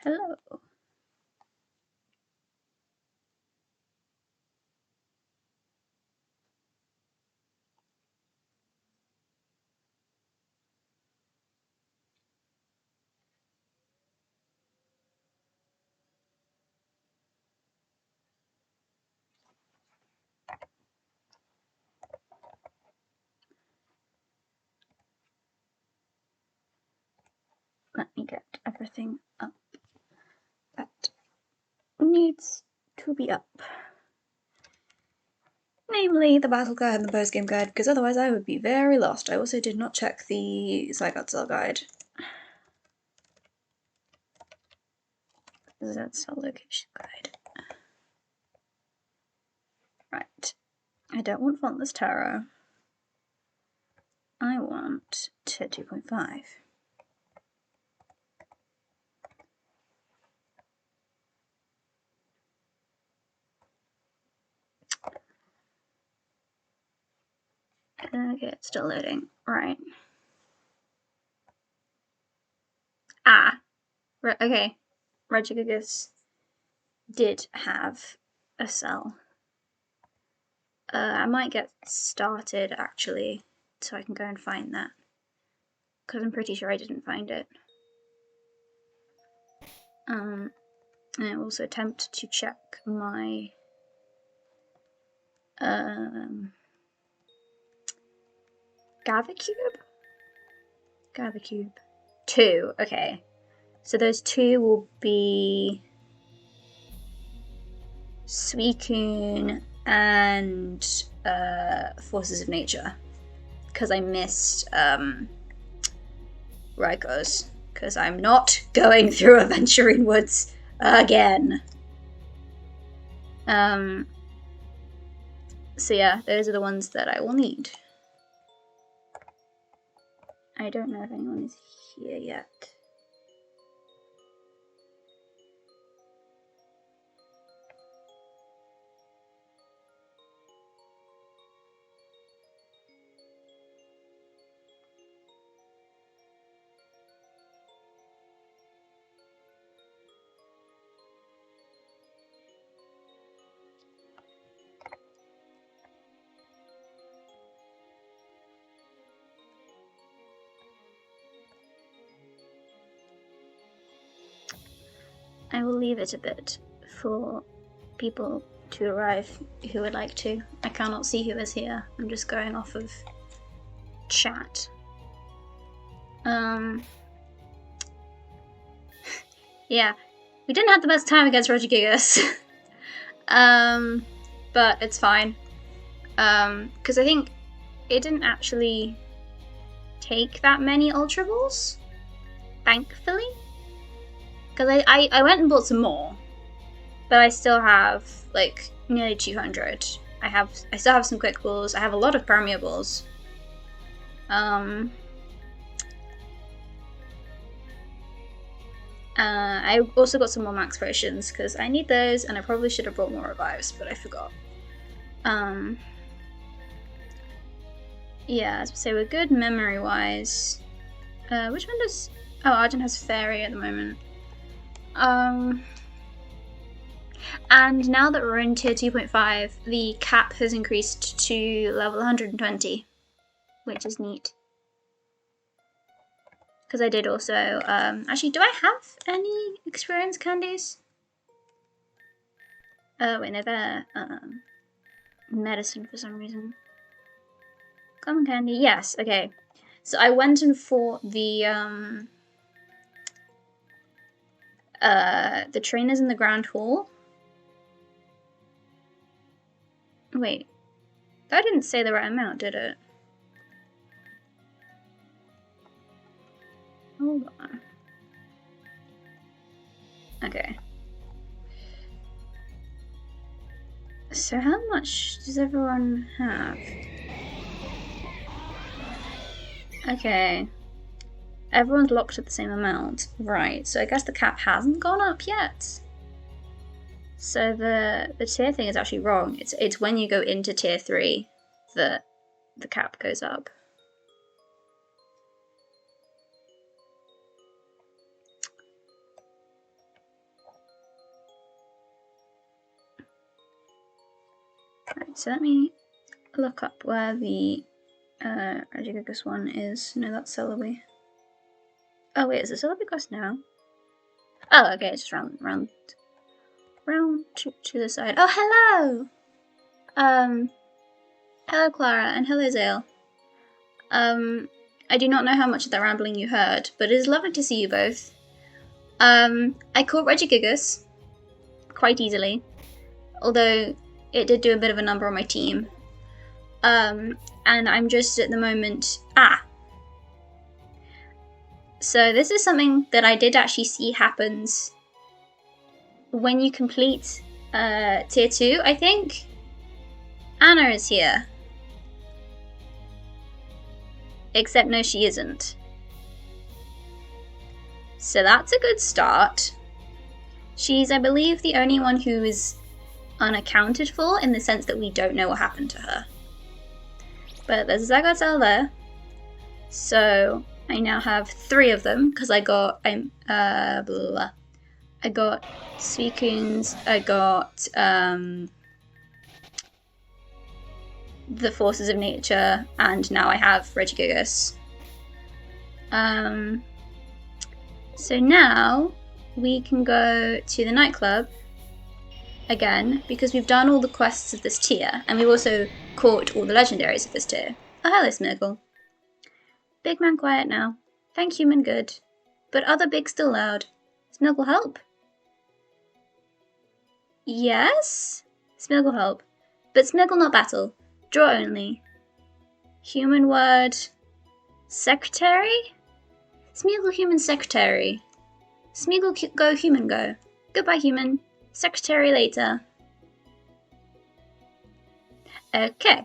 Hello. Let me get everything up that needs to be up. Namely, the battle guide and the postgame guide, because otherwise I would be very lost. I also did not check the Zygote guide. That's a location guide. Right. I don't want Fontless Tarot. I want Tier 2.5. Okay, it's still loading. Right. Okay. Regigigas did have a cell. I might get started actually, so I can go and find that. Because I'm pretty sure I didn't find it. And I also attempt to check my Gavacube? Gavacube. 2, okay. So those 2 will be Suicune and Forces of Nature. Because I missed Rykos. Because I'm not going through Aventurine Woods again. So yeah, those are the ones that I will need. I don't know if anyone is here yet. I will leave it a bit for people to arrive who would like to. I cannot see who is here. I'm just going off of chat. Yeah, we didn't have the best time against Regigigas. But it's fine. Because I think it didn't actually take that many Ultra Balls, thankfully. Because I went and bought some more, but I still have like nearly 200. I still have some quick balls. I have a lot of permeables. I also got some more max potions because I need those, and I probably should have brought more revives, but I forgot. Yeah, so we're good memory-wise. Which one does... Oh, Argent has Fairy at the moment. And now that we're in tier 2.5, the cap has increased to level 120, which is neat. Because I did also, actually, do I have any experience candies? Oh, wait, no, they're medicine for some reason. Common candy, yes, okay. So I went and fought the trainers in the Grand Hall. Wait, that didn't say the right amount, did it? Hold on. Okay. So how much does everyone have? Okay. Everyone's locked at the same amount. Right, so I guess the cap hasn't gone up yet. So the tier thing is actually wrong. It's when you go into tier 3 that the cap goes up. Right, so let me look up where the Regigigas one is. No, that's Celebi. Oh wait, is it Celebi quest now? Oh, okay, it's just round to the side. Oh, hello! Hello Clara, and hello Zale. I do not know how much of that rambling you heard, but it is lovely to see you both. I caught Regigigas quite easily, although it did do a bit of a number on my team. And I'm just at the moment... So this is something that I did actually see happens when you complete Tier 2, I think. Anna is here. Except no, she isn't. So that's a good start. She's, I believe, the only one who is unaccounted for in the sense that we don't know what happened to her. But there's a Zagotel there. So I now have 3 of them because I got Suicunes, I got the Forces of Nature, and now I have Regigigas. So now we can go to the nightclub again because we've done all the quests of this tier, and we've also caught all the legendaries of this tier. Oh, hello, Smirgle. Big man quiet now. Thank human good. But other big still loud. Smirgle help? Yes? Smirgle help. But Smirgle not battle. Draw only. Human word. Secretary? Smeagol human secretary. Smeagol go human go. Goodbye human. Secretary later. Okay.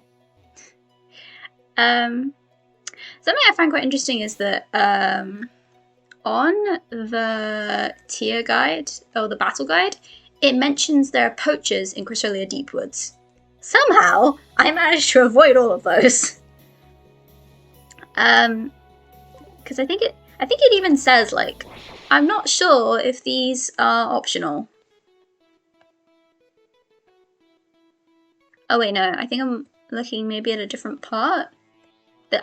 Something I find quite interesting is that on the tier guide, or the battle guide, it mentions there are poachers in Cresselia Deepwoods. Somehow, I managed to avoid all of those. Because I think it even says, like, I'm not sure if these are optional. Oh wait, no, I think I'm looking maybe at a different part.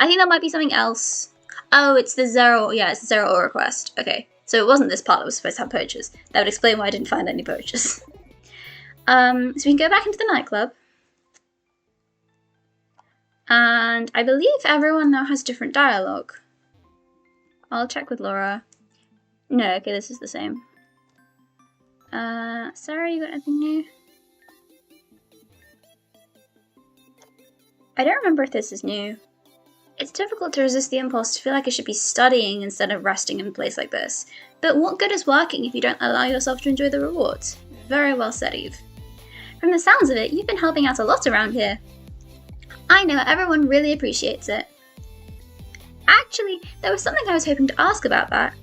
I think that might be something else. Oh, it's the Zero, yeah, it's the Zero Aura quest. Okay, so it wasn't this part that was supposed to have poachers. That would explain why I didn't find any poachers. So we can go back into the nightclub. And I believe everyone now has different dialogue. I'll check with Laura. No, okay, this is the same. Sarah, you got anything new? I don't remember if this is new. It's difficult to resist the impulse to feel like I should be studying instead of resting in a place like this. But what good is working if you don't allow yourself to enjoy the rewards? Very well said, Eve. From the sounds of it, you've been helping out a lot around here. I know everyone really appreciates it. Actually, there was something I was hoping to ask about that.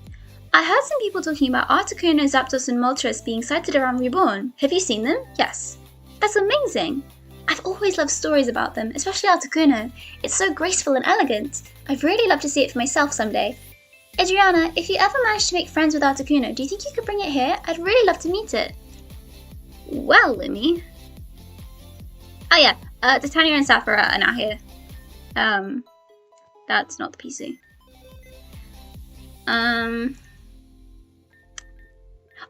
I heard some people talking about Articuno, Zapdos, and Moltres being sighted around Reborn. Have you seen them? Yes. That's amazing! I've always loved stories about them, especially Articuno. It's so graceful and elegant. I'd really love to see it for myself someday. Adriana, if you ever manage to make friends with Articuno, do you think you could bring it here? I'd really love to meet it. Well, Limmy. Oh yeah, Titania and Safra are now here. That's not the PC.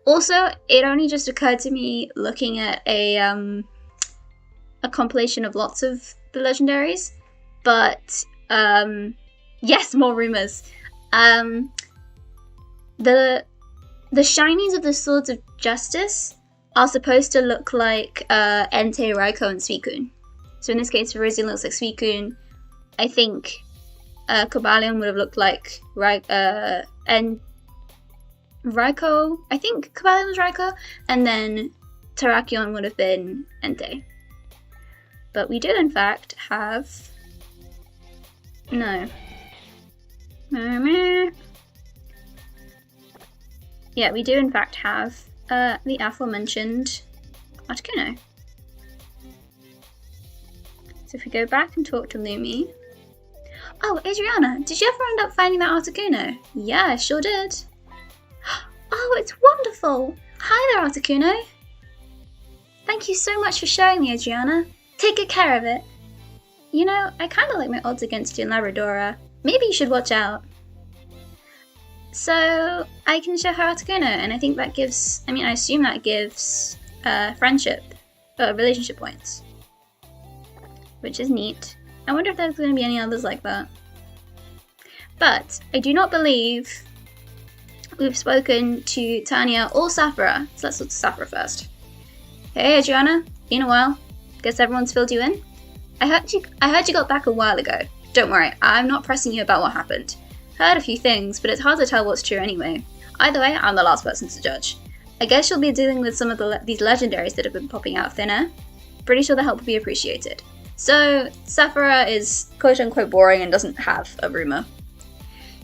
Also, it only just occurred to me looking at a compilation of lots of the legendaries, but yes, more rumors. The shinies of the Swords of Justice are supposed to look like Entei, Raikou, and Suicune. So in this case, Virizion looks like Suicune. I think Cobalion would have looked like Raikou. I think Cobalion was Raikou, and then Terrakion would have been Entei. But we did, in fact, have... No. Yeah, we do, in fact, have the aforementioned Articuno. So if we go back and talk to Lumi... Oh, Adriana, did you ever end up finding that Articuno? Yeah, I sure did. Oh, it's wonderful! Hi there, Articuno! Thank you so much for showing me, Adriana. Take good care of it. You know, I kind of like my odds against you in Labradora. Maybe you should watch out. So, I can show her Articuno, and I think that gives, I assume that gives friendship, relationship points. Which is neat. I wonder if there's going to be any others like that. But, I do not believe we've spoken to Tanya or Safra, so let's look to Safra first. Hey Adriana, been a while. Guess everyone's filled you in? I heard you got back a while ago. Don't worry, I'm not pressing you about what happened. Heard a few things, but it's hard to tell what's true anyway. Either way, I'm the last person to judge. I guess you'll be dealing with some of these legendaries that have been popping out of thin air. Pretty sure the help will be appreciated. So, Safra is quote-unquote boring and doesn't have a rumour.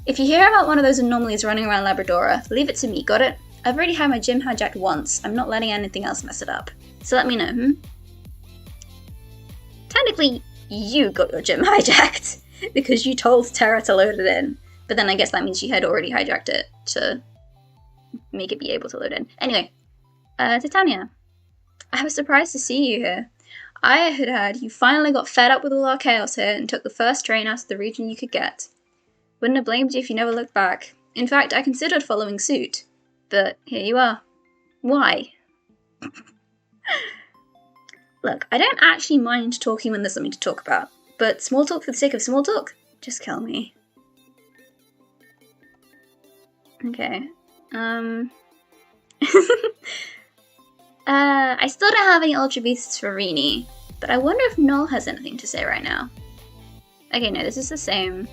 If you hear about one of those anomalies running around Labradora, leave it to me, got it? I've already had my gym hijacked once. I'm not letting anything else mess it up. So let me know, Technically, you got your gym hijacked, because you told Terra to load it in. But then I guess that means she had already hijacked it to make it be able to load in. Anyway, Titania, I was surprised to see you here. I had heard you finally got fed up with all our chaos here and took the first train out of the region you could get. Wouldn't have blamed you if you never looked back. In fact, I considered following suit. But here you are. Why? Look, I don't actually mind talking when there's something to talk about, but small talk for the sake of small talk? Just kill me. Okay. I still don't have any Ultra Beasts for Rini, but I wonder if Null has anything to say right now. Okay, no, this is the same.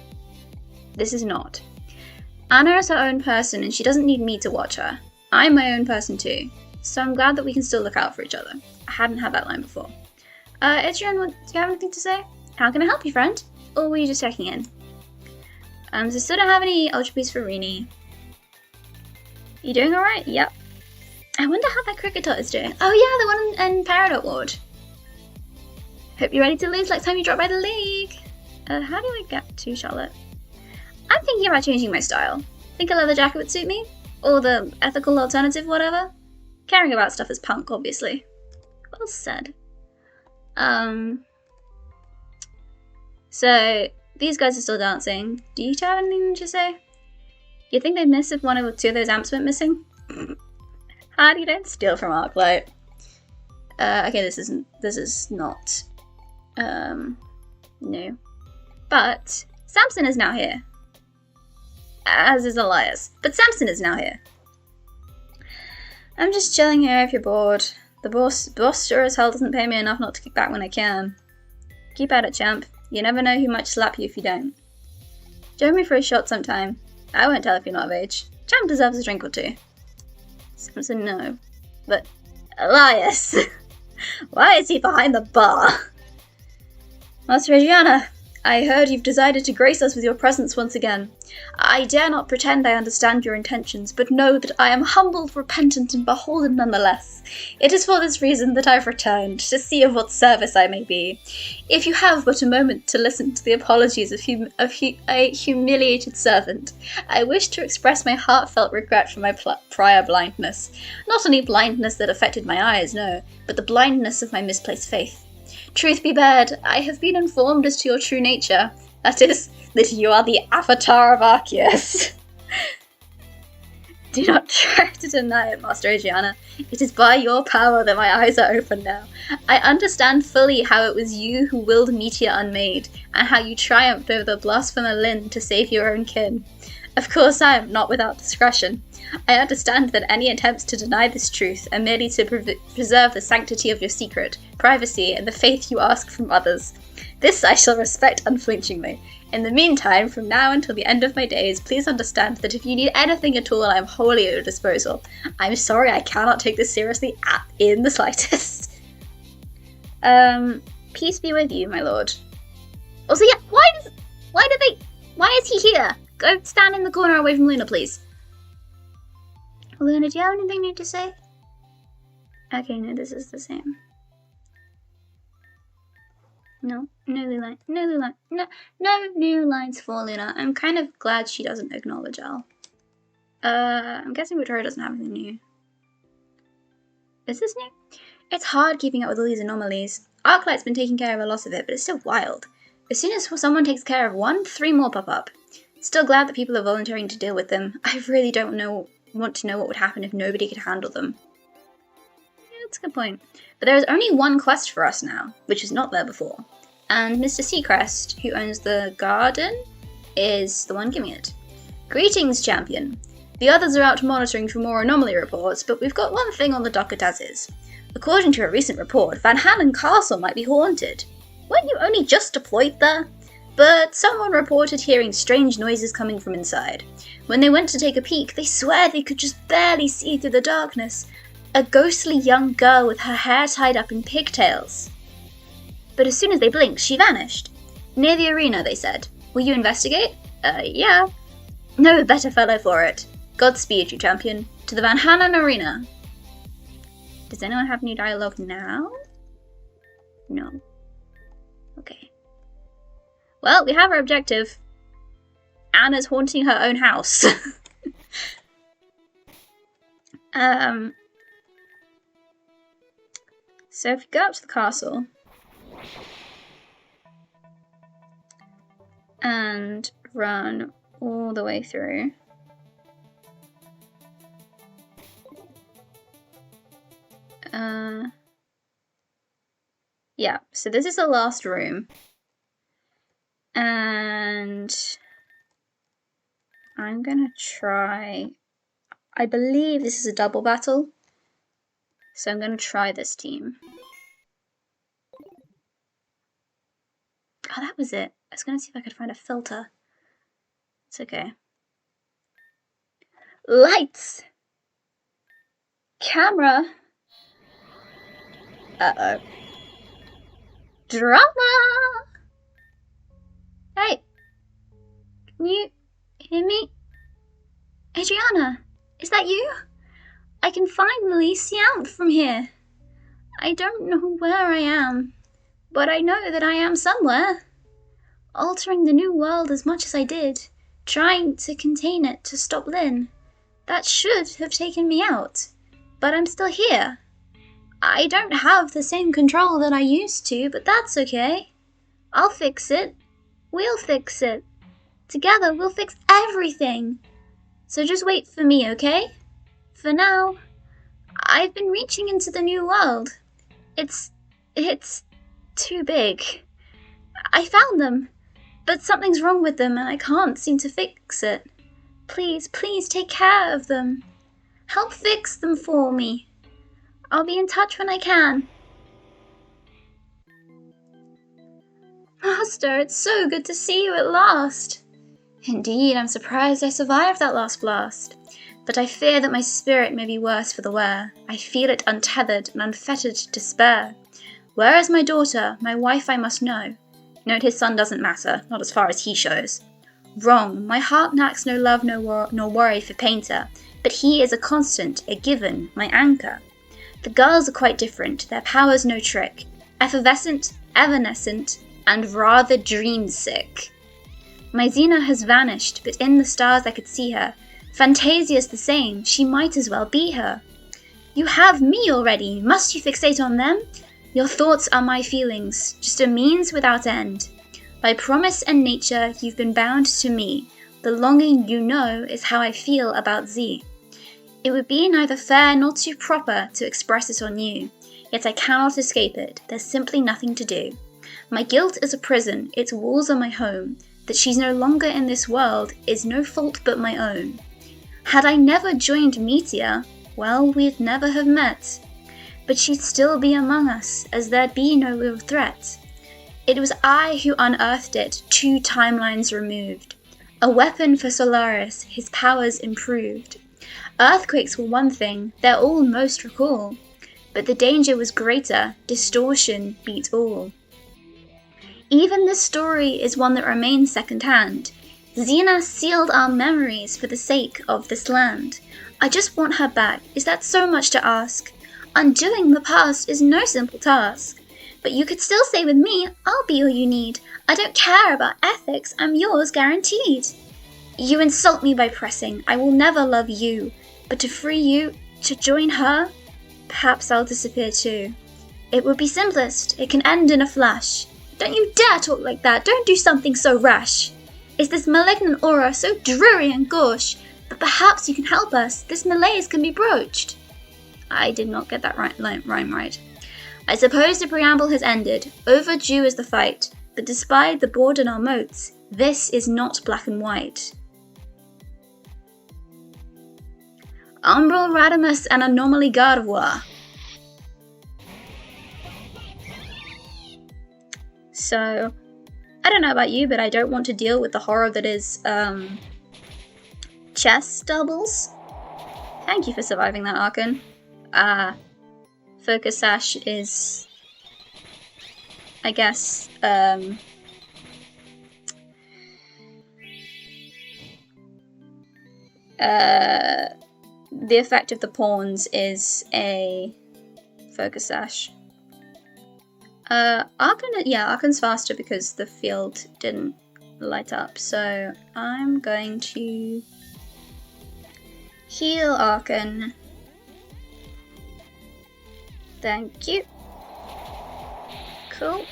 This is not. Anna is her own person and she doesn't need me to watch her. I'm my own person too, so I'm glad that we can still look out for each other. I hadn't had that line before. Idrian, do you have anything to say? How can I help you, friend? Or were you just checking in? So still don't have any Ultra Beasts for Rini. You doing alright? Yep. I wonder how that Cricketot is doing. Oh yeah, the one in Peridot Ward. Hope you're ready to lose next time you drop by the league. How do I get to Charlotte? I'm thinking about changing my style. Think a leather jacket would suit me? Or the ethical alternative, whatever? Caring about stuff is punk, obviously. Well said. So, these guys are still dancing. Do you have anything to say? You think they'd miss if one or two of those amps went missing? How do you don't steal from Arclight? Okay, this is not, no. But, Samson is now here. As is Elias. But Samson is now here. I'm just chilling here if you're bored. The boss sure as hell doesn't pay me enough not to kick back when I can. Keep at it, champ. You never know who might slap you if you don't. Join me for a shot sometime. I won't tell if you're not of age. Champ deserves a drink or two. Samson, no. But, Elias! Why is he behind the bar? Master Regiana, I heard you've decided to grace us with your presence once again. I dare not pretend I understand your intentions, but know that I am humbled, repentant, and beholden nonetheless. It is for this reason that I've returned, to see of what service I may be. If you have but a moment to listen to the apologies of a humiliated servant, I wish to express my heartfelt regret for my prior blindness. Not only blindness that affected my eyes, no, but the blindness of my misplaced faith. Truth be bared, I have been informed as to your true nature. That is, that you are the avatar of Arceus. Do not try to deny it, Master Adriana. It is by your power that my eyes are open now. I understand fully how it was you who willed Meteor unmade, and how you triumphed over the blasphemer Lyn to save your own kin. Of course I am not without discretion. I understand that any attempts to deny this truth are merely to preserve the sanctity of your secret, privacy, and the faith you ask from others. This I shall respect unflinchingly. In the meantime, from now until the end of my days, please understand that if you need anything at all, I am wholly at your disposal. I'm sorry I cannot take this seriously in the slightest. Peace be with you, my lord. Also, yeah, why is he here? Go stand in the corner away from Luna, please. Luna, do you have anything new to say? Okay, no, this is the same. No new lines for Luna. I'm kind of glad she doesn't acknowledge Al. I'm guessing Victoria doesn't have anything new. Is this new? It's hard keeping up with all these anomalies. Arclight's been taking care of a lot of it, but it's still wild. As soon as someone takes care of one, 3 more pop up. Still glad that people are volunteering to deal with them. I really don't want to know what would happen if nobody could handle them. Yeah, that's a good point. But there is only one quest for us now, which was not there before. And Mr. Seacrest, who owns the garden, is the one giving it. Greetings, champion. The others are out monitoring for more anomaly reports, but we've got one thing on the docket as is. According to a recent report, Van Halen Castle might be haunted. Weren't you only just deployed there? But someone reported hearing strange noises coming from inside. When they went to take a peek, they swear they could just barely see through the darkness. A ghostly young girl with her hair tied up in pigtails. But as soon as they blinked, she vanished. Near the arena, they said. Will you investigate? Yeah. No better fellow for it. Godspeed, you champion. To the Van Halen Arena. Does anyone have any dialogue now? No. Okay. Well, we have our objective. Anna's haunting her own house. So if you go up to the castle and run all the way through, yeah, so this is the last room. And I'm gonna try, I believe this is a double battle, so I'm gonna try this team. Oh, that was it. I was gonna see if I could find a filter. It's okay. Lights! Camera! Uh-oh. Drama! Hey! Can you hear me? Adriana, is that you? I can finally see out from here. I don't know where I am, but I know that I am somewhere. Altering the new world as much as I did, trying to contain it to stop Lynn. That should have taken me out, but I'm still here. I don't have the same control that I used to, but that's okay. I'll fix it. We'll fix it. Together, we'll fix everything. So just wait for me, okay? For now, I've been reaching into the new world. It's too big. I found them, but something's wrong with them and I can't seem to fix it. Please, please take care of them. Help fix them for me. I'll be in touch when I can. Master, it's so good to see you at last. Indeed, I'm surprised I survived that last blast. But I fear that my spirit may be worse for the wear. I feel it untethered and unfettered to despair. Where is my daughter? My wife I must know. Note his son doesn't matter, not as far as he shows. Wrong, my heart lacks no love nor worry for Painter, but he is a constant, a given, my anchor. The girls are quite different, their power's no trick. Effervescent, evanescent, and rather dream-sick. My Xena has vanished, but in the stars I could see her. Fantasia's the same, she might as well be her. You have me already, must you fixate on them? Your thoughts are my feelings, just a means without end. By promise and nature you've been bound to me. The longing you know is how I feel about Z. It would be neither fair nor too proper to express it on you, yet I cannot escape it, there's simply nothing to do. My guilt is a prison, its walls are my home. That she's no longer in this world is no fault but my own. Had I never joined Meteor, well, we'd never have met. But she'd still be among us, as there'd be no real threat. It was I who unearthed it, 2 timelines removed. A weapon for Solaris, his powers improved. Earthquakes were one thing, they're all most recall. But the danger was greater, distortion beat all. Even this story is one that remains second-hand. Xena sealed our memories for the sake of this land. I just want her back, is that so much to ask? Undoing the past is no simple task. But you could still stay with me, I'll be all you need. I don't care about ethics, I'm yours guaranteed. You insult me by pressing, I will never love you. But to free you, to join her, perhaps I'll disappear too. It would be simplest. It can end in a flash. Don't you dare talk like that. Don't do something so rash. Is this malignant aura so dreary and gauche? But perhaps you can help us. This malaise can be broached. I did not get that rhyme right. I suppose the preamble has ended. Overdue is the fight. But despite the board in our moats, this is not black and white. Umbral Radimus and Anomaly Gardevoir. So, I don't know about you, but I don't want to deal with the horror that is, chess doubles. Thank you for surviving that, Archon. Focus Sash is, I guess, the effect of the pawns is a Focus Sash. Archon's faster because the field didn't light up, so I'm going to heal Archon. Thank you. Cool.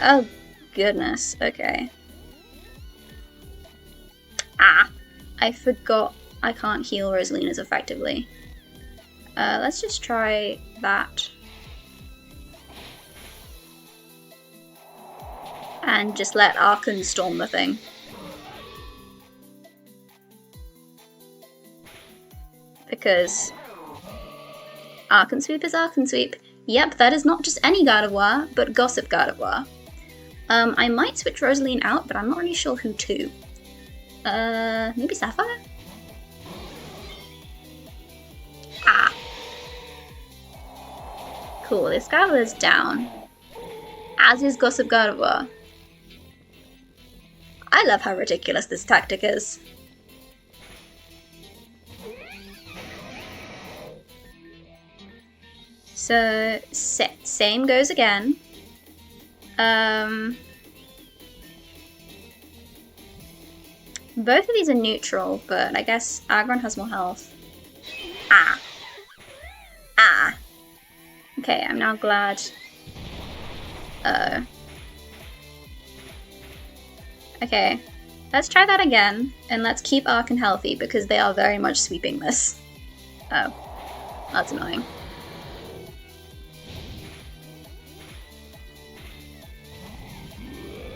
Oh, goodness. Okay. I forgot I can't heal Rosalinas effectively. Let's just try that. And just let Archon storm the thing. Because Archon Sweep is Archon Sweep. Yep, that is not just any Gardevoir, but Gossip Gardevoir. I might switch Rosaline out, but I'm not really sure who to. Maybe Sapphire? Cool, this Gardevoir's down. As is Gossip Gardevoir. I love how ridiculous this tactic is. So, same goes again. Both of these are neutral, but I guess Aggron has more health. Okay, I'm now glad. Okay, let's try that again, and let's keep Archon healthy, because they are very much sweeping this. Oh, that's annoying.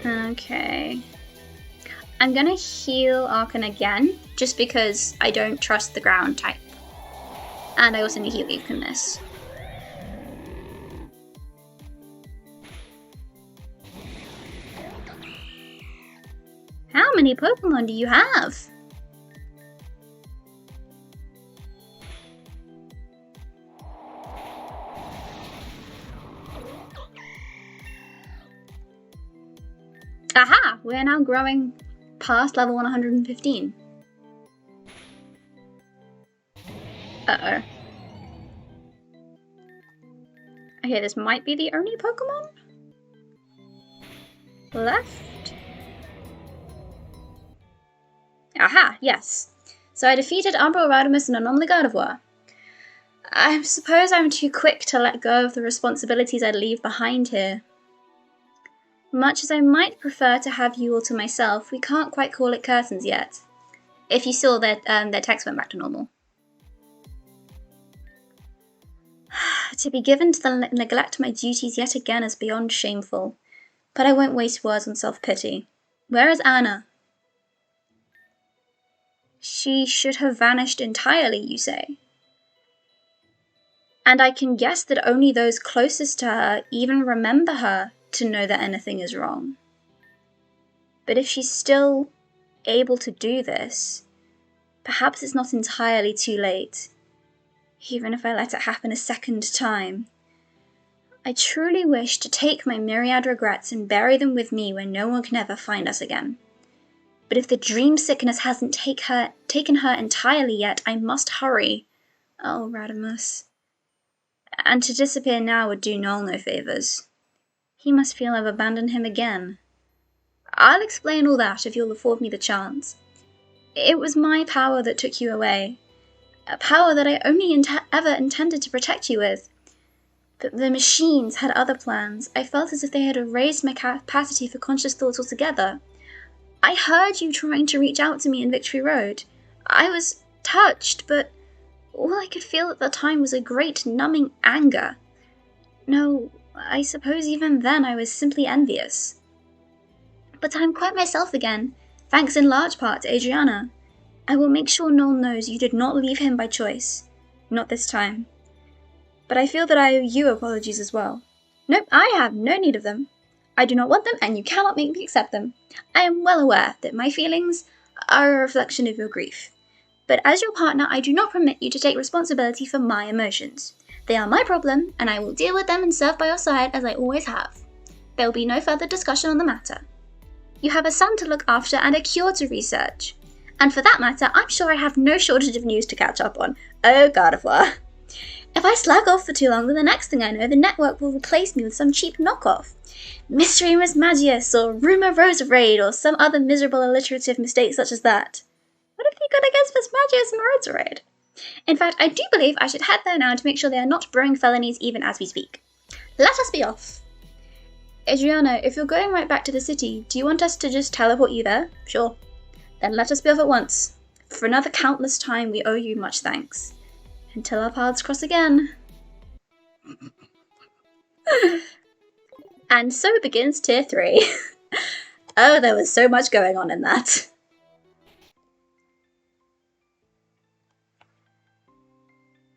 Okay. I'm gonna heal Archon again, just because I don't trust the ground type. And I also need to heal Evenus. How many Pokemon do you have? Aha! We're now growing past level 115. Uh-oh. Okay, this might be the only Pokemon left. Aha, yes. So I defeated Umbral Radimus and Anomaly Gardevoir. I suppose I'm too quick to let go of the responsibilities I'd leave behind here. Much as I might prefer to have you all to myself, we can't quite call it curtains yet. If you saw their text went back to normal. To be given to the neglect of my duties yet again is beyond shameful. But I won't waste words on self-pity. Where is Anna? She should have vanished entirely, you say? And I can guess that only those closest to her even remember her to know that anything is wrong. But if she's still able to do this, perhaps it's not entirely too late, even if I let it happen a second time. I truly wish to take my myriad regrets and bury them with me where no one can ever find us again. But if the dream sickness hasn't taken her entirely yet, I must hurry. Oh, Radimus. And to disappear now would do Noel no favours. He must feel I've abandoned him again. I'll explain all that if you'll afford me the chance. It was my power that took you away. A power that I only ever intended to protect you with. But the machines had other plans. I felt as if they had erased my capacity for conscious thoughts altogether. I heard you trying to reach out to me in Victory Road. I was touched, but all I could feel at the time was a great numbing anger. No, I suppose even then I was simply envious. But I'm quite myself again, thanks in large part to Adriana. I will make sure Noel knows you did not leave him by choice. Not this time. But I feel that I owe you apologies as well. Nope, I have no need of them. I do not want them, and you cannot make me accept them. I am well aware that my feelings are a reflection of your grief. But as your partner, I do not permit you to take responsibility for my emotions. They are my problem, and I will deal with them and serve by your side as I always have. There will be no further discussion on the matter. You have a son to look after and a cure to research. And for that matter, I'm sure I have no shortage of news to catch up on. Oh, God of War. If I slack off for too long, then the next thing I know, the network will replace me with some cheap knockoff. Mystery Miss Magius, or Rumour Rose Raid, or some other miserable alliterative mistake such as that. What have you got against Miss Magius and Rose Raid? In fact, I do believe I should head there now to make sure they are not brewing felonies even as we speak. Let us be off. Adriana, if you're going right back to the city, do you want us to just teleport you there? Sure. Then let us be off at once. For another countless time, we owe you much thanks. Until our paths cross again. And so begins Tier 3. Oh, there was so much going on in that.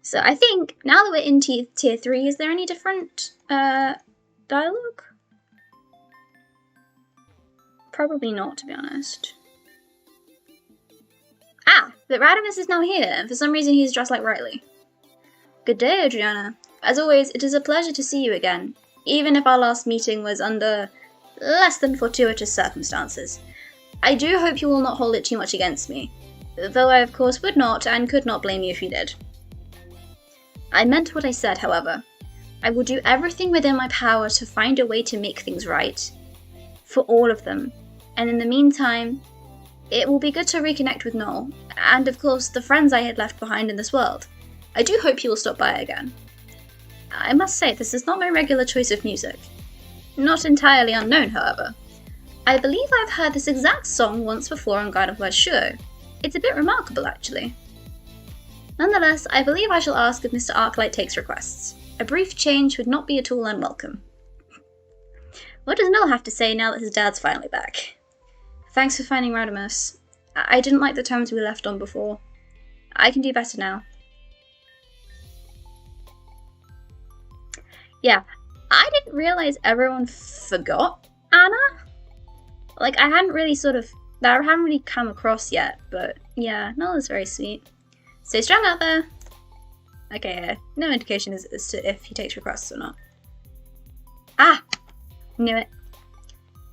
So I think, now that we're in Tier 3, is there any different dialogue? Probably not, to be honest. Ah, but Radimus is now here, and for some reason he's dressed like Riley. Good day, Adriana. As always, it is a pleasure to see you again, even if our last meeting was under less than fortuitous circumstances. I do hope you will not hold it too much against me, though I of course would not and could not blame you if you did. I meant what I said, however. I will do everything within my power to find a way to make things right. For all of them. And in the meantime, it will be good to reconnect with Noel, and of course the friends I had left behind in this world. I do hope you will stop by again. I must say, this is not my regular choice of music. Not entirely unknown, however. I believe I've heard this exact song once before on God of War's show. It's a bit remarkable, actually. Nonetheless, I believe I shall ask if Mr. Arclight takes requests. A brief change would not be at all unwelcome. What does Noel have to say now that his dad's finally back? Thanks for finding Radimus. I didn't like the terms we left on before. I can do better now. Yeah, I didn't realize everyone forgot Anna. Like, I hadn't really come across yet, but yeah, Noel is very sweet. Stay strong out there. Okay, no indication as to if he takes requests or not. Ah! Knew it.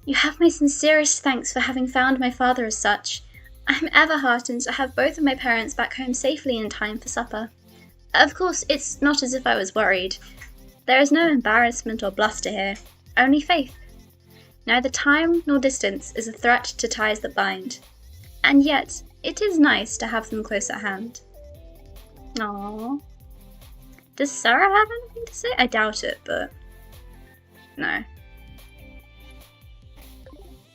You have my sincerest thanks for having found my father as such. I am ever heartened to have both of my parents back home safely in time for supper. Of course, it's not as if I was worried. There is no embarrassment or bluster here, only faith. Neither time nor distance is a threat to ties that bind. And yet, it is nice to have them close at hand. Aww. Does Sarah have anything to say? I doubt it, but no.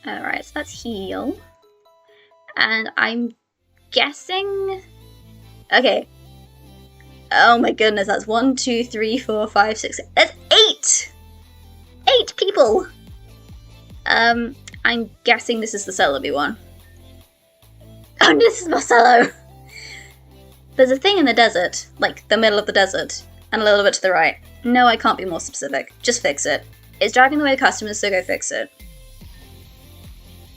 Alright, so that's heal. And I'm guessing... Okay. Oh my goodness, that's 1, 2, 3, 4, 5, 6... That's 8! 8 people! I'm guessing this is the Celebi one. Oh, no, this is Marcelo! There's a thing in the desert, like the middle of the desert, and a little bit to the right. No, I can't be more specific. Just fix it. It's driving away customers, so go fix it.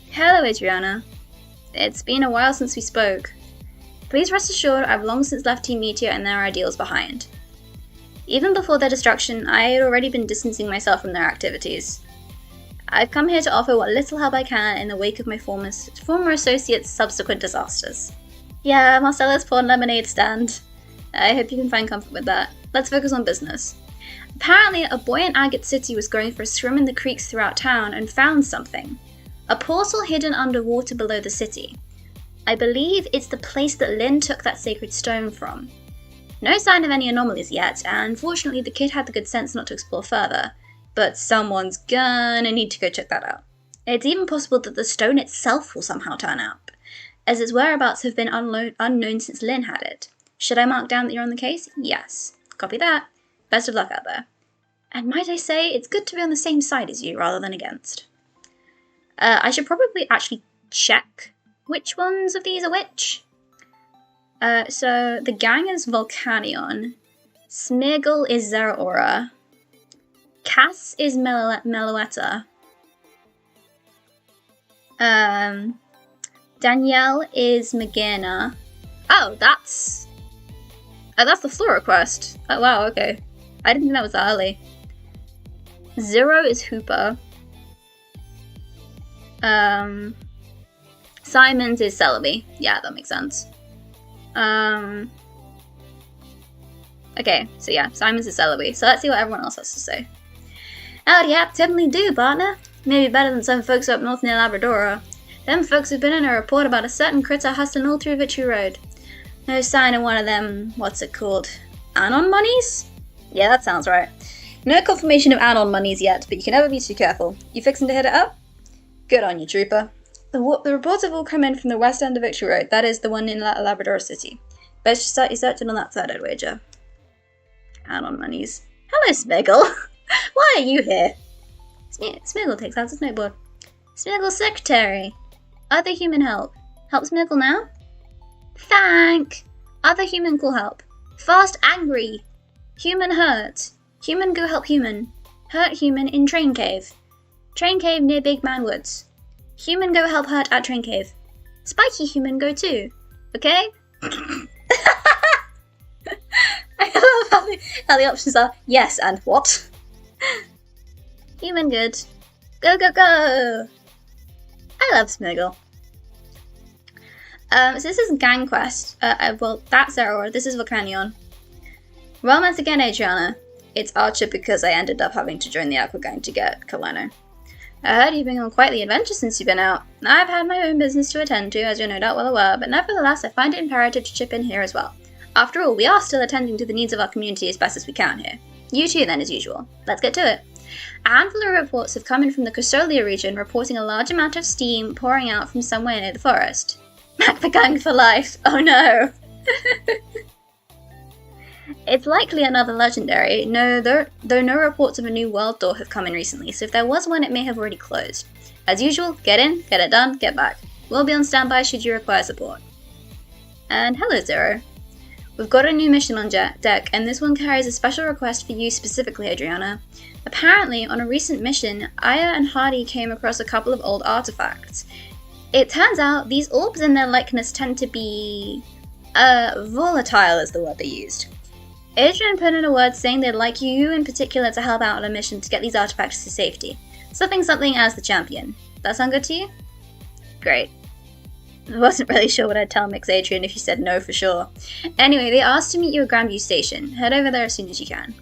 Hello, Adriana. It's been a while since we spoke. Please rest assured I've long since left Team Meteor and their ideals behind. Even before their destruction, I had already been distancing myself from their activities. I've come here to offer what little help I can in the wake of my former associates' subsequent disasters. Yeah, Marcella's porn lemonade stand. I hope you can find comfort with that. Let's focus on business. Apparently, a boy in Agate City was going for a swim in the creeks throughout town and found something. A portal hidden underwater below the city. I believe it's the place that Lynn took that sacred stone from. No sign of any anomalies yet, and fortunately the kid had the good sense not to explore further. But someone's gonna need to go check that out. It's even possible that the stone itself will somehow turn up, as its whereabouts have been unknown since Lynn had it. Should I mark down that you're on the case? Yes. Copy that. Best of luck out there. And might I say, it's good to be on the same side as you rather than against. I should probably actually check which ones of these are which. So the gang is Volcanion, Smeargle is Zeraora, Cass is Meloetta, Danielle is Magearna. Oh, that's the Flora quest. Oh wow, okay. I didn't think that was that early. Zero is Hoopa. Simon's is Celebi. Yeah, that makes sense. Okay, so yeah, Simon's is Celebi. So let's see what everyone else has to say. Howdy, yap, definitely do, partner. Maybe better than some folks up north near Labradora. Them folks have been in a report about a certain critter hustling all through Victory Road. No sign of one of them, what's it called? Anon monies? Yeah, that sounds right. No confirmation of Anon monies yet, but you can never be too careful. You fixing to hit it up? Good on you, trooper. The reports have all come in from the west end of Victory Road, that is the one in Labrador City. Best you start your searching on that side, I'd wager. Anon monies. Hello, Smiggle. Why are you here? Smiggle takes out his notebook. Smiggle secretary. Other human help. Help Smiggle now? Thank. Other human call help. Fast angry. Human hurt. Human go help human. Hurt human in train cave. Train cave near Big Man Woods. Human go help hurt at train cave. Spiky human go too. Okay? I love how the options are yes and what? Human good. Go, go, go! I love Smiggle. So this is Gang Quest. Well, that's Zeraora. This is Volcanion. Romance again, Adriana. It's Archer because I ended up having to join the Aqua Gang to get Kalano. I heard you've been on quite the adventure since you've been out. I've had my own business to attend to, as you're no doubt well aware, but nevertheless I find it imperative to chip in here as well. After all, we are still attending to the needs of our community as best as we can here. You too then, as usual. Let's get to it. A handful of reports have come in from the Cressolia region reporting a large amount of steam pouring out from somewhere near the forest. Back the gang for life! Oh no! It's likely another legendary, though no reports of a new world door have come in recently, so if there was one it may have already closed. As usual, get in, get it done, get back. We'll be on standby should you require support. And hello Zero. We've got a new mission on deck, and this one carries a special request for you specifically, Adriana. Apparently, on a recent mission, Aya and Hardy came across a couple of old artifacts. It turns out these orbs and their likeness tend to be... volatile is the word they used. Adrian put in a word saying they'd like you in particular to help out on a mission to get these artifacts to safety. Something as the champion. That sound good to you? Great. I wasn't really sure what I'd tell Mix Adrian if you said no for sure. Anyway, they asked to meet you at Grandview Station. Head over there as soon as you can.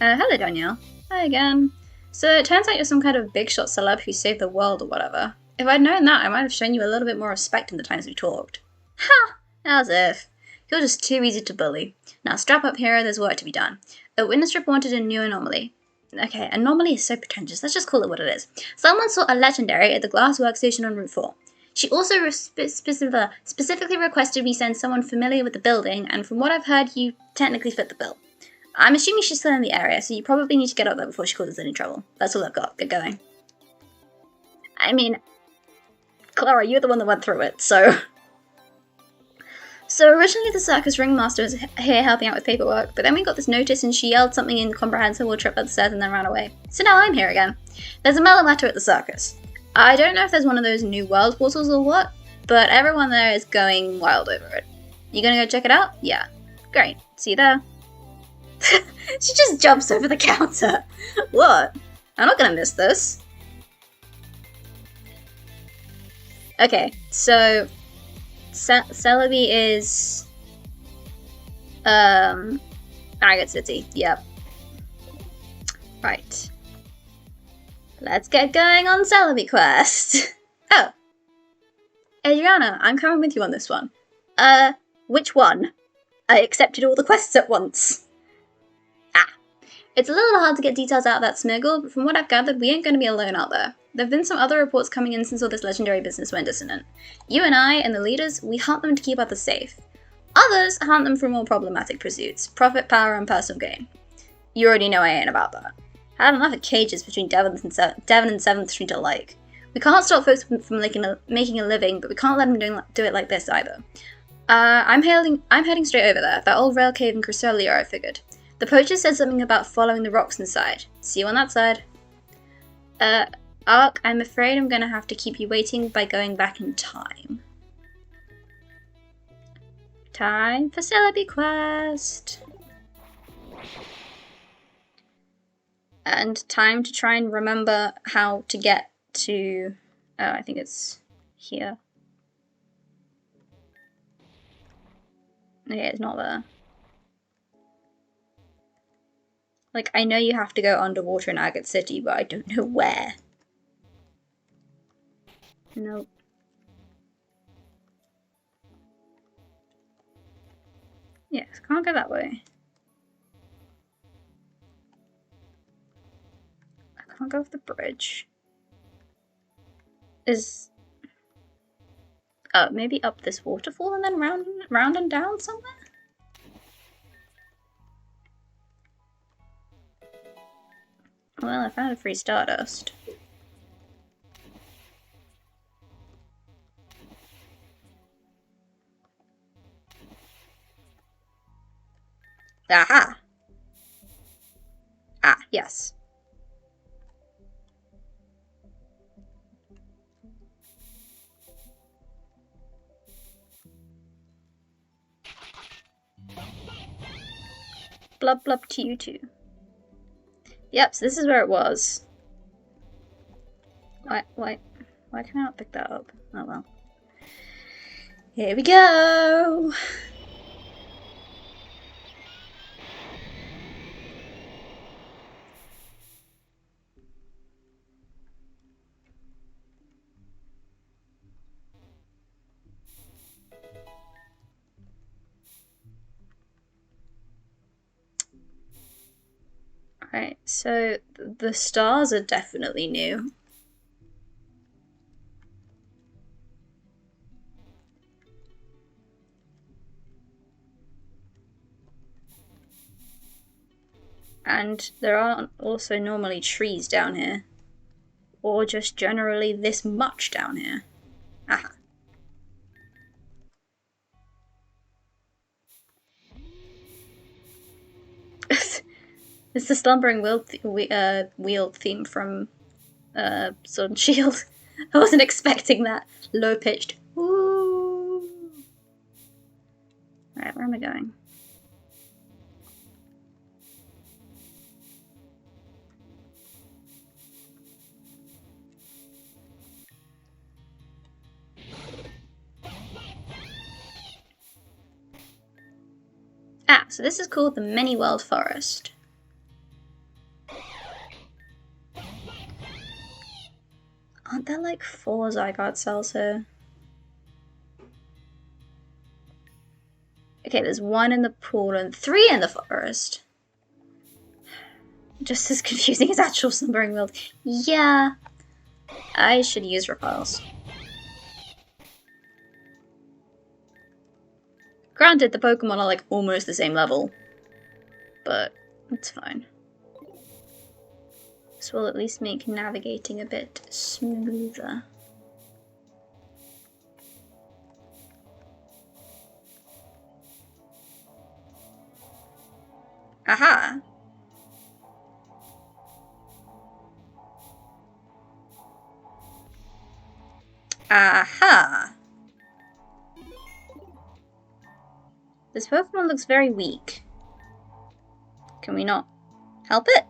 Hello Danielle. Hi again. So it turns out you're some kind of big shot celeb who saved the world or whatever. If I'd known that, I might have shown you a little bit more respect in the times we talked. Ha! As if. You're just too easy to bully. Now strap up, hero, there's work to be done. A witness reported a new anomaly. Okay, anomaly is so pretentious, let's just call it what it is. Someone saw a legendary at the glass workstation on Route 4. She also specifically requested we send someone familiar with the building, and from what I've heard, you technically fit the bill. I'm assuming she's still in the area, so you probably need to get up there before she causes any trouble. That's all I've got. Get going. I mean, Clara, you're the one that went through it, so... So originally the circus ringmaster was here helping out with paperwork, but then we got this notice and she yelled something incomprehensible, tripped up the stairs and then ran away. So now I'm here again. There's a Meloetta at the circus. I don't know if there's one of those new world portals or what, but everyone there is going wild over it. You gonna go check it out? Yeah. Great. See you there. She just jumps over the counter. What? I'm not gonna miss this. Okay, so... Celebi is... Agate City, yep. Right. Let's get going on Celebi quest. Oh. Adriana, I'm coming with you on this one. Which one? I accepted all the quests at once. It's a little hard to get details out of that Smiggle, but from what I've gathered, we ain't going to be alone out there. There have been some other reports coming in since all this legendary business went dissonant. You and I, and the leaders, we hunt them to keep others safe. Others hunt them for more problematic pursuits, profit, power, and personal gain. You already know I ain't about that. I had enough of cages between Devon and 7th Street alike. We can't stop folks from making a living, but we can't let them do it like this either. I'm heading straight over there, that old rail cave in Cresselia, I figured. The poacher said something about following the rocks inside. See you on that side. Ark, I'm afraid I'm gonna have to keep you waiting by going back in time. Time for Celebi quest! And time to try and remember how to get to... Oh, I think it's here. Okay, it's not there. Like, I know you have to go underwater in Agate City, but I don't know where. Nope. Yes, can't go that way. I can't go off the bridge. Oh, maybe up this waterfall and then round and down somewhere? Well, I found a free Stardust. Aha! Ah, yes. Blub blub to you too. Yep, so this is where it was. Why can I not pick that up? Oh well. Here we go! Right, so the stars are definitely new. And there aren't also normally trees down here. Or just generally this much down here. Aha. It's the Slumbering Wield theme from Sword and Shield. I wasn't expecting that low-pitched woo. Alright, where am I going? Ah, so this is called the Many-World Forest. Aren't there like 4 Zygarde cells here? Okay, there's 1 in the pool and 3 in the forest. Just as confusing as actual Slumbering Wild. Yeah, I should use Repulse. Granted, the Pokemon are like almost the same level, but it's fine. This will at least make navigating a bit smoother. Aha! Aha! This Pokemon looks very weak. Can we not help it?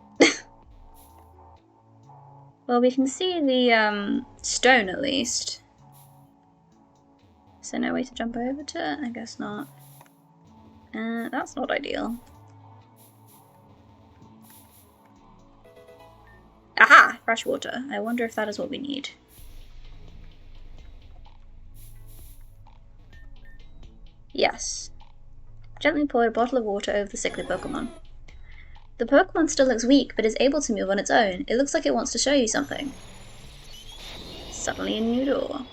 Well, we can see the stone at least. Is there no way to jump over to it? I guess not. That's not ideal. Aha! Fresh water. I wonder if that is what we need. Yes. Gently pour a bottle of water over the sickly Pokemon. The Pokemon still looks weak, but is able to move on its own. It looks like it wants to show you something. Suddenly a new door.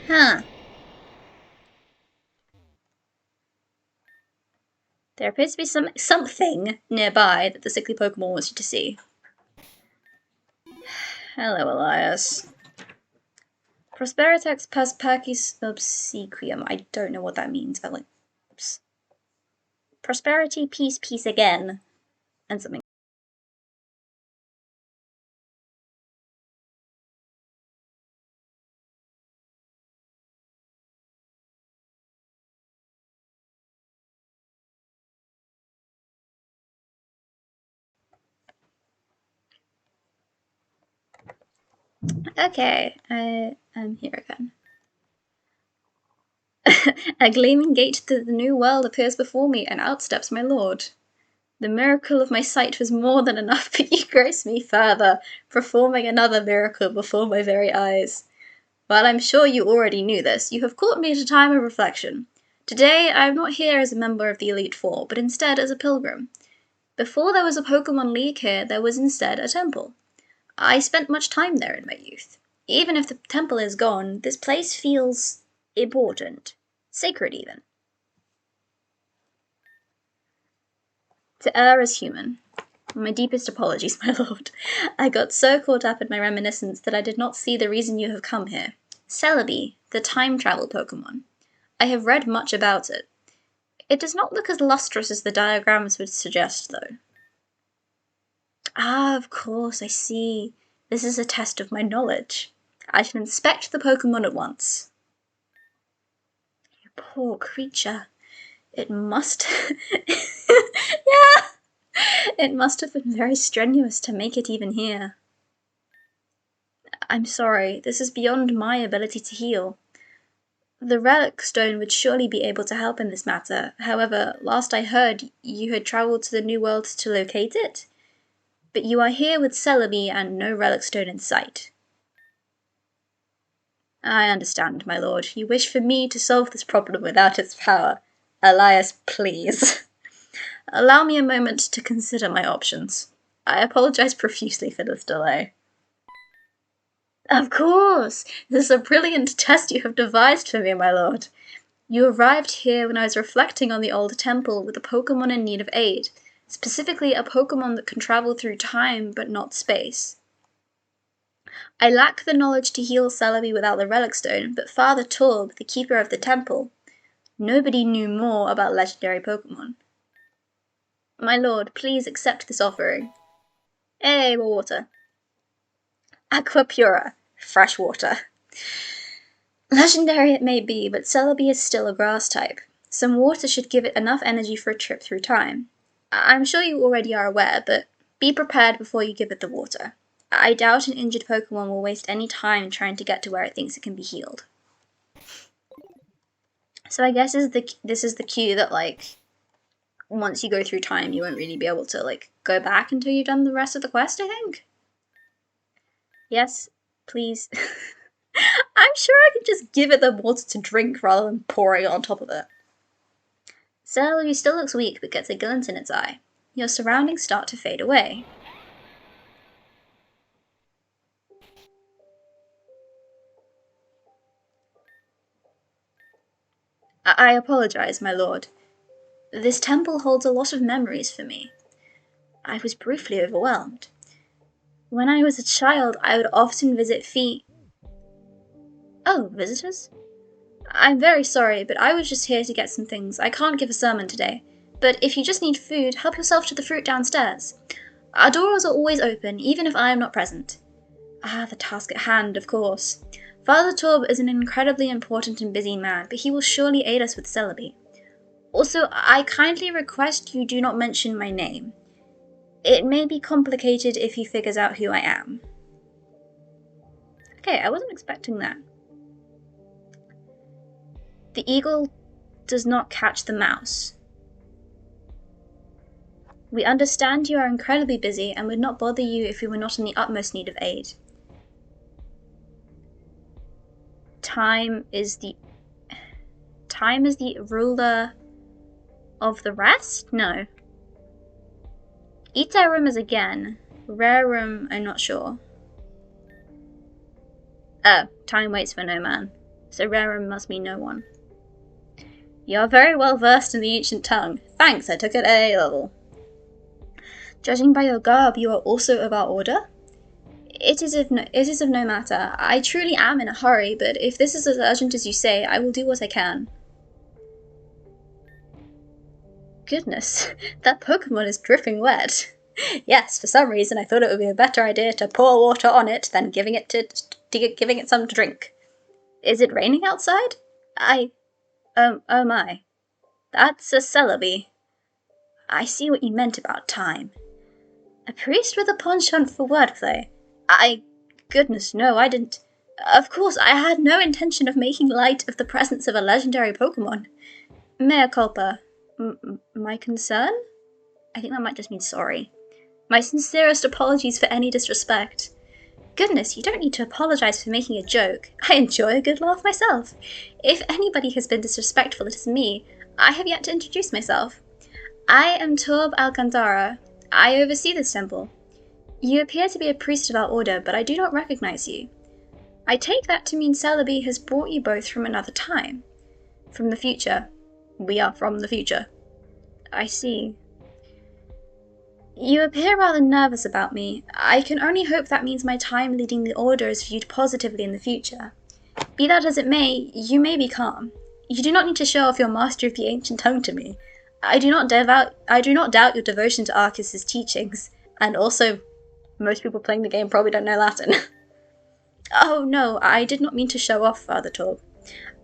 Huh. There appears to be something nearby that the sickly Pokemon wants you to see. Hello, Elias. Prosperitex Percis Obsequium. I don't know what that means. Prosperity, peace, peace again. And something. Okay, I am here again. A gleaming gate to the new world appears before me, and out steps my lord. The miracle of my sight was more than enough, but you grace me further, performing another miracle before my very eyes. While I'm sure you already knew this, you have caught me at a time of reflection. Today, I am not here as a member of the Elite Four, but instead as a pilgrim. Before there was a Pokemon League here, there was instead a temple. I spent much time there in my youth. Even if the temple is gone, this place feels important. Sacred, even. To err is human. My deepest apologies, my lord. I got so caught up in my reminiscence that I did not see the reason you have come here. Celebi, the time travel Pokemon. I have read much about it. It does not look as lustrous as the diagrams would suggest, though. Ah, of course, I see. This is a test of my knowledge. I shall inspect the Pokemon at once. You poor creature. It must... yeah! It must have been very strenuous to make it even here. I'm sorry, this is beyond my ability to heal. The Relic Stone would surely be able to help in this matter. However, last I heard, you had travelled to the New World to locate it? But you are here with Celebi and no Relic Stone in sight. I understand, my lord. You wish for me to solve this problem without its power. Elias, please. Allow me a moment to consider my options. I apologize profusely for this delay. Of course! This is a brilliant test you have devised for me, my lord. You arrived here when I was reflecting on the old temple with a Pokemon in need of aid, specifically a Pokemon that can travel through time but not space. I lack the knowledge to heal Celebi without the Relic Stone, but Father Torb, the keeper of the temple, nobody knew more about legendary Pokemon. My lord, please accept this offering. Hey, more water. Aqua Pura, fresh water. Legendary it may be, but Celebi is still a grass type. Some water should give it enough energy for a trip through time. I'm sure you already are aware, but be prepared before you give it the water. I doubt an injured Pokemon will waste any time trying to get to where it thinks it can be healed. So I guess this is the cue that, like, once you go through time, you won't really be able to, like, go back until you've done the rest of the quest, I think? Yes, please. I'm sure I can just give it the water to drink rather than pouring it on top of it. Celebi still looks weak but gets a glint in its eye. Your surroundings start to fade away. I apologize, my lord. This temple holds a lot of memories for me. I was briefly overwhelmed. When I was a child, I would often visit Oh, visitors? I'm very sorry, but I was just here to get some things. I can't give a sermon today. But if you just need food, help yourself to the fruit downstairs. Our doors are always open, even if I am not present. Ah, the task at hand, of course. Father Torb is an incredibly important and busy man, but he will surely aid us with Celebi. Also, I kindly request you do not mention my name. It may be complicated if he figures out who I am. Okay, I wasn't expecting that. The eagle does not catch the mouse. We understand you are incredibly busy and would not bother you if we were not in the utmost need of aid. Time is the time is the ruler of the rest? No. Iterum is again. Rerum, I'm not sure. Oh, time waits for no man. So rerum must mean no one. You're very well versed in the ancient tongue. Thanks, I took it at A level. Judging by your garb, you are also of our order? It is of no matter. I truly am in a hurry, but if this is as urgent as you say, I will do what I can. Goodness, that Pokémon is dripping wet. Yes, for some reason I thought it would be a better idea to pour water on it than giving it some to drink. Is it raining outside? Oh my. That's a Celebi. I see what you meant about time. A priest with a penchant for wordplay. Goodness, no, I didn't. Of course, I had no intention of making light of the presence of a legendary Pokémon. Mea culpa. My concern? I think that might just mean sorry. My sincerest apologies for any disrespect. Goodness, you don't need to apologize for making a joke. I enjoy a good laugh myself. If anybody has been disrespectful, it is me. I have yet to introduce myself. I am Torb Alcantara. I oversee this temple. You appear to be a priest of our order, but I do not recognize you. I take that to mean Celebi has brought you both from another time. From the future. We are from the future. I see. You appear rather nervous about me. I can only hope that means my time leading the Order is viewed positively in the future. Be that as it may, you may be calm. You do not need to show off your mastery of the ancient tongue to me. I do not doubt your devotion to Arceus' teachings, and also, most people playing the game probably don't know Latin. Oh no, I did not mean to show off, Father Torb.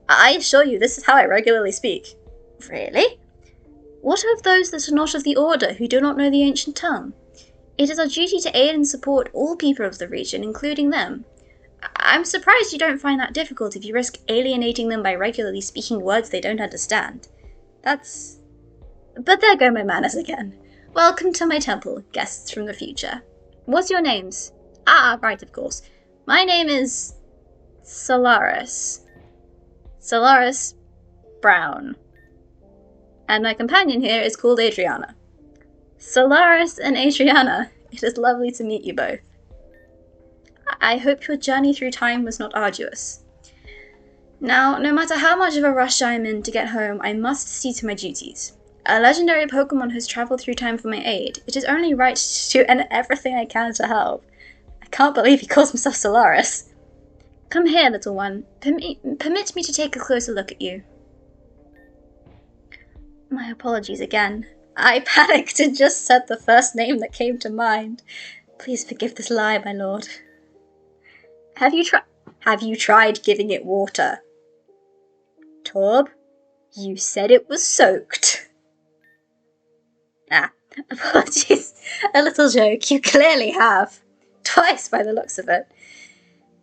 I assure you, this is how I regularly speak. Really? What of those that are not of the Order, who do not know the ancient tongue? It is our duty to aid and support all people of the region, including them. I'm surprised you don't find that difficult if you risk alienating them by regularly speaking words they don't understand. But there go my manners again. Welcome to my temple, guests from the future. What's your names? Right, of course. My name is Solaris. Solaris Brown. And my companion here is called Adriana. Solaris and Adriana, it is lovely to meet you both. I hope your journey through time was not arduous. Now, no matter how much of a rush I am in to get home, I must see to my duties. A legendary Pokémon has travelled through time for my aid. It is only right to do everything I can to help. I can't believe he calls himself Solaris. Come here, little one. Permit me to take a closer look at you. My apologies again. I panicked and just said the first name that came to mind. Please forgive this lie, my lord. Have you tried giving it water? Torb, you said it was soaked. Apologies. A little joke. You clearly have. Twice by the looks of it.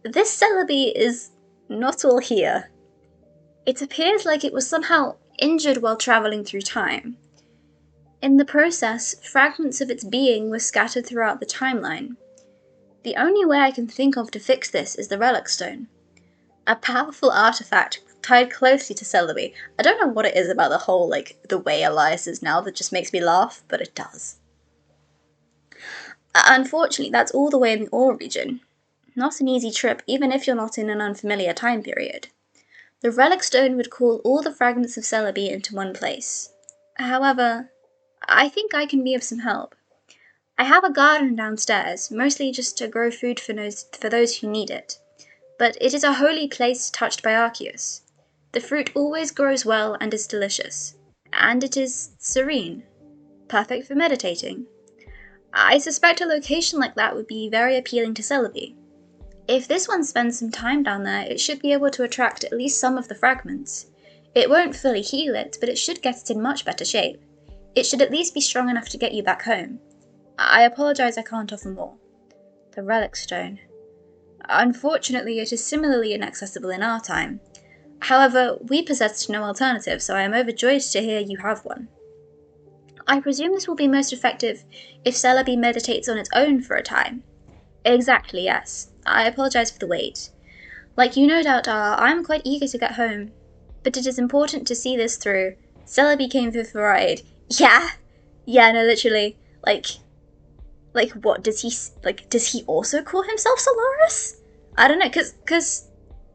This Celebi is not all here. It appears like it was somehow injured while travelling through time. In the process, fragments of its being were scattered throughout the timeline. The only way I can think of to fix this is the Relic Stone. A powerful artifact tied closely to Celebi. I don't know what it is about the whole, the way Elias is now that just makes me laugh, but it does. Unfortunately, that's all the way in the Ore region. Not an easy trip, even if you're not in an unfamiliar time period. The Relic Stone would call all the fragments of Celebi into one place. However, I think I can be of some help. I have a garden downstairs, mostly just to grow food for those who need it. But it is a holy place touched by Arceus. The fruit always grows well and is delicious. And it is serene. Perfect for meditating. I suspect a location like that would be very appealing to Celebi. If this one spends some time down there, it should be able to attract at least some of the fragments. It won't fully heal it, but it should get it in much better shape. It should at least be strong enough to get you back home. I apologise I can't offer more. The Relic Stone. Unfortunately, it is similarly inaccessible in our time. However, we possessed no alternative, so I am overjoyed to hear you have one. I presume this will be most effective if Celebi meditates on its own for a time. Exactly, yes. I apologise for the wait. Like you no doubt are, I am quite eager to get home. But it is important to see this through. Celebi came for the ride. Yeah, no, literally. Like, what, does he also call himself Solaris? I don't know, cause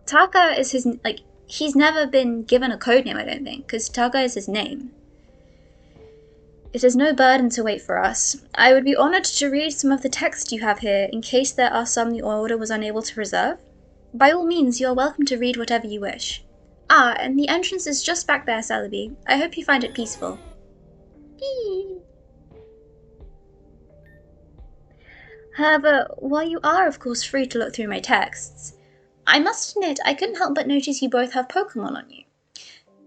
Taka is his, like, he's never been given a codename, I don't think, because Taka is his name. It is no burden to wait for us. I would be honoured to read some of the text you have here, in case there are some the Order was unable to preserve. By all means, you are welcome to read whatever you wish. Ah, and the entrance is just back there, Celebi. I hope you find it peaceful. Eee. However, while you are of course free to look through my texts, I must admit I couldn't help but notice you both have Pokémon on you.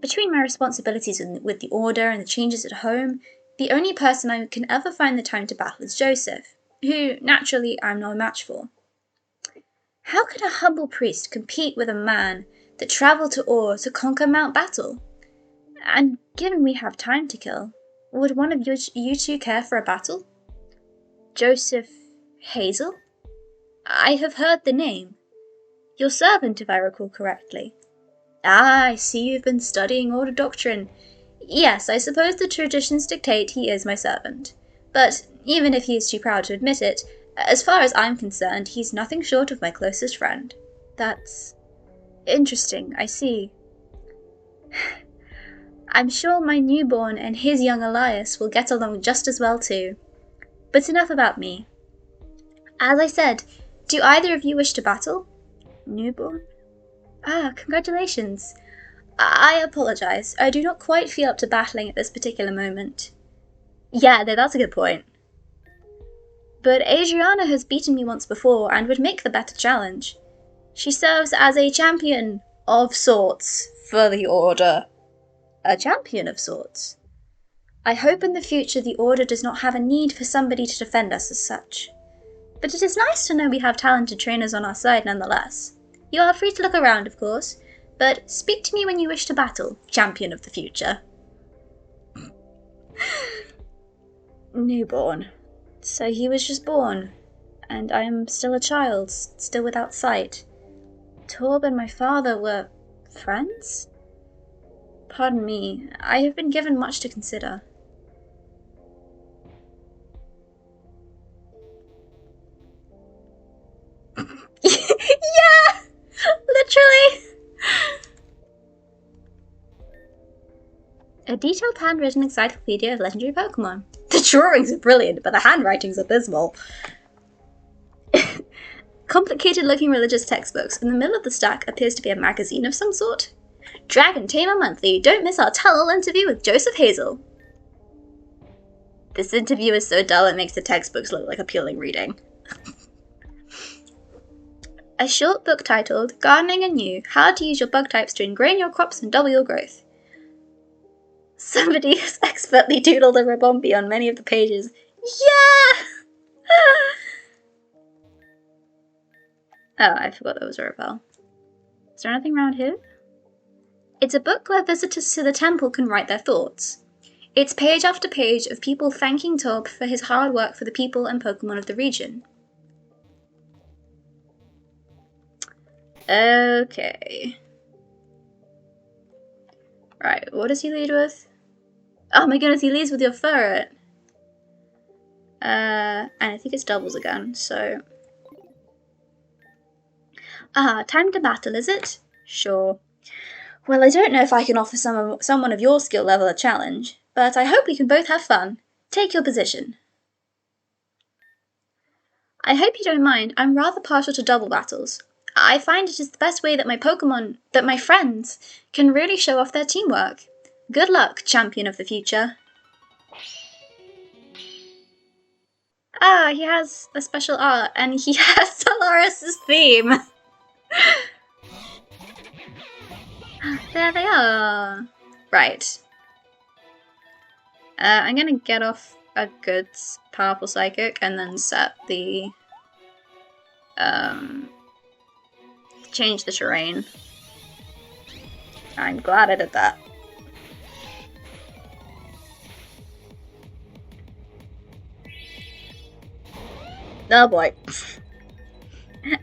Between my responsibilities with the Order and the changes at home, the only person I can ever find the time to battle is Joseph, who, naturally, I'm no match for. How could a humble priest compete with a man that travelled to Ur to conquer Mount Battle? And given we have time to kill, would one of you two care for a battle? Joseph Hazel? I have heard the name. Your servant, if I recall correctly. Ah, I see you've been studying Order doctrine. Yes, I suppose the traditions dictate he is my servant. But even if he is too proud to admit it, as far as I'm concerned, he's nothing short of my closest friend. That's interesting, I see. I'm sure my newborn and his young Elias will get along just as well too. But enough about me. As I said, do either of you wish to battle? Newborn? Ah, congratulations. I apologise. I do not quite feel up to battling at this particular moment. Yeah, that's a good point. But Adriana has beaten me once before and would make the better challenge. She serves as a champion of sorts for the Order. A champion of sorts? I hope in the future the Order does not have a need for somebody to defend us as such. But it is nice to know we have talented trainers on our side nonetheless. You are free to look around, of course, but speak to me when you wish to battle, champion of the future. Newborn. So he was just born, and I am still a child, still without sight. Torb and my father were friends? Pardon me, I have been given much to consider. Yeah! Literally! A detailed handwritten encyclopedia of legendary Pokémon. The drawings are brilliant, but the handwriting's abysmal. Complicated-looking religious textbooks. In the middle of the stack appears to be a magazine of some sort. Dragon Tamer Monthly. Don't miss our tell-all interview with Joseph Hazel. This interview is so dull it makes the textbooks look like appealing reading. A short book titled Gardening Anew, How to Use Your Bug Types to Ingrain Your Crops and Double Your Growth. Somebody has expertly doodled a Reborn on many of the pages. Yeah! Oh, I forgot there was a Rebel. Is there anything around here? It's a book where visitors to the temple can write their thoughts. It's page after page of people thanking Torb for his hard work for the people and Pokémon of the region. Okay. Right, what does he lead with? Oh my goodness, he leads with your ferret. And I think it's doubles again, so... Ah, time to battle, is it? Sure. Well, I don't know if I can offer someone of your skill level a challenge, but I hope we can both have fun. Take your position. I hope you don't mind, I'm rather partial to double battles. I find it is the best way that my friends, can really show off their teamwork. Good luck, champion of the future. Ah, he has a special art, and he has Solaris' theme. There they are. Right. I'm gonna get off a good, powerful psychic, and then set the, change the terrain. I'm glad I did that. Oh boy.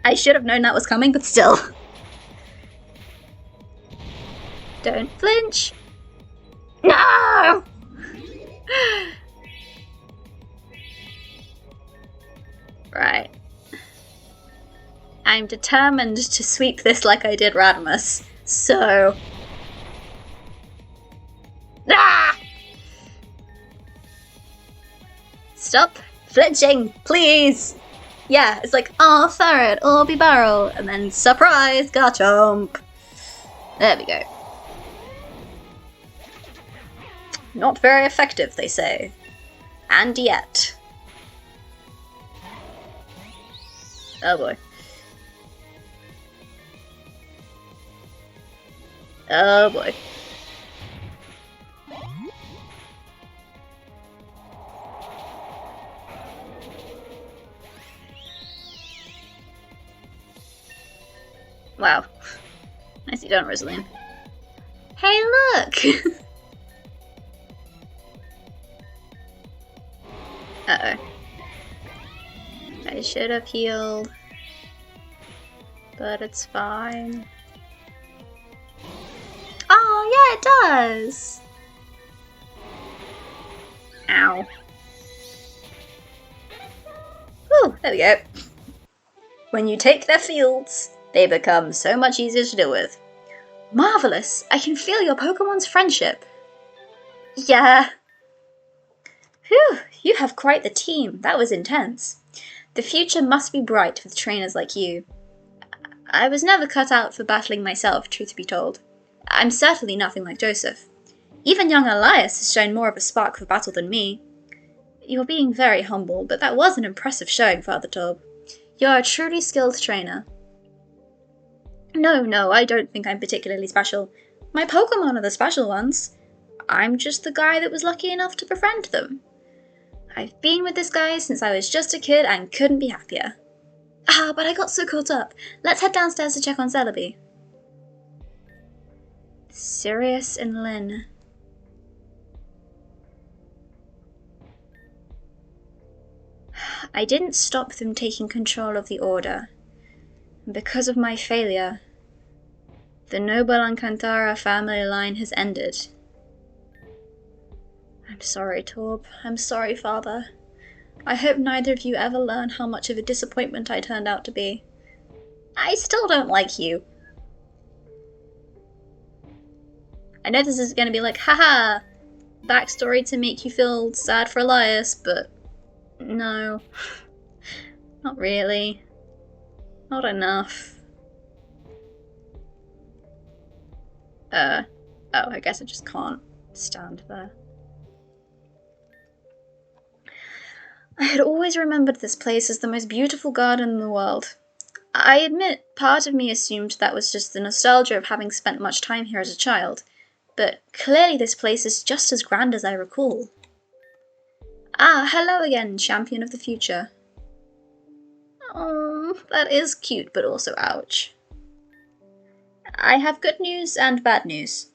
I should have known that was coming, but still. Don't flinch! No! Right. I'm determined to sweep this like I did Radamus, so... Ah! Stop flinching, please! Yeah, it's like, oh, ferret, or be barrel, and then surprise, Garchomp! There we go. Not very effective, they say. And yet. Oh boy. Oh boy. Wow. Nicely done, Rosaline. Hey, look! Uh-oh. I should have healed. But it's fine. Oh, yeah, it does! Ow. Whew, there we go. When you take their fields, they become so much easier to deal with. Marvelous! I can feel your Pokemon's friendship. Yeah. Phew, you have quite the team. That was intense. The future must be bright with trainers like you. I was never cut out for battling myself, truth be told. I'm certainly nothing like Joseph. Even young Elias has shown more of a spark for battle than me. You're being very humble, but that was an impressive showing, Father Torb. You're a truly skilled trainer. No, I don't think I'm particularly special. My Pokémon are the special ones. I'm just the guy that was lucky enough to befriend them. I've been with this guy since I was just a kid and couldn't be happier. Ah, but I got so caught up. Let's head downstairs to check on Celebi. Sirius and Lynn. I didn't stop them taking control of the Order. Because of my failure, the noble Alcantara family line has ended. I'm sorry, Torb. I'm sorry, Father. I hope neither of you ever learn how much of a disappointment I turned out to be. I still don't like you. I know this is going to be like, haha, backstory to make you feel sad for Elias, but no, not really. Not enough. Oh, I guess I just can't stand there. I had always remembered this place as the most beautiful garden in the world. I admit, part of me assumed that was just the nostalgia of having spent much time here as a child, but clearly this place is just as grand as I recall. Ah, hello again, champion of the future. Oh, that is cute, but also ouch. I have good news and bad news.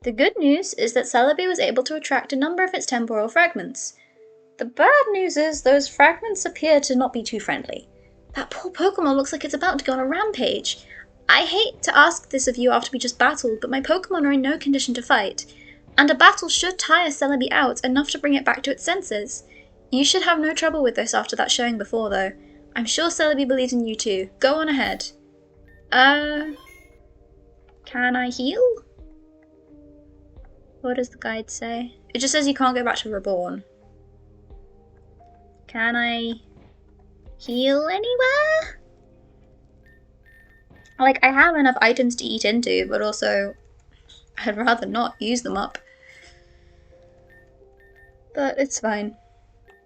The good news is that Celebi was able to attract a number of its temporal fragments. The bad news is those fragments appear to not be too friendly. That poor Pokemon looks like it's about to go on a rampage. I hate to ask this of you after we just battled, but my Pokemon are in no condition to fight. And a battle should tire Celebi out enough to bring it back to its senses. You should have no trouble with this after that showing before, though. I'm sure Celebi believes in you too. Go on ahead. Can I heal? What does the guide say? It just says you can't go back to Reborn. Can I heal anywhere? Like, I have enough items to eat into, but also I'd rather not use them up. But it's fine.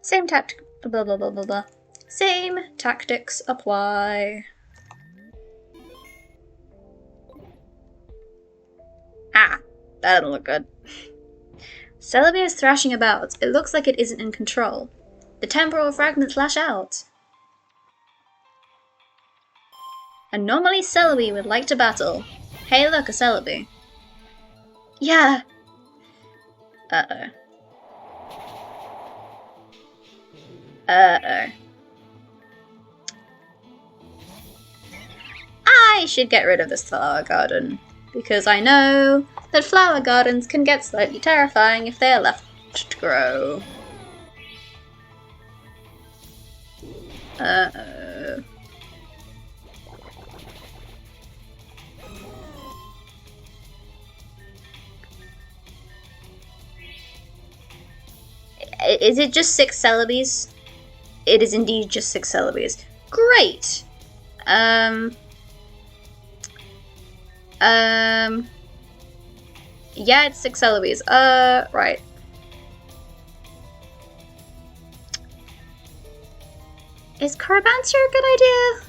Same tactic, blah blah blah blah blah. Same tactics apply. Ah, that doesn't look good. Celebi is thrashing about. It looks like it isn't in control. The temporal fragments lash out. And normally Celebi would like to battle. Hey look, a Celebi. Yeah. Uh-oh. Uh-oh. I should get rid of this flower garden. because I know that flower gardens can get slightly terrifying if they are left to grow. Uh-oh. Is it just 6 Celebes? It is indeed just 6 Celebes. Great! Yeah, it's 6 Celebes. Right. Is Caravanser a good idea?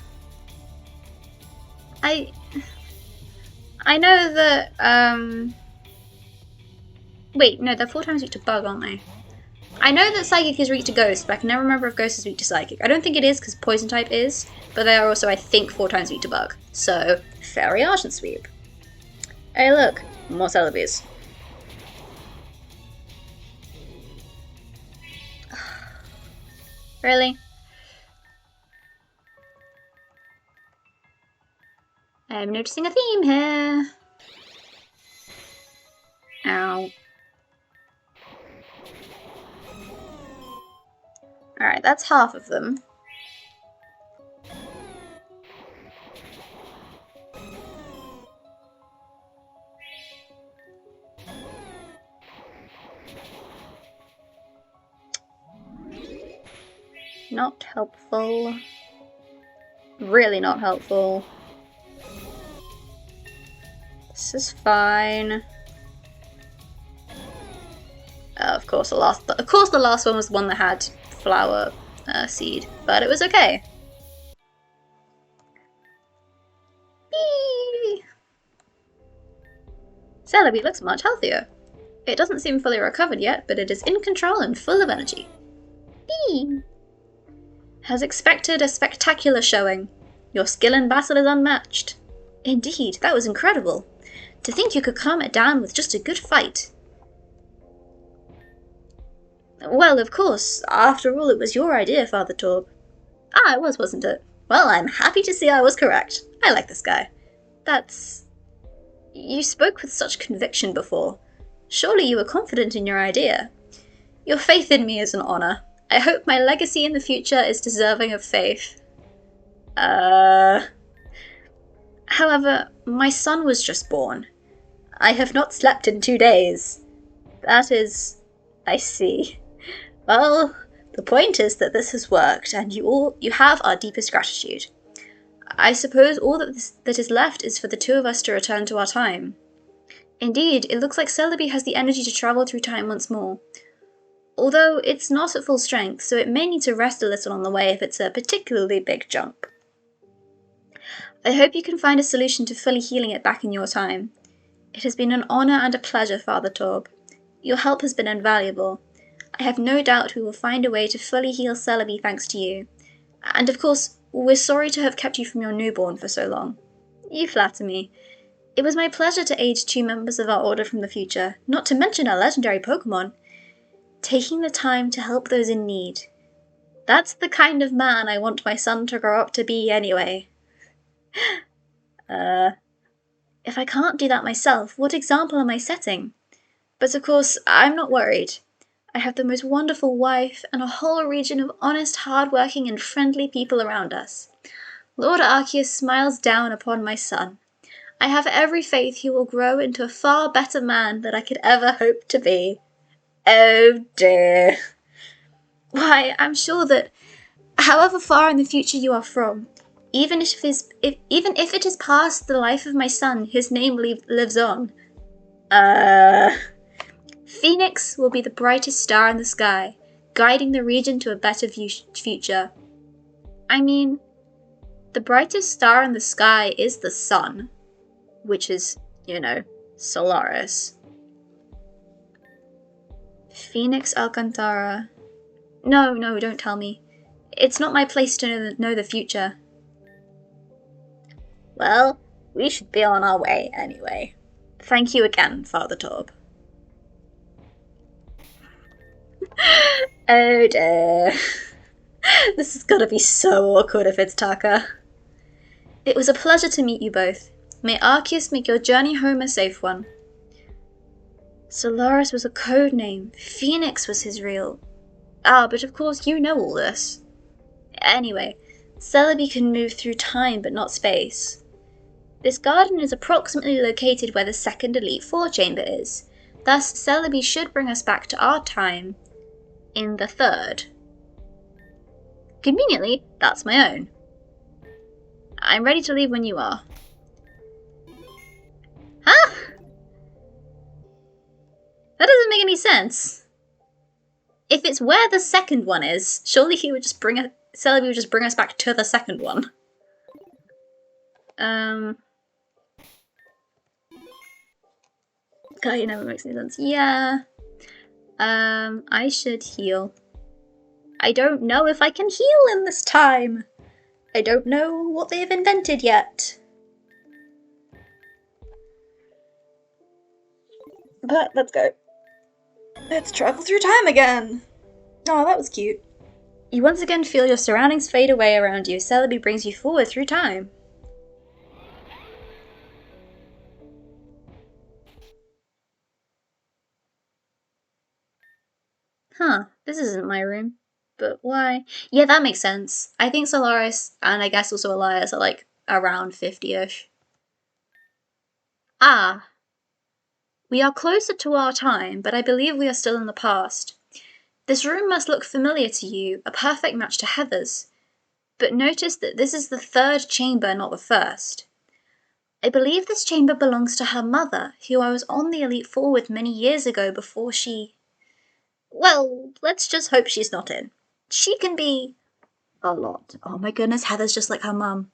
I know that, wait, no, they're 4 times weak to Bug, aren't they? I know that Psychic is weak to Ghost, but I can never remember if Ghost is weak to Psychic. I don't think it is, because Poison type is, but they are also, I think, 4 times weak to Bug. So, Fairy Argent Sweep. Hey look, more Celebes. Really? I'm noticing a theme here. Ow. Alright, that's half of them. Not helpful. Really not helpful. This is fine. Of course, the last one was the one that had flower seed, but it was okay. Whee! Celebi looks much healthier. It doesn't seem fully recovered yet, but it is in control and full of energy. Whee! As expected, a spectacular showing. Your skill in battle is unmatched. Indeed, that was incredible. To think you could calm it down with just a good fight. Well, of course, after all, it was your idea, Father Torb. Ah, it was, wasn't it? Well, I'm happy to see I was correct. I like this guy. You spoke with such conviction before. Surely you were confident in your idea. Your faith in me is an honor. I hope my legacy in the future is deserving of faith. However, my son was just born. I have not slept in 2 days. That is... I see. Well, the point is that this has worked, and you have our deepest gratitude. I suppose all that is left is for the 2 of us to return to our time. Indeed, it looks like Celebi has the energy to travel through time once more. Although it's not at full strength, so it may need to rest a little on the way if it's a particularly big jump. I hope you can find a solution to fully healing it back in your time. It has been an honour and a pleasure, Father Torb. Your help has been invaluable. I have no doubt we will find a way to fully heal Celebi thanks to you. And of course, we're sorry to have kept you from your newborn for so long. You flatter me. It was my pleasure to aid 2 members of our Order from the future, not to mention our legendary Pokémon. Taking the time to help those in need. That's the kind of man I want my son to grow up to be anyway. If I can't do that myself, what example am I setting? But of course, I'm not worried. I have the most wonderful wife and a whole region of honest, hard-working and friendly people around us. Lord Arceus smiles down upon my son. I have every faith he will grow into a far better man than I could ever hope to be. Oh dear. Why, I'm sure that, however far in the future you are from, even if it is past the life of my son, his name lives on. Phoenix will be the brightest star in the sky, guiding the region to a better future. I mean, the brightest star in the sky is the sun, which is, Solaris. Phoenix Alcantara. No, don't tell me. It's not my place to know the future. Well, we should be on our way anyway. Thank you again, Father Torb. Oh dear. This is gonna be so awkward if it's Taka. It was a pleasure to meet you both. May Arceus make your journey home a safe one. Solaris was a code name. Phoenix was his real... Ah, but of course you know all this. Anyway, Celebi can move through time but not space. This garden is approximately located where the second Elite Four chamber is. Thus, Celebi should bring us back to our time in the third. Conveniently, that's my own. I'm ready to leave when you are. Huh? That doesn't make any sense. If it's where the second one is, surely he would just Celebi would just bring us back to the second one. God, it never makes any sense. Yeah. I should heal. I don't know if I can heal in this time. I don't know what they've invented yet. But let's go. Let's travel through time again. Oh, that was cute. You once again feel your surroundings fade away around you. Celebi brings you forward through time. Huh, this isn't my room. But why? Yeah, that makes sense. I think Solaris, and I guess also Elias, are like around 50-ish. Ah. We are closer to our time, but I believe we are still in the past. This room must look familiar to you, a perfect match to Heather's. But notice that this is the third chamber, not the first. I believe this chamber belongs to her mother, who I was on the Elite Four with many years ago before she... Well, let's just hope she's not in. She can be... a lot. Oh my goodness, Heather's just like her mum.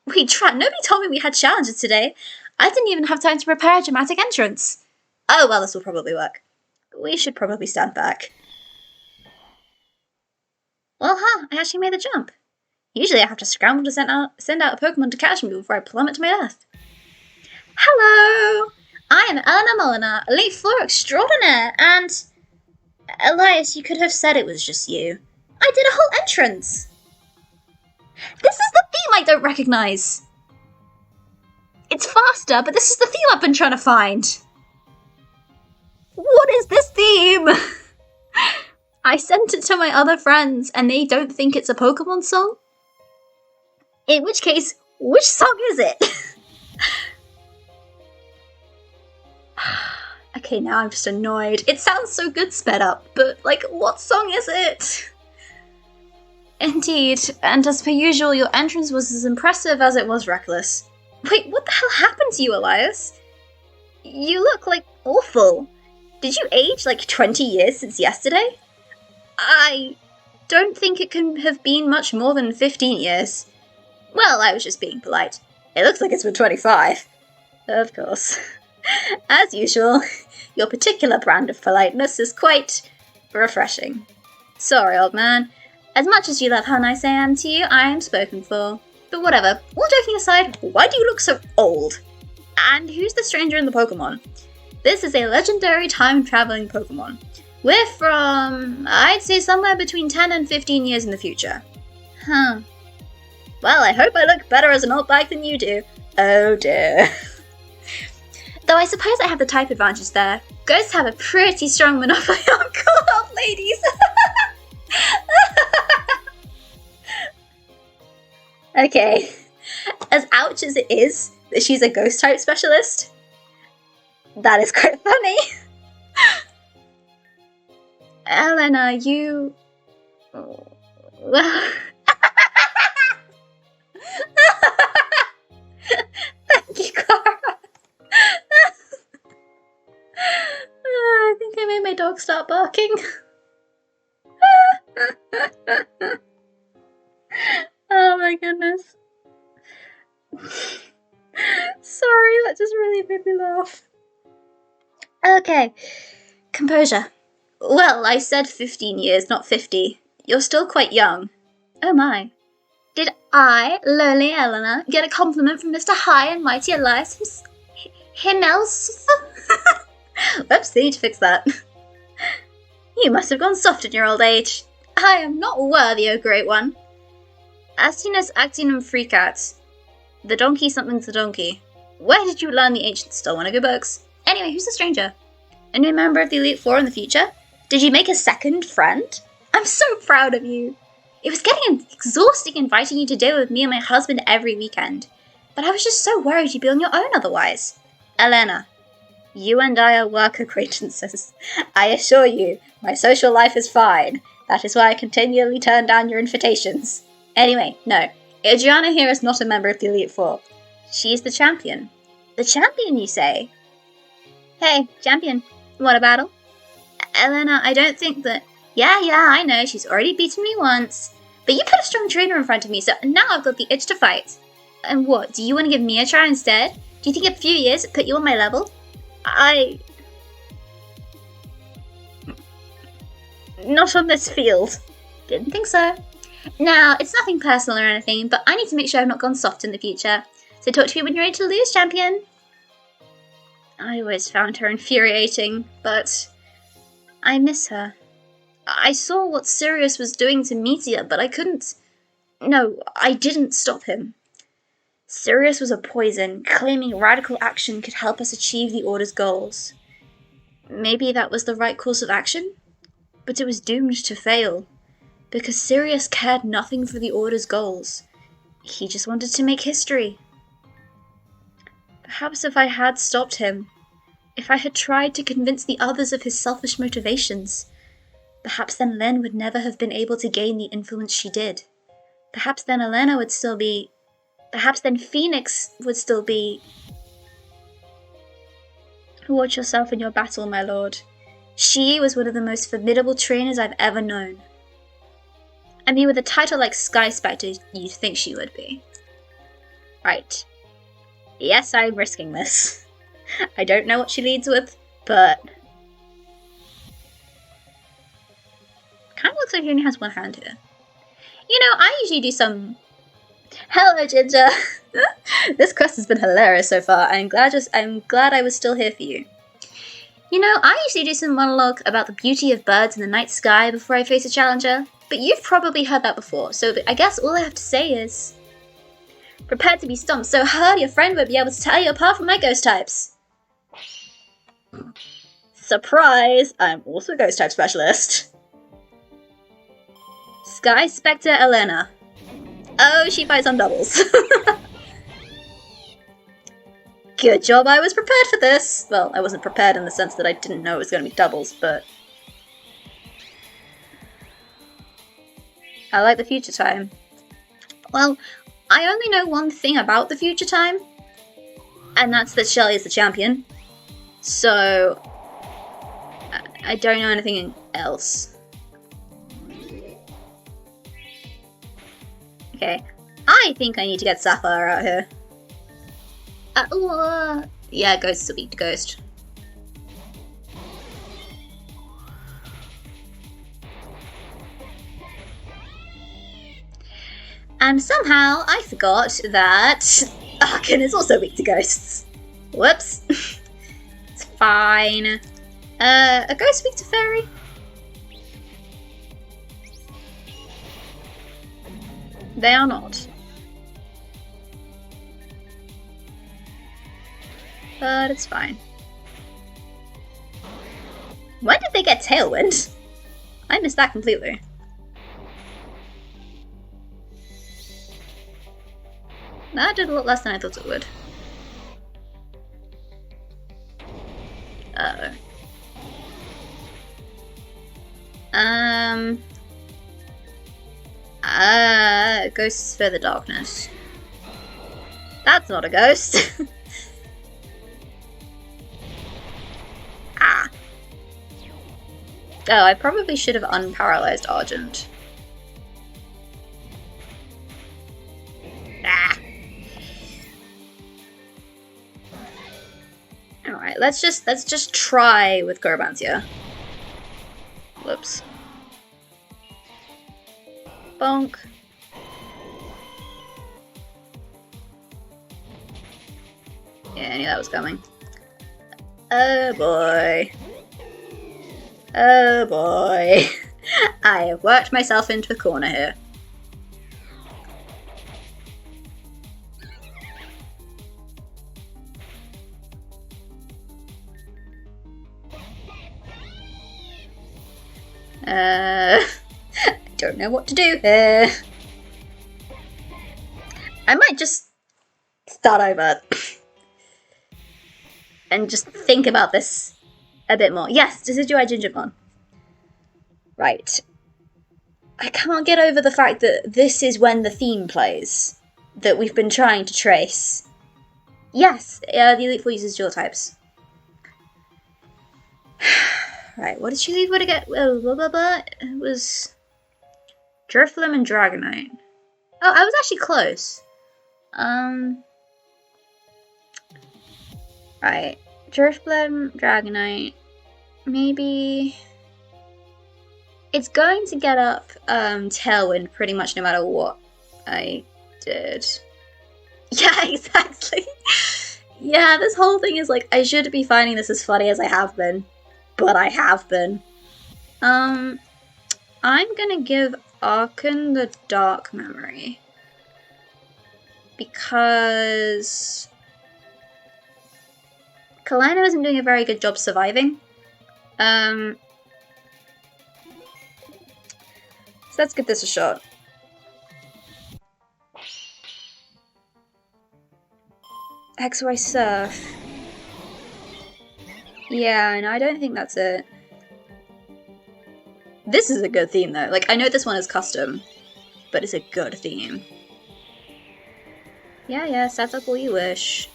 Wait, Trat, nobody told me we had challenges today. I didn't even have time to prepare a dramatic entrance. Oh, well, this will probably work. We should probably stand back. Well, I actually made the jump. Usually I have to scramble to send out a Pokemon to catch me before I plummet to my death. Hello! I am Eleanor Molina, Elite Four Extraordinaire, and... Elias, you could have said it was just you. I did a whole entrance! This is the theme I don't recognise! It's faster, but this is the theme I've been trying to find! What is this theme? I sent it to my other friends and they don't think it's a Pokemon song? In which case, which song is it? Okay, now I'm just annoyed. It sounds so good sped up, but like, what song is it? Indeed, and as per usual, your entrance was as impressive as it was reckless. Wait, what the hell happened to you, Elias? You look like awful. Did you age like 20 years since yesterday? I don't think it can have been much more than 15 years. Well, I was just being polite. It looks like it's been 25. Of course. As usual, your particular brand of politeness is quite refreshing. Sorry, old man. As much as you love how nice I am to you, I am spoken for. But whatever, all joking aside, why do you look so old? And who's the stranger in the Pokemon? This is a legendary time-traveling Pokemon. We're from, I'd say somewhere between 10 and 15 years in the future. Huh. Well, I hope I look better as an old bag than you do. Oh dear. Though I suppose I have the type advantage there. Ghosts have a pretty strong monopoly on cool old ladies. Okay. As ouch as it is that she's a ghost type specialist, that is quite funny. Elena, you... Well... Thank you, Clara. I think I made my dog start barking. Oh my goodness. Sorry, that just really made me laugh. Okay, composure. Well, I said 15 years, not 50. You're still quite young. Oh my. Did I, lowly Eleanor, get a compliment from Mr. High and Mighty Elias himself? Whoops, they need to fix that. You must have gone soft in your old age. I am not worthy, O Great One. Athena's acting on free cats. The donkey something's the donkey. Where did you learn the ancient Stillwanago books? Anyway, who's the stranger? A new member of the Elite Four in the future? Did you make a second friend? I'm so proud of you. It was getting exhausting inviting you to deal with me and my husband every weekend. But I was just so worried you'd be on your own otherwise. Elena, you and I are work acquaintances. I assure you, my social life is fine. That is why I continually turn down your invitations. Anyway, no. Adriana here is not a member of the Elite Four. She's the champion. The champion, you say? Hey, champion. Want a battle? Elena, I don't think that... Yeah, I know. She's already beaten me once. But you put a strong trainer in front of me, so now I've got the itch to fight. And what, do you want to give me a try instead? Do you think a few years would put you on my level? Not on this field. Didn't think so. Now, it's nothing personal or anything, but I need to make sure I've not gone soft in the future. So talk to me when you're ready to lose, champion. I always found her infuriating, but I miss her. I saw what Sirius was doing to Meteor, but I couldn't... No, I didn't stop him. Sirius was a poison, claiming radical action could help us achieve the Order's goals. Maybe that was the right course of action? But it was doomed to fail, because Sirius cared nothing for the Order's goals. He just wanted to make history. Perhaps if I had stopped him, if I had tried to convince the others of his selfish motivations, perhaps then Len would never have been able to gain the influence she did. Perhaps then Elena would still be... Perhaps then Phoenix would still be... Watch yourself in your battle, my lord. She was one of the most formidable trainers I've ever known. I mean, with a title like Sky Spectre, you'd think she would be. Right. Yes, I'm risking this. I don't know what she leads with, but... Kind of looks like she only has one hand here. You know, I usually do some... Hello, Ginger! This quest has been hilarious so far. I'm glad I was still here for you. You know, I usually do some monologue about the beauty of birds in the night sky before I face a challenger, but you've probably heard that before, so I guess all I have to say is... Prepare to be stomped so hard your friend won't be able to tell you apart from my ghost types. Surprise! I'm also a ghost type specialist. Sky Spectre Elena. Oh, she fights on doubles. Good job I was prepared for this. Well, I wasn't prepared in the sense that I didn't know it was going to be doubles, but... I like the future time. Well, I only know one thing about the future time, and that's that Shelly is the champion. So... I don't know anything else. Okay, I think I need to get Safra out here. Yeah, Ghost is a weak ghost. And somehow I forgot that Arkin is also weak to ghosts. Whoops. It's fine. A ghost weak to fairy? They are not. But it's fine. When did they get Tailwind? I missed that completely. That did a lot less than I thought it would. Uh-oh. Ghosts for the darkness. That's not a ghost. Ah. Oh, I probably should have unparalyzed Argent. Ah. Alright, let's just try with Gorobantia. Whoops. Bonk. Yeah, I knew that was coming. Oh boy. Oh boy. I have worked myself into a corner here. I don't know what to do here. I might just start over and just think about this a bit more. Yes, Decidueye Gingermon. Right. I can't get over the fact that this is when the theme plays that we've been trying to trace. Yes, the Elite Four uses dual types. Right, what did she leave with again? It was Drifloon and Dragonite. Oh, I was actually close. Right, Drifloon, Dragonite. Maybe it's going to get up Tailwind pretty much no matter what I did. Yeah, exactly. Yeah, this whole thing is like, I should be finding this as funny as I have been. But I have been. I'm gonna give Archon the Dark Memory. Because Kalino isn't doing a very good job surviving. So let's give this a shot. XY Surf. Yeah, no, I don't think that's it. This is a good theme though. Like, I know this one is custom, but it's a good theme. Yeah, set up all you wish.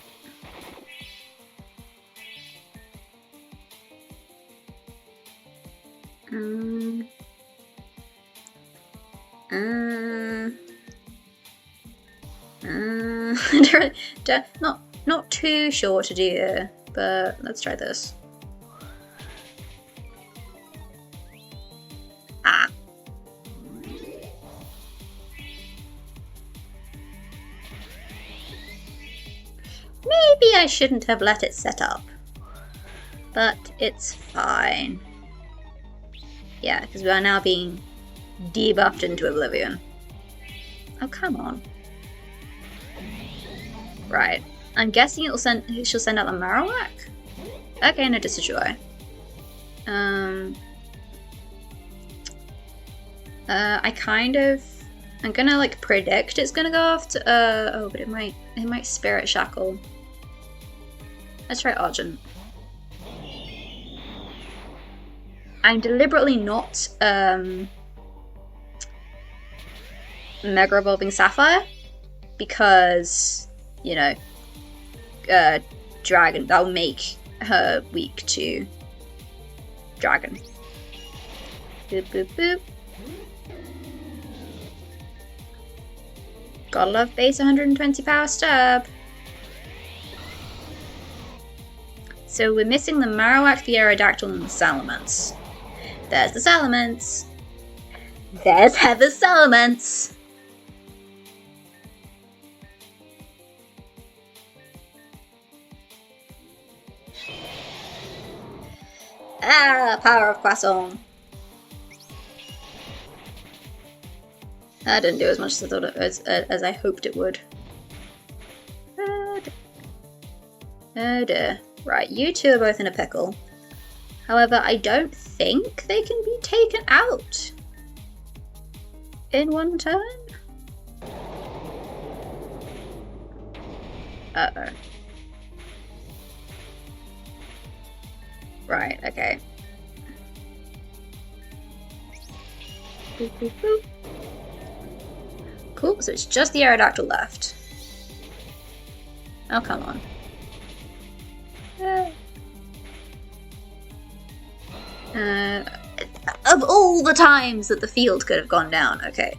Not too sure what to do here, but let's try this. Ah. Maybe I shouldn't have let it set up, but it's fine. Yeah, because we are now being debuffed into oblivion. Oh, come on. Right. I'm guessing she'll send out the Marowak? Okay, no Decidueye. I'm gonna like predict it's gonna go after oh, but it might Spirit Shackle. Let's try Argent. I'm deliberately not Mega Evolving Sapphire because, you know, Dragon, that'll make her weak to Dragon. Boop, boop, boop. Gotta love base 120 power stab. So we're missing the Marowak, the Aerodactyl, and the Salamence. There's the Salamence. There's Heather's Salamence. Ah, power of Croissant. That didn't do as much as I thought as I hoped it would. Oh dear. Right, you two are both in a pickle. However, I don't think they can be taken out in one turn. Uh-oh. Right, okay. Boop, boop, boop. Cool, so it's just the Aerodactyl left. Oh, come on. Of all the times that the field could have gone down, okay.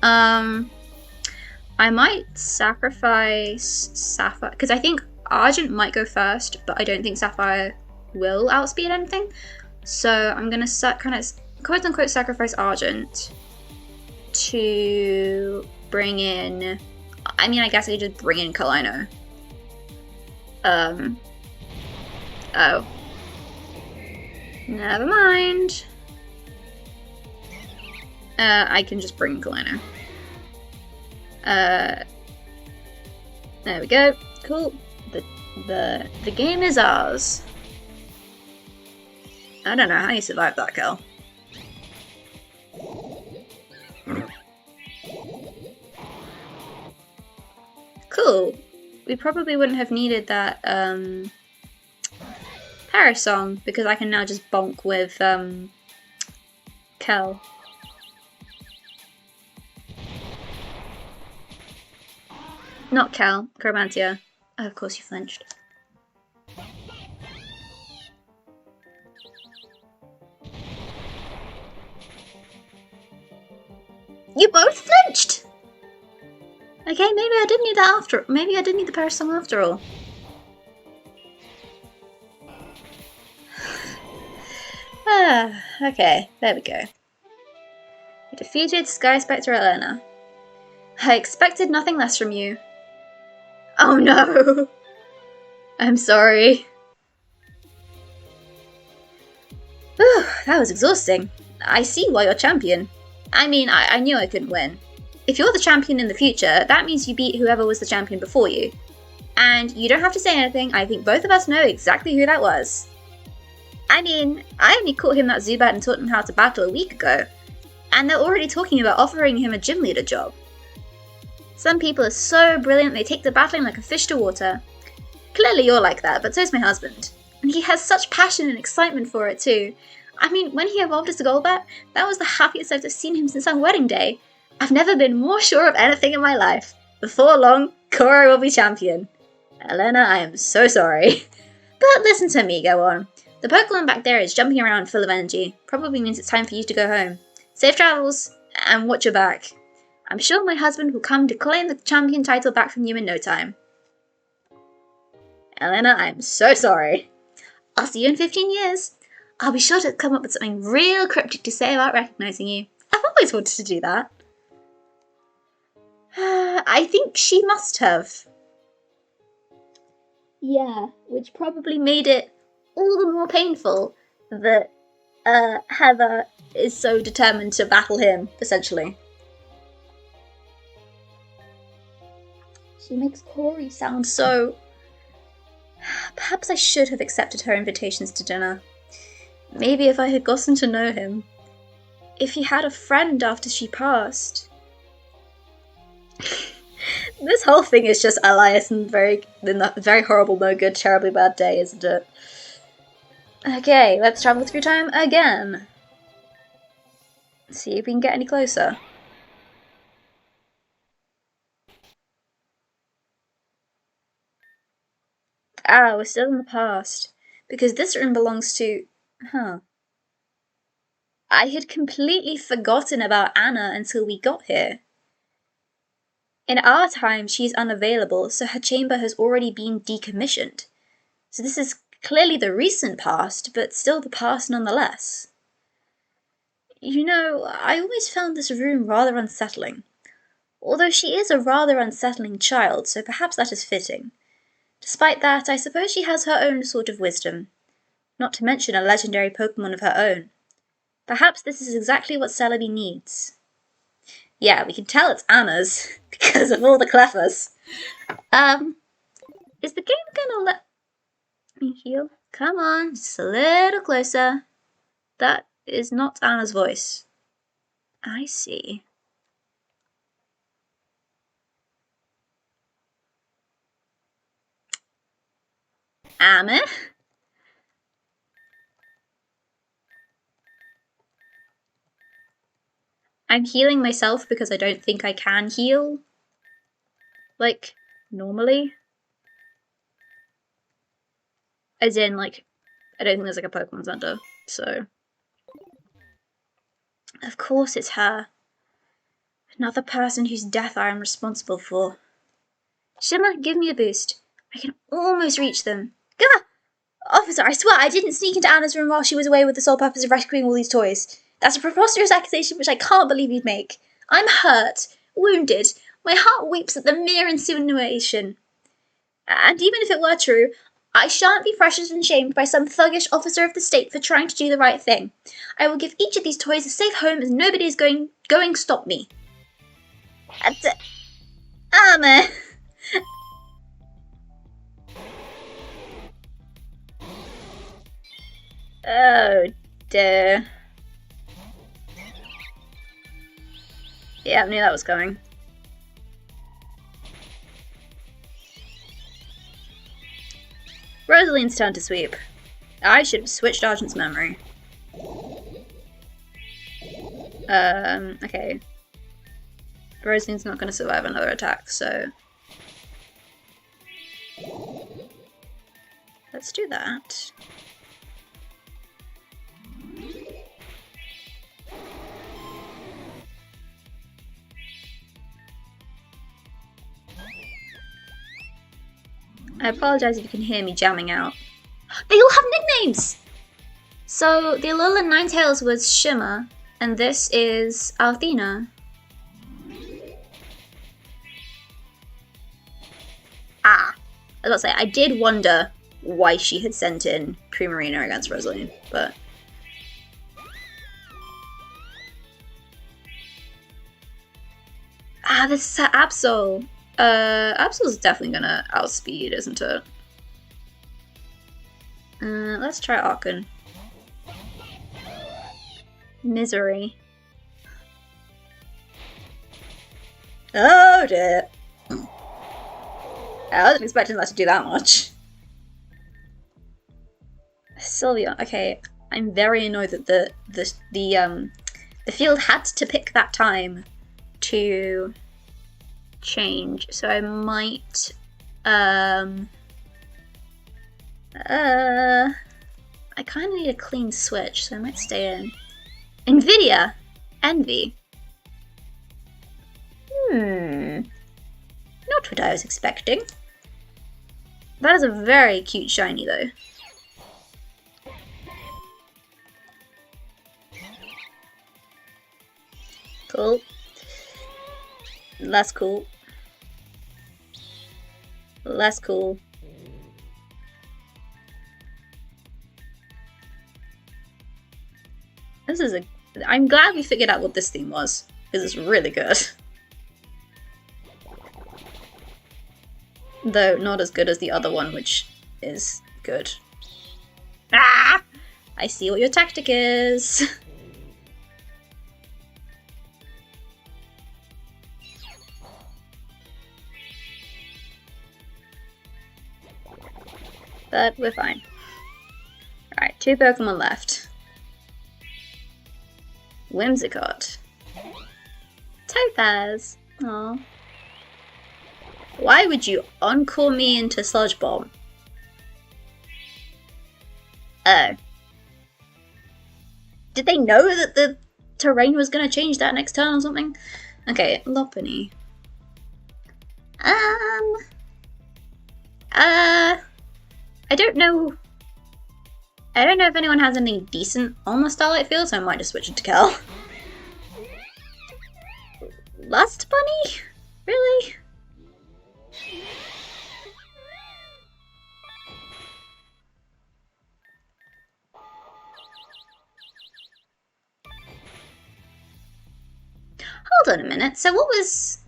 I might sacrifice Sapphire, because I think Argent might go first, but I don't think Sapphire will outspeed anything. So I'm gonna kind of quote unquote sacrifice Argent to bring in. I mean, I guess I could just bring in Kalino. Oh. Never mind. I can just bring Kalino. There we go. Cool. The game is ours. I don't know how you survived that, girl. Cool. We probably wouldn't have needed that Paris song because I can now just bonk with Kel. Not Kel, Chromantia. Oh, of course you flinched. You both flinched! Okay, maybe I did need that after. Maybe I did need the Paris song after all. Okay, there we go. You defeated Sky Spectre Elena. I expected nothing less from you. Oh no! I'm sorry. Whew, that was exhausting. I see why you're champion. I mean, I knew I couldn't win. If you're the champion in the future, that means you beat whoever was the champion before you. And you don't have to say anything, I think both of us know exactly who that was. I mean, I only caught him that Zubat and taught him how to battle a week ago. And they're already talking about offering him a gym leader job. Some people are so brilliant they take to battling like a fish to water. Clearly you're like that, but so's my husband. And he has such passion and excitement for it too. I mean, when he evolved as a Golbat, that was the happiest I've seen him since our wedding day. I've never been more sure of anything in my life. Before long, Cora will be champion. Elena, I am so sorry. But listen to me, go on. The Pokemon back there is jumping around full of energy. Probably means it's time for you to go home. Safe travels, and watch your back. I'm sure my husband will come to claim the champion title back from you in no time. Elena, I'm so sorry. I'll see you in 15 years. I'll be sure to come up with something real cryptic to say about recognizing you. I've always wanted to do that. I think she must have. Yeah, which probably made it all the more painful that Heather is so determined to battle him, essentially. She makes Corey sound so... Perhaps I should have accepted her invitations to dinner. Maybe if I had gotten to know him. If he had a friend after she passed. This whole thing is just Elias in the very horrible, no good, terribly bad day, isn't it? Okay, let's travel through time again. See if we can get any closer. Ah, we're still in the past. Because this room belongs to... I had completely forgotten about Anna until we got here. In our time, she's unavailable, so her chamber has already been decommissioned. So this is clearly the recent past, but still the past nonetheless. You know, I always found this room rather unsettling. Although she is a rather unsettling child, so perhaps that is fitting. Despite that, I suppose she has her own sort of wisdom. Not to mention a legendary Pokémon of her own. Perhaps this is exactly what Celebi needs. Yeah, we can tell it's Anna's, because of all the clefers. Is the game gonna let me heal? Come on, just a little closer. That is not Anna's voice. I see. Anna? I'm healing myself because I don't think I can heal. Like, normally. As in, like, I don't think there's like a Pokemon Center, so. Of course it's her. Another person whose death I am responsible for. Shimmer, give me a boost. I can almost reach them. Gah! Officer, I swear I didn't sneak into Anna's room while she was away with the sole purpose of rescuing all these toys. That's a preposterous accusation which I can't believe you'd make. I'm hurt, wounded. My heart weeps at the mere insinuation. And even if it were true, I shan't be pressured and shamed by some thuggish officer of the state for trying to do the right thing. I will give each of these toys a safe home as nobody is going to stop me. Anna. Oh dear. Yeah, I knew that was coming. Rosaline's turn to sweep. I should have switched Argent's memory. Okay. Rosaline's not going to survive another attack, so... let's do that. I apologize if you can hear me jamming out. They all have nicknames! So, the Alolan Ninetales was Shimmer, and this is Athena. Ah, I was about to say, I did wonder why she had sent in Primarina against Rosaline, but... ah, this is Absol. Absol's definitely gonna outspeed, isn't it? Let's try Archon. Misery. Oh dear. I wasn't expecting that to do that much. Sylvia, okay. I'm very annoyed that the field had to pick that time to change, so I might I kind of need a clean switch, so I might stay in. Nvidia! Envy. Not what I was expecting. That is a very cute shiny, though. Cool. Less cool. Less cool. This is a... I'm glad we figured out what this theme was, because it's really good. Though not as good as the other one, which is good. Ah! I see what your tactic is. But we're fine. Alright, 2 Pokemon left. Whimsicott. Topaz. Aww. Why would you encore me into Sludge Bomb? Oh. Did they know that the terrain was going to change that next turn or something? Okay, Lopunny. I don't know. I don't know if anyone has anything decent on the Starlight Field, so I might just switch it to Kel. Lust Bunny? Really? Hold on a minute, so what was...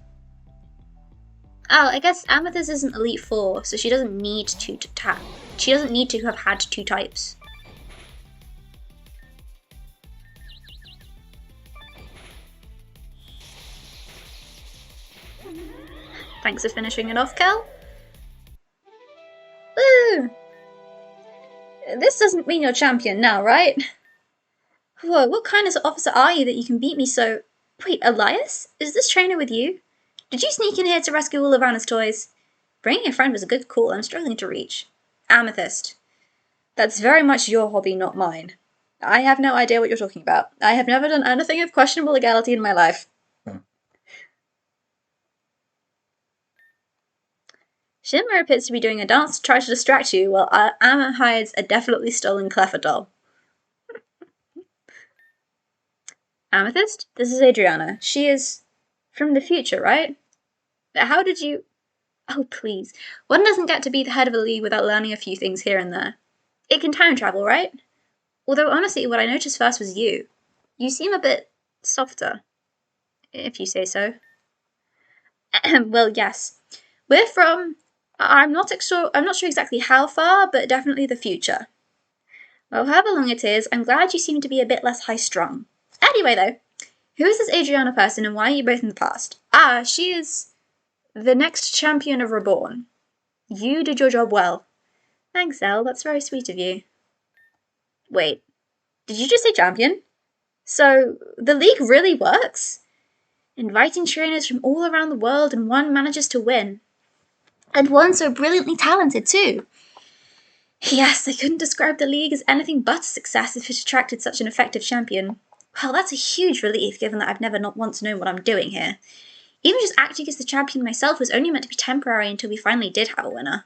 oh, I guess Amethyst isn't Elite Four, so she doesn't need to tap. She doesn't need to have had 2 types. Thanks for finishing it off, Kel. Woo! This doesn't mean you're champion now, right? Whoa, what kind of officer are you that you can beat me so... wait, Elias? Is this trainer with you? Did you sneak in here to rescue all of Anna's toys? Bringing a friend was a good call. I'm struggling to reach. Amethyst. That's very much your hobby, not mine. I have no idea what you're talking about. I have never done anything of questionable legality in my life. Shimmer appears to be doing a dance to try to distract you, while Amma hides a definitely stolen Clefairdol. Amethyst? This is Adriana. She is from the future, right? How did you... oh, please. One doesn't get to be the head of a league without learning a few things here and there. It can time travel, right? Although, honestly, what I noticed first was you. You seem a bit softer, if you say so. Well, yes. We're from... I'm not sure exactly how far, but definitely the future. Well, however long it is, I'm glad you seem to be a bit less high-strung. Anyway, though, who is this Adriana person and why are you both in the past? Ah, she is the next champion of Reborn. You did your job well. Thanks, Elle. That's very sweet of you. Wait, did you just say champion? So, the league really works? Inviting trainers from all around the world and one manages to win. And one so brilliantly talented, too. Yes, I couldn't describe the league as anything but a success if it attracted such an effective champion. Well, that's a huge relief, given that I've never not once known what I'm doing here. Even just acting as the champion myself was only meant to be temporary until we finally did have a winner.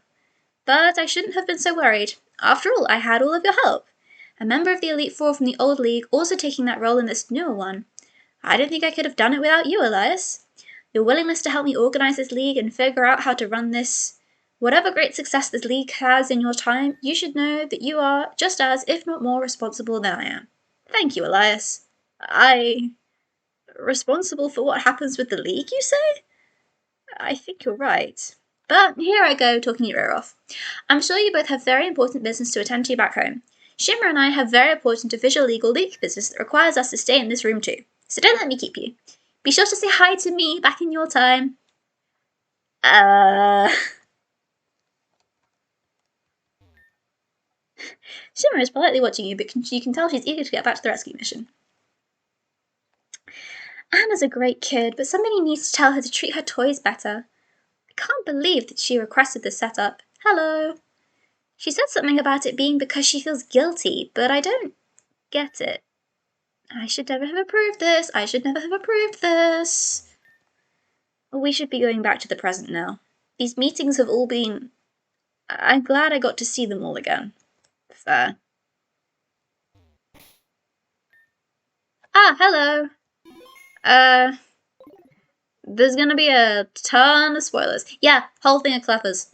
But I shouldn't have been so worried. After all, I had all of your help. A member of the Elite Four from the old league also taking that role in this newer one. I don't think I could have done it without you, Elias. Your willingness to help me organise this league and figure out how to run this. Whatever great success this league has in your time, you should know that you are just as, if not more, responsible than I am. Thank you, Elias. Responsible for what happens with the league, you say? I think you're right. But here I go, talking your ear off. I'm sure you both have very important business to attend to back home. Shimmer and I have very important official legal league business that requires us to stay in this room too. So don't let me keep you. Be sure to say hi to me back in your time. Shimmer is politely watching you, but you can tell she's eager to get back to the rescue mission. Anna's a great kid, but somebody needs to tell her to treat her toys better. I can't believe that she requested this setup. Hello. She said something about it being because she feels guilty, but I don't get it. I should never have approved this. I should never have approved this. We should be going back to the present now. These meetings have all been... I'm glad I got to see them all again. Fair. Ah, hello. There's gonna be a ton of spoilers. Yeah, whole thing of Cleffers.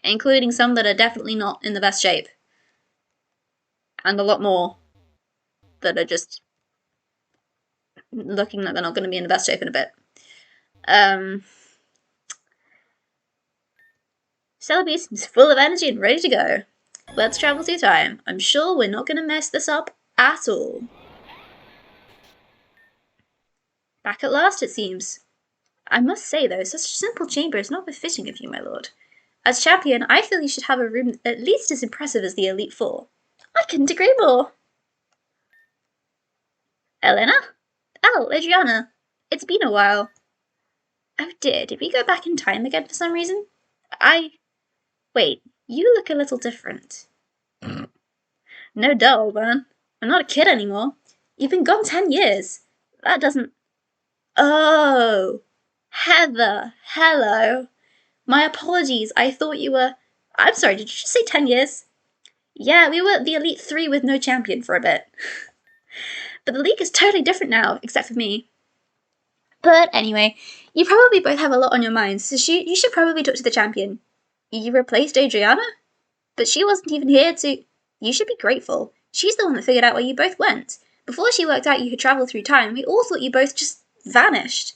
Including some that are definitely not in the best shape. And a lot more that are just looking like they're not going to be in the best shape in a bit. Celebi seems full of energy and ready to go. Let's travel through time. I'm sure we're not going to mess this up at all. Back at last, it seems. I must say, though, such a simple chamber is not befitting of you, my lord. As champion, I feel you should have a room at least as impressive as the Elite Four. I couldn't agree more. Elena? Oh, Adriana. It's been a while. Oh dear, did we go back in time again for some reason? Wait, you look a little different. No duh, man. I'm not a kid anymore. You've been gone 10 years. That doesn't... Oh! Heather, hello. My apologies, I thought you were... I'm sorry, did you just say 10 years? Yeah, we were the Elite 3 with no champion for a bit. But the league is totally different now, except for me. But anyway, you probably both have a lot on your minds, so you should probably talk to the champion. You replaced Adriana? But she wasn't even here to... You should be grateful. She's the one that figured out where you both went. Before she worked out you could travel through time, we all thought you both just vanished.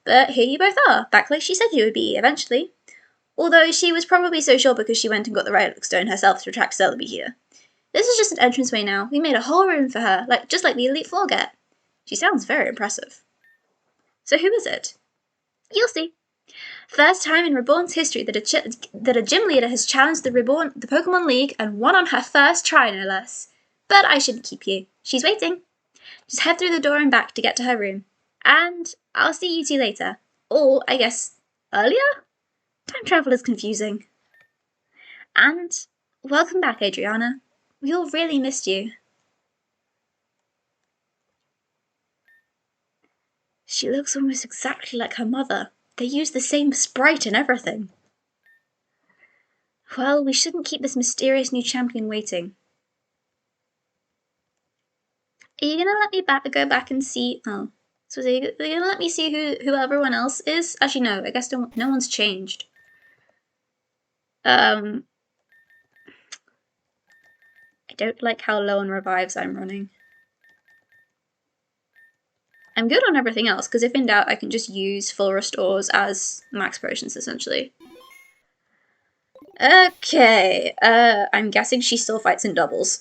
But here you both are, back like she said you would be, eventually. Although she was probably so sure because she went and got the Relic Stone herself to attract Celebi here. This is just an entranceway now. We made a whole room for her, just like the Elite Four get. She sounds very impressive. So who is it? You'll see. First time in Reborn's history that a gym leader has challenged the Pokémon League and won on her first try, no less. But I shouldn't keep you. She's waiting. Just head through the door and back to get to her room. And I'll see you two later. Or, I guess, earlier? Time travel is confusing. And welcome back, Adriana. We all really missed you. She looks almost exactly like her mother. They use the same sprite and everything. Well, we shouldn't keep this mysterious new champion waiting. Are you gonna let me go back and see... Oh. So are you gonna let me see who everyone else is? Actually, no. I guess no one's changed. I don't like how low on revives I'm running. I'm good on everything else, because if in doubt, I can just use full restores as max potions, essentially. Okay, I'm guessing she still fights in doubles.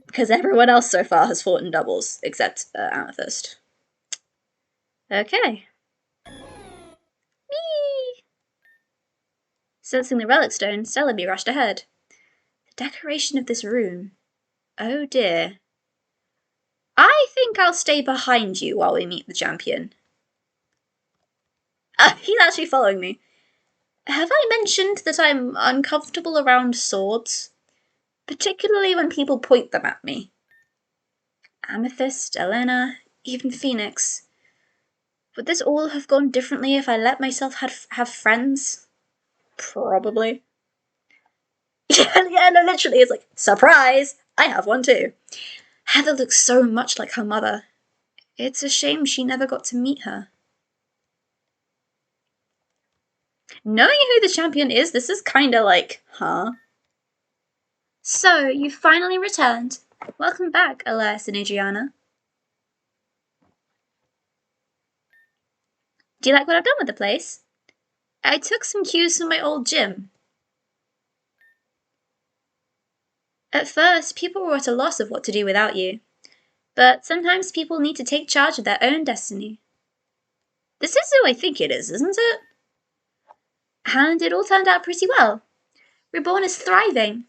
Because everyone else so far has fought in doubles, except Amethyst. Okay. Whee! Sensing the Relic Stone, Celebi rushed ahead. The decoration of this room. Oh dear. I think I'll stay behind you while we meet the champion. He's actually following me. Have I mentioned that I'm uncomfortable around swords? Particularly when people point them at me. Amethyst, Elena, even Phoenix. Would this all have gone differently if I let myself have friends? Probably. Yeah, no, literally, it's like, surprise! I have one too. Heather looks so much like her mother. It's a shame she never got to meet her. Knowing who the champion is, this is kinda like, huh? So, you finally returned. Welcome back, Elias and Adriana. Do you like what I've done with the place? I took some cues from my old gym. At first, people were at a loss of what to do without you. But sometimes people need to take charge of their own destiny. This is who I think it is, isn't it? And it all turned out pretty well. Reborn is thriving.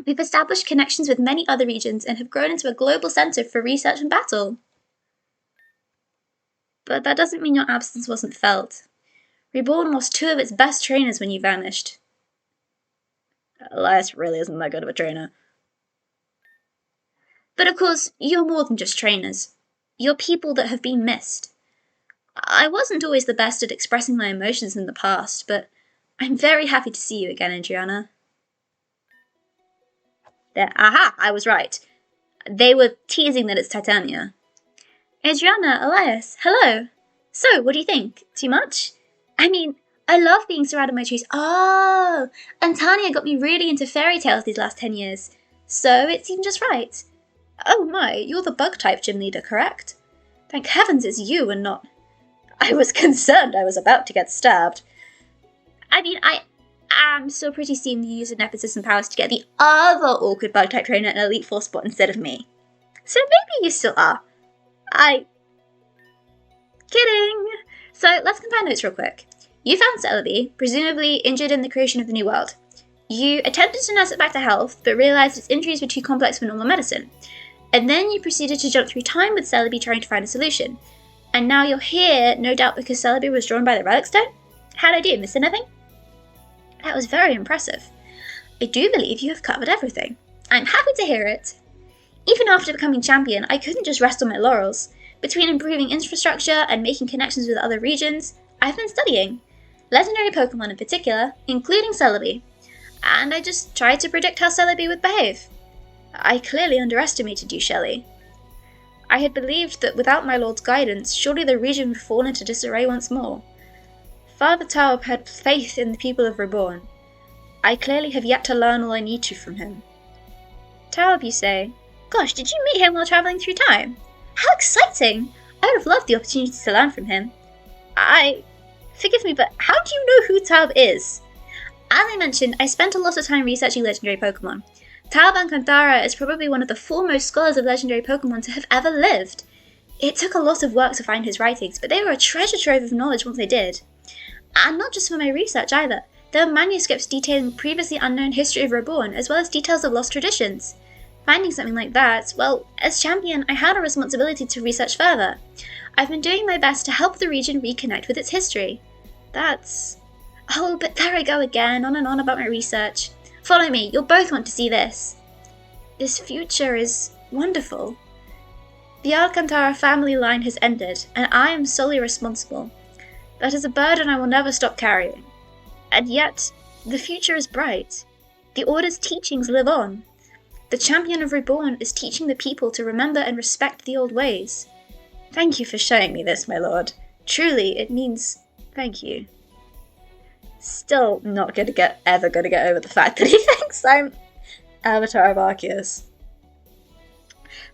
We've established connections with many other regions and have grown into a global centre for research and battle. But that doesn't mean your absence wasn't felt. Reborn lost 2 of its best trainers when you vanished. Elias really isn't that good of a trainer. But of course, you're more than just trainers. You're people that have been missed. I wasn't always the best at expressing my emotions in the past, but I'm very happy to see you again, Adriana. Aha, I was right. They were teasing that it's Titania. Adriana, Elias, hello. So, what do you think? Too much? I mean, I love being surrounded by trees. Oh, and Tanya got me really into fairy tales these last 10 years. So it seemed just right. Oh my, you're the bug-type gym leader, correct? Thank heavens it's you and not... I was concerned I was about to get stabbed. I mean, I am so pretty seeing you use nepotism powers to get the other awkward bug-type trainer an Elite Four spot instead of me. So maybe you still are. Kidding! So let's compare notes real quick. You found Celebi, presumably injured in the creation of the New World. You attempted to nurse it back to health, but realised its injuries were too complex for normal medicine. And then you proceeded to jump through time with Celebi trying to find a solution. And now you're here, no doubt because Celebi was drawn by the Relic Stone? How'd I do? Miss anything? That was very impressive. I do believe you have covered everything. I'm happy to hear it. Even after becoming champion, I couldn't just rest on my laurels. Between improving infrastructure and making connections with other regions, I've been studying. Legendary Pokémon in particular, including Celebi. And I just tried to predict how Celebi would behave. I clearly underestimated you, Shelley. I had believed that without my lord's guidance, surely the region would fall into disarray once more. Father Taub had faith in the people of Reborn. I clearly have yet to learn all I need to from him. Taub, you say? Gosh, did you meet him while travelling through time? How exciting! I would have loved the opportunity to learn from him. Forgive me, but how do you know who Taub is? As I mentioned, I spent a lot of time researching legendary Pokémon. Taub Alcantara is probably one of the foremost scholars of legendary Pokémon to have ever lived. It took a lot of work to find his writings, but they were a treasure trove of knowledge once I did. And not just for my research either. There were manuscripts detailing previously unknown history of Reborn, as well as details of lost traditions. Finding something like that, well, as champion, I had a responsibility to research further. I've been doing my best to help the region reconnect with its history. That's... Oh, but there I go again, on and on about my research. Follow me, you'll both want to see this. This future is wonderful. The Alcantara family line has ended, and I am solely responsible. That is a burden I will never stop carrying. And yet, the future is bright. The Order's teachings live on. The champion of Reborn is teaching the people to remember and respect the old ways. Thank you for showing me this, my lord. Truly, it means thank you. Still not ever gonna get over the fact that he thinks I'm Avatar of Arceus.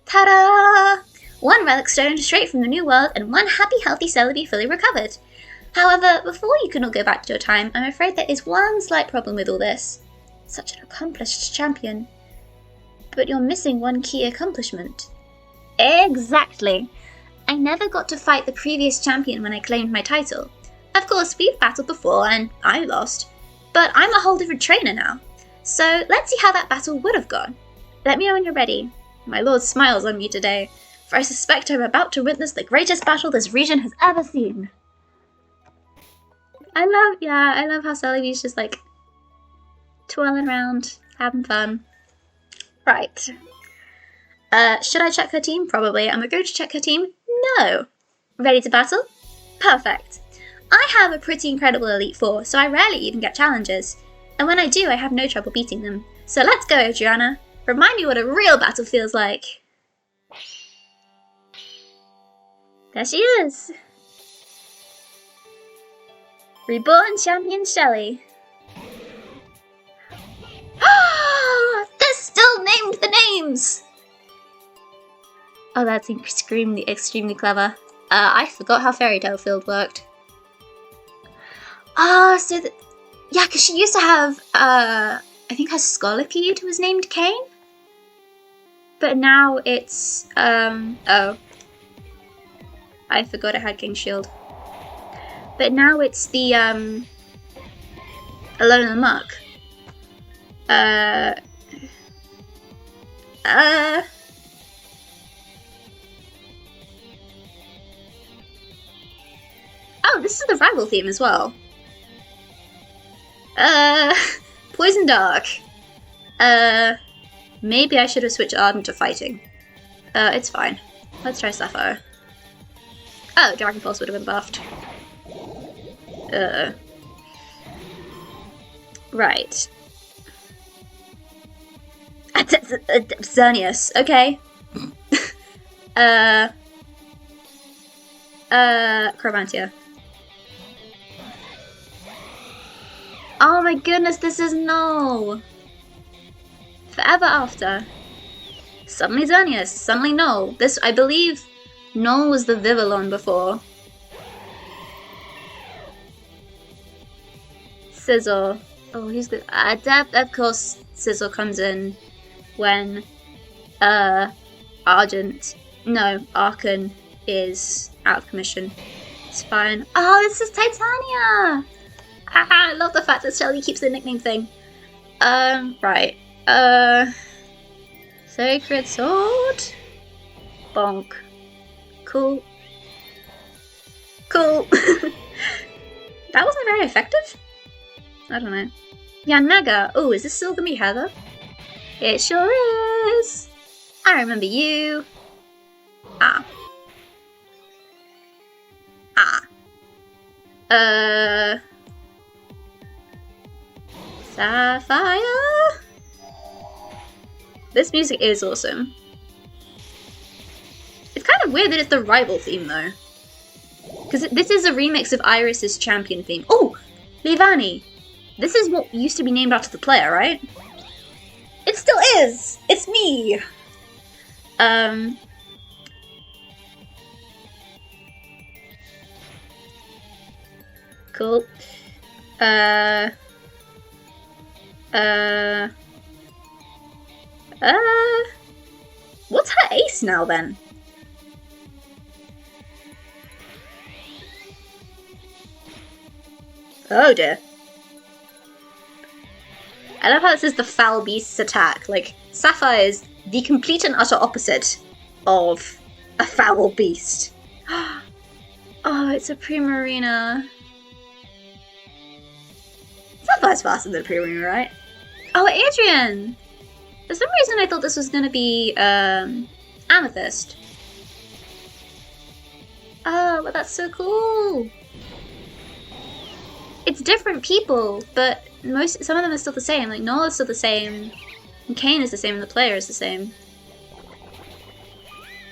Ta-da! 1 Relic Stone straight from the New World and 1 happy, healthy Celebi fully recovered. However, before you can all go back to your time, I'm afraid there is one slight problem with all this. Such an accomplished champion. But you're missing one key accomplishment. Exactly. I never got to fight the previous champion when I claimed my title. Of course, we've battled before and I lost. But I'm a whole different trainer now. So let's see how that battle would have gone. Let me know when you're ready. My lord smiles on me today, for I suspect I'm about to witness the greatest battle this region has ever seen. I love how Celebi's just like twirling around, having fun. Right. Should I check her team? Probably. Am I going to check her team? No. Ready to battle? Perfect. I have a pretty incredible Elite Four, so I rarely even get challenges. And when I do, I have no trouble beating them. So let's go, Adriana. Remind me what a real battle feels like. There she is. Reborn Champion Shelly. They're still named the names! Oh, that's extremely clever. I forgot how Fairy Tale Field worked. Yeah, because she used to have, I think her Scolipede was named Cain? But now it's, oh. I forgot it had King's Shield. But now it's the, Alone in the Muck. Oh, this is the rival theme as well. Poison Dark. Maybe I should have switched Ardent to fighting. It's fine. Let's try Sapphire. Oh, Dragon Pulse would have been buffed. Right. Xerneas, okay. Chromantia. Oh my goodness, this is Null! Forever After. Suddenly Xerneas, suddenly Null. This, I believe, Null was the Vivillon before. Sizzle. Oh, who's good? Of course, Sizzle comes in when, Arkan is out of commission. It's fine. Oh, this is Titania! I love the fact that Shelly keeps the nickname thing. Right. Sacred Sword? Bonk. Cool. Cool. That wasn't very effective? I don't know. Yanmega. Oh, is this still gonna be Heather? It sure is. I remember you. Ah. Sapphire? This music is awesome. It's kind of weird that it's the rival theme though. Because this is a remix of Iris's champion theme. Oh! Leavanny! This is what used to be named after the player, right? It still is! It's me! Cool. What's her ace now then? Oh dear. I love how this is the Foul Beast's attack. Like, Sapphire is the complete and utter opposite of a Foul Beast. Oh, it's a Primarina. Sapphire's faster than a Primarina, right? Oh, Adrian! For some reason I thought this was gonna be, Amethyst. Oh, but that's so cool! It's different people, but some of them are still the same. Like, Noel is still the same, and Cain is the same, and the player is the same.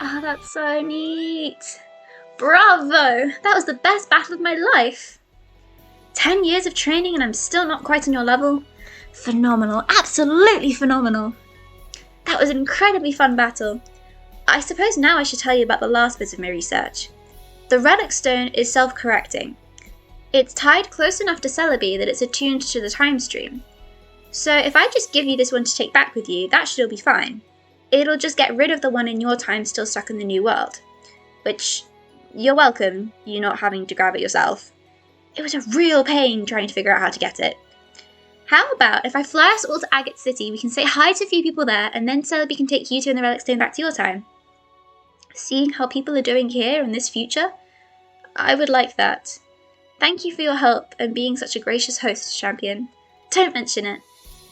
Oh, that's so neat! Bravo! That was the best battle of my life! 10 years of training and I'm still not quite on your level? Phenomenal. Absolutely phenomenal. That was an incredibly fun battle. I suppose now I should tell you about the last bit of my research. The Relic Stone is self-correcting. It's tied close enough to Celebi that it's attuned to the time stream. So if I just give you this one to take back with you, that should all be fine. It'll just get rid of the one in your time still stuck in the new world. Which, you're welcome, you not having to grab it yourself. It was a real pain trying to figure out how to get it. How about if I fly us all to Agate City, we can say hi to a few people there, and then Celebi can take you two and the Relic Stone back to your time. Seeing how people are doing here in this future, I would like that. Thank you for your help and being such a gracious host, champion. Don't mention it.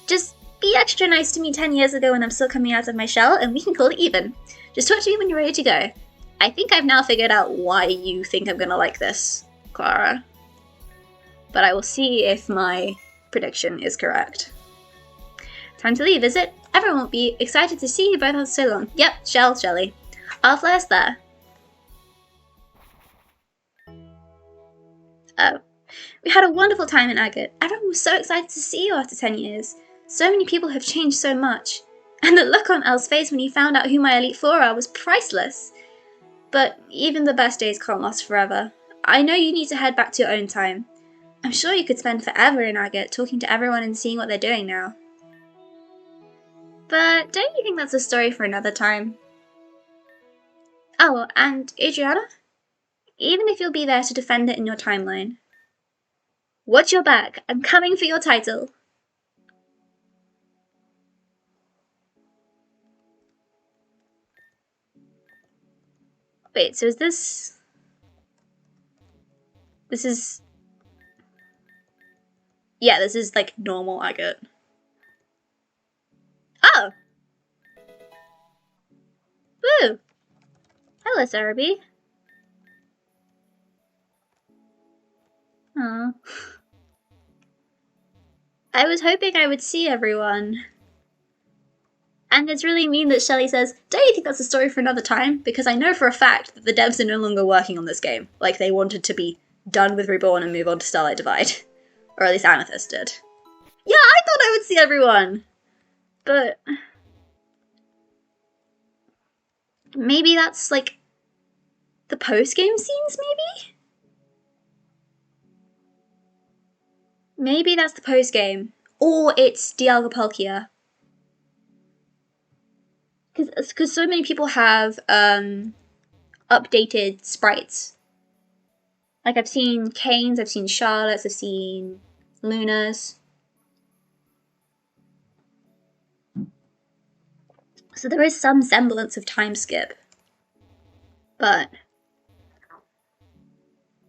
Just be extra nice to me 10 years ago when I'm still coming out of my shell, and we can call it even. Just talk to me when you're ready to go. I think I've now figured out why you think I'm gonna like this, Clara. But I will see if my prediction is correct. Time to leave, is it? Everyone will be excited to see you both after so long. Yep, Shelly. I'll fly us there. Oh. We had a wonderful time in Agate. Everyone was so excited to see you after 10 years. So many people have changed so much. And the look on Elle's face when he found out who my Elite Four are was priceless. But even the best days can't last forever. I know you need to head back to your own time. I'm sure you could spend forever in Agate talking to everyone and seeing what they're doing now. But don't you think that's a story for another time? Oh, and Adriana? Even if you'll be there to defend it in your timeline. Watch your back. I'm coming for your title. Wait, so is this... This is... Yeah, this is like normal Agate. Oh! Woo! Hello, Celebi. Aww. I was hoping I would see everyone. And it's really mean that Shelly says, don't you think that's a story for another time? Because I know for a fact that the devs are no longer working on this game. Like, they wanted to be done with Reborn and move on to Starlight Divide. Or at least Amethyst did. Yeah, I thought I would see everyone! But... maybe that's, like, the post-game scenes, maybe? Maybe that's the post-game. Or it's Dialga. Because so many people have updated sprites. Like, I've seen Kane's, I've seen Charlotte's, I've seen Luna's. So there is some semblance of time skip. But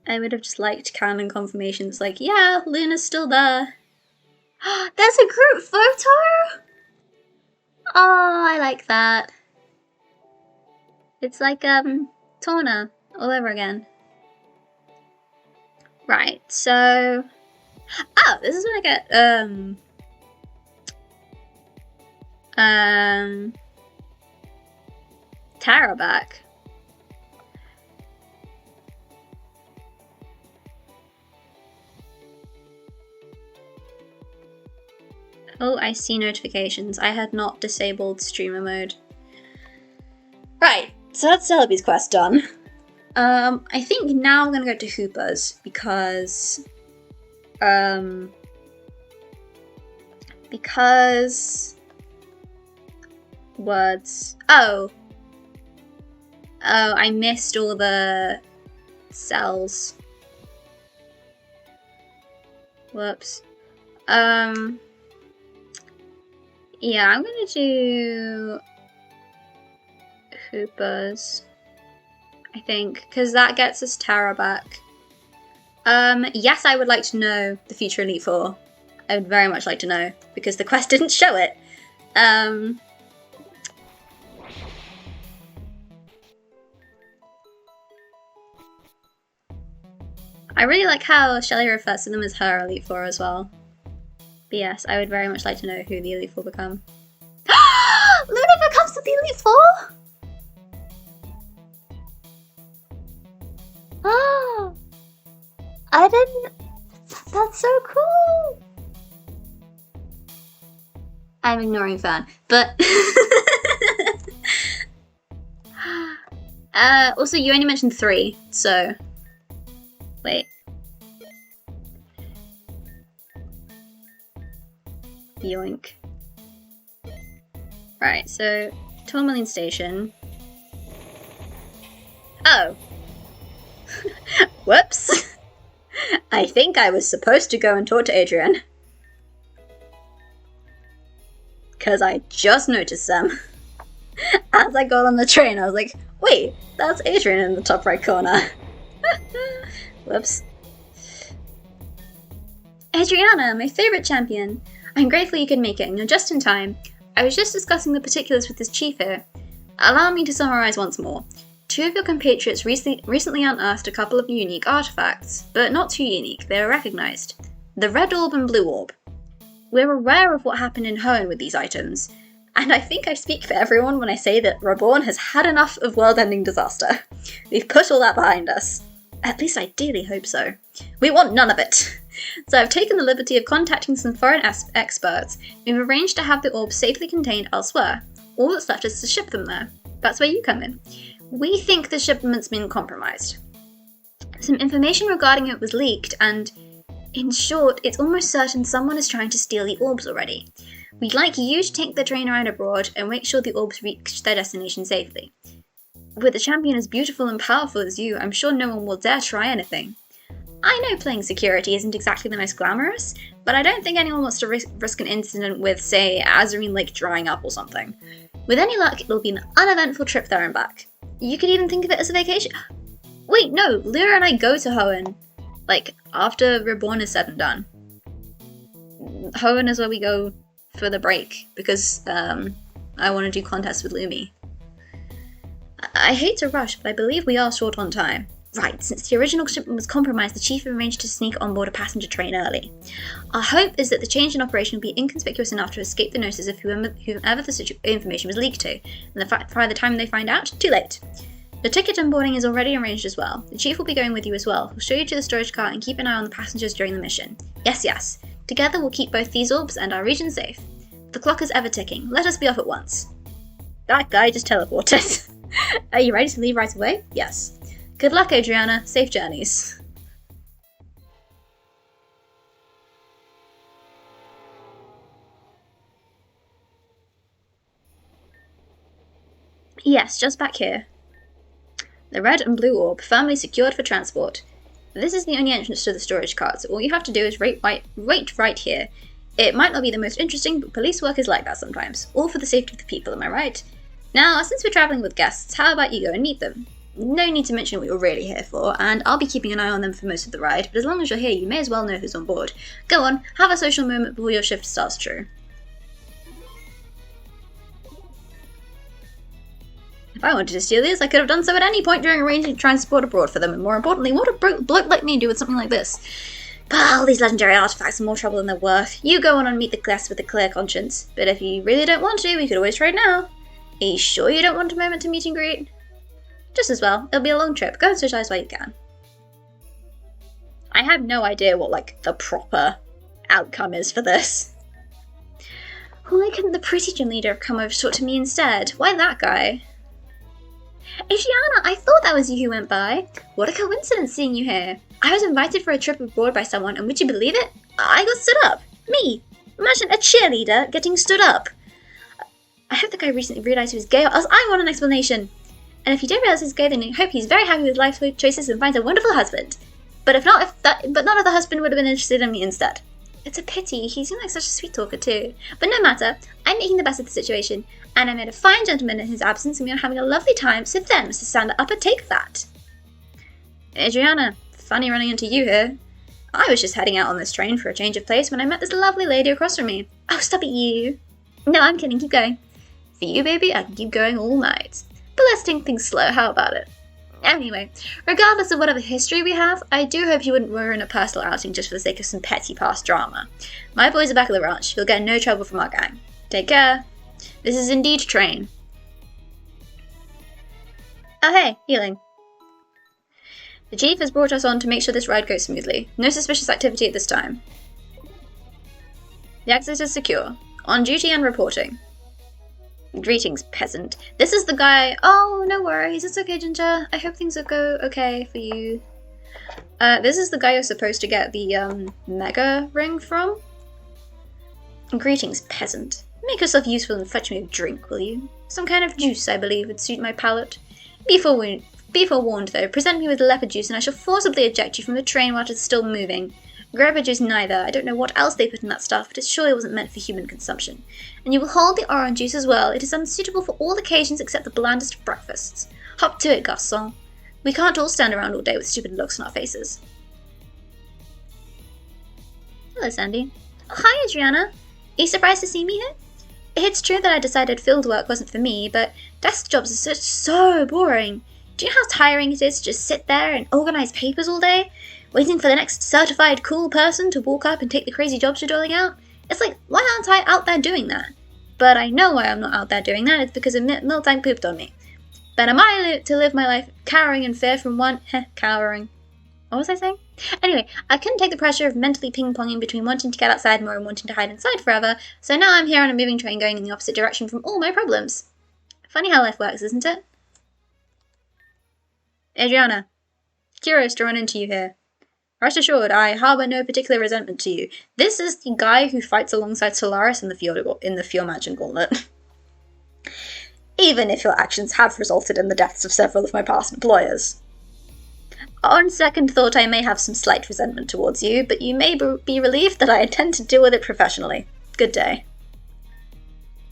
I would have just liked canon confirmation that's like, yeah, Luna's still there. There's a group photo? Oh, I like that. It's like, Torna all over again. Right, so... Oh, this is when I get, Tara back. Oh, I see notifications. I had not disabled streamer mode. Right, so that's Celebi's quest done. I think now I'm gonna go to Hoopa's because words. Oh, I missed all the cells. Whoops. Yeah, I'm gonna do Hoopa's, I think, because that gets us Tara back. Yes, I would like to know the future Elite Four. I would very much like to know, because the quest didn't show it. I really like how Shelly refers to them as her Elite Four as well. But yes, I would very much like to know who the Elite Four become. Luna becomes the Elite Four? Oh, I didn't... That's so cool! I'm ignoring Fern, but... also, you only mentioned 3, so... Wait. Yoink. Right, so Tourmaline Station. Oh. Whoops. I think I was supposed to go and talk to Adrian. because I just noticed them. As I got on the train, I was like, wait, that's Adrian in the top right corner. Whoops. Adriana, my favourite champion. I'm grateful you could make it, and you're just in time. I was just discussing the particulars with this chief here. Allow me to summarise once more. 2 of your compatriots recently unearthed a couple of unique artefacts, but not too unique, they were recognised. The red orb and blue orb. We're aware of what happened in Hoenn with these items, and I think I speak for everyone when I say that Reborn has had enough of world-ending disaster. We've put all that behind us. At least I ideally hope so. We want none of it. So I've taken the liberty of contacting some foreign experts. We've arranged to have the orbs safely contained elsewhere. All that's left is to ship them there. That's where you come in. We think the shipment's been compromised. Some information regarding it was leaked, and in short, it's almost certain someone is trying to steal the orbs already. We'd like you to take the train around abroad and make sure the orbs reach their destination safely. With a champion as beautiful and powerful as you, I'm sure no one will dare try anything. I know playing security isn't exactly the most glamorous, but I don't think anyone wants to risk an incident with, say, Azurine Lake drying up or something. With any luck, it'll be an uneventful trip there and back. You could even think of it as a vacation. Wait, no, Lyra and I go to Hoenn. Like, after Reborn is said and done. Hoenn is where we go for the break, because I want to do contests with Lumi. I hate to rush, but I believe we are short on time. Right, since the original shipment was compromised, the chief arranged to sneak on board a passenger train early. Our hope is that the change in operation will be inconspicuous enough to escape the notice of whomever the information was leaked to, and by the time they find out, too late. The ticket and boarding is already arranged as well. The chief will be going with you as well. He'll show you to the storage car and keep an eye on the passengers during the mission. Yes, yes. Together we'll keep both these orbs and our region safe. The clock is ever ticking. Let us be off at once. That guy just teleported. Are you ready to leave right away? Yes. Good luck, Adriana. Safe journeys. Yes, just back here. The red and blue orb, firmly secured for transport. This is the only entrance to the storage cart, so all you have to do is wait right here. It might not be the most interesting, but police work is like that sometimes. All for the safety of the people, am I right? Now, since we're travelling with guests, how about you go and meet them? No need to mention what you're really here for, and I'll be keeping an eye on them for most of the ride, but as long as you're here, you may as well know who's on board. Go on, have a social moment before your shift starts true. If I wanted to steal these, I could have done so at any point during arranging transport abroad for them, and more importantly, what would a bloke like me do with something like this? But all these legendary artifacts are more trouble than they're worth. You go on and meet the guests with a clear conscience, but if you really don't want to, we could always trade now. Are you sure you don't want a moment to meet and greet? Just as well. It'll be a long trip. Go and socialise while you can. I have no idea what, the proper outcome is for this. Why couldn't the pretty gym leader have come over to talk to me instead? Why that guy? Adriana, I thought that was you who went by. What a coincidence seeing you here. I was invited for a trip abroad by someone, and would you believe it? I got stood up. Me. Imagine a cheerleader getting stood up. I hope the guy recently realised he was gay, or else I want an explanation. And if he did realise he's gay, then I hope he's very happy with life choices and finds a wonderful husband. But none of the husband would have been interested in me instead. It's a pity, he seemed like such a sweet talker too. But no matter, I'm making the best of the situation, and I met a fine gentleman in his absence, and we are having a lovely time, so then, Mr. Stand-Up, take that. Adriana, funny running into you here. I was just heading out on this train for a change of pace when I met this lovely lady across from me. Oh, stop it, you. No, I'm kidding, keep going. For you, baby, I can keep going all night. But let's take things slow, how about it? Anyway, regardless of whatever history we have, I do hope you wouldn't ruin a personal outing just for the sake of some petty past drama. My boys are back at the ranch. You'll get no trouble from our gang. Take care. This is indeed train. Oh hey, healing. The chief has brought us on to make sure this ride goes smoothly. No suspicious activity at this time. The exit is secure. On duty and reporting. Greetings, peasant. This is the guy. Oh, no worries. It's okay, Ginger. I hope things will go okay for you. This is the guy you're supposed to get the mega ring from. Greetings, peasant. Make yourself useful and fetch me a drink, will you? Some kind of juice, I believe, would suit my palate. Be forewarned, though. Present me with the leopard juice, and I shall forcibly eject you from the train while it is still moving. Grandpa juice neither. I don't know what else they put in that stuff, but it surely wasn't meant for human consumption. And you will hold the orange juice as well. It is unsuitable for all occasions except the blandest of breakfasts. Hop to it, garçon. We can't all stand around all day with stupid looks on our faces. Hello, Sandy. Oh, hi, Adriana. Are you surprised to see me here? It's true that I decided field work wasn't for me, but desk jobs are so boring. Do you know how tiring it is to just sit there and organise papers all day, waiting for the next certified cool person to walk up and take the crazy jobs you're doling out? It's like, why aren't I out there doing that? But I know why I'm not out there doing that. It's because a milk tank pooped on me. Then am I to live my life cowering in fear from one... cowering. What was I saying? Anyway, I couldn't take the pressure of mentally ping-ponging between wanting to get outside more and wanting to hide inside forever, so now I'm here on a moving train going in the opposite direction from all my problems. Funny how life works, isn't it? Adriana, curious to run into you here. Rest assured, I harbour no particular resentment to you. This is the guy who fights alongside Solaris in the Fjord Mansion Gauntlet. Even if your actions have resulted in the deaths of several of my past employers. On second thought, I may have some slight resentment towards you, but you may be relieved that I intend to deal with it professionally. Good day.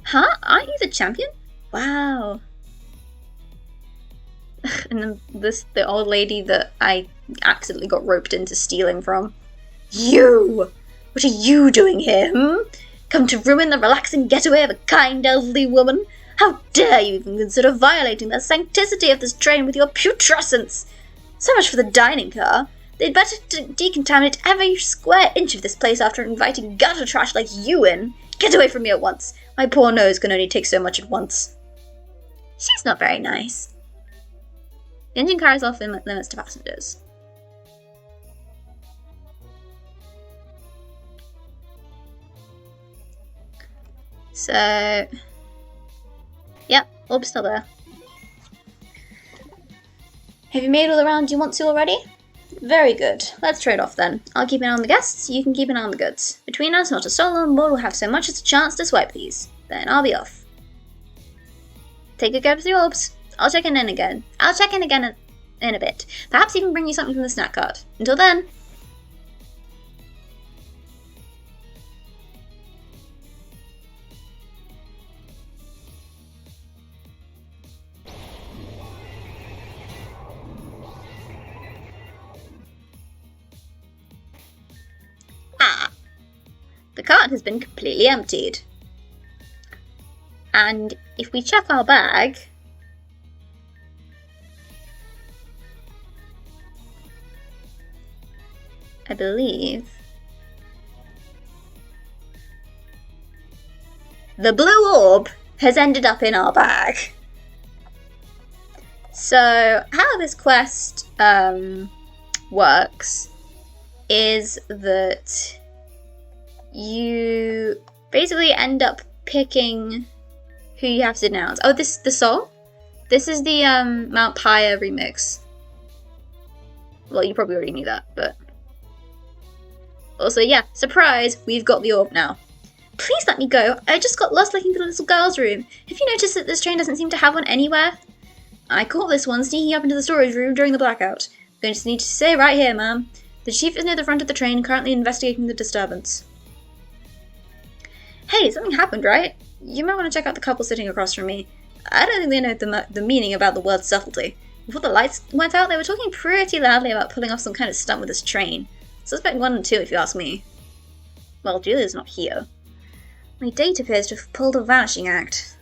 Huh? Aren't you the champion? Wow. And then the old lady that I accidentally got roped into stealing from. You! What are you doing here, Come to ruin the relaxing getaway of a kind elderly woman? How dare you even consider violating the sanctity of this train with your putrescence? So much for the dining car. They'd better decontaminate every square inch of this place after inviting gutter trash like you in. Get away from me at once. My poor nose can only take so much at once. She's not very nice. The engine car is off limits to passengers. So... Yep, orb's still there. Have you made all the rounds you want to already? Very good. Let's trade off then. I'll keep an eye on the guests, you can keep an eye on the goods. Between us, not a soul on board will have so much as a chance to swipe these. Then I'll be off. Take good care of the orbs. I'll check in again. I'll check in again in a bit. Perhaps even bring you something from the snack cart. Until then... The cart has been completely emptied. And if we check our bag... I believe... the blue orb has ended up in our bag. So, how this quest works is that you basically end up picking who you have to denounce. Oh, this the soul? This is the Mount Pyre remix. Well, you probably already knew that, but... Also, yeah, surprise, we've got the orb now. Please let me go. I just got lost looking for the little girl's room. Have you noticed that this train doesn't seem to have one anywhere? I caught this one sneaking up into the storage room during the blackout. I'm going to need to stay right here, ma'am. The chief is near the front of the train, currently investigating the disturbance. Hey, something happened, right? You might want to check out the couple sitting across from me. I don't think they know the meaning about the word subtlety. Before the lights went out, they were talking pretty loudly about pulling off some kind of stunt with this train. Suspect 1 and 2, if you ask me. Well, Julia's not here. My date appears to have pulled a vanishing act.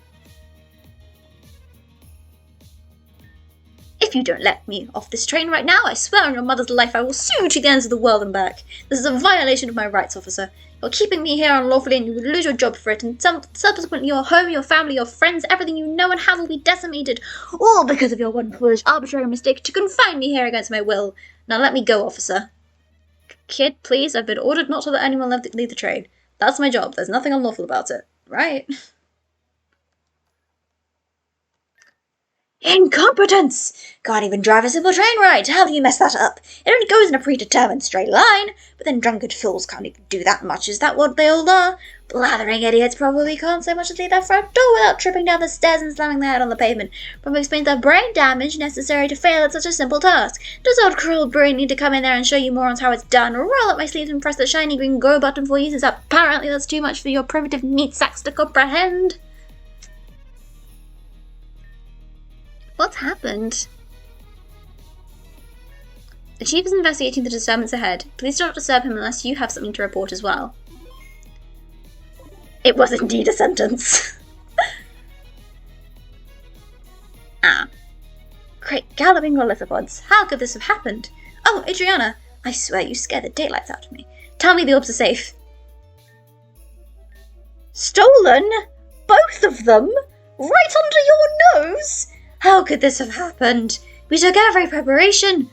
If you don't let me off this train right now, I swear on your mother's life I will sue you to the ends of the world and back. This is a violation of my rights, officer. You're keeping me here unlawfully and you would lose your job for it, and subsequently your home, your family, your friends, everything you know and have will be decimated, all because of your one foolish, arbitrary mistake to confine me here against my will. Now let me go, officer. Kid, please, I've been ordered not to let anyone leave the train. That's my job, there's nothing unlawful about it, right? Incompetence! Can't even drive a simple train right. How do you mess that up? It only goes in a predetermined straight line. But then drunken fools can't even do that much. Is that what they all are? Blathering idiots probably can't so much as leave their front door without tripping down the stairs and slamming their head on the pavement. Probably explains the brain damage necessary to fail at such a simple task. Does old cruel brain need to come in there and show you morons how it's done? Roll up my sleeves and press the shiny green go button for you, since apparently that's too much for your primitive meat sacks to comprehend. What's happened? The chief is investigating the disturbance ahead. Please do not disturb him unless you have something to report as well. It was indeed a sentence. Great galloping rollipods. How could this have happened? Oh, Adriana, I swear you scared the daylights out of me. Tell me the orbs are safe. Stolen? Both of them? Right under your nose? How could this have happened? We took every preparation.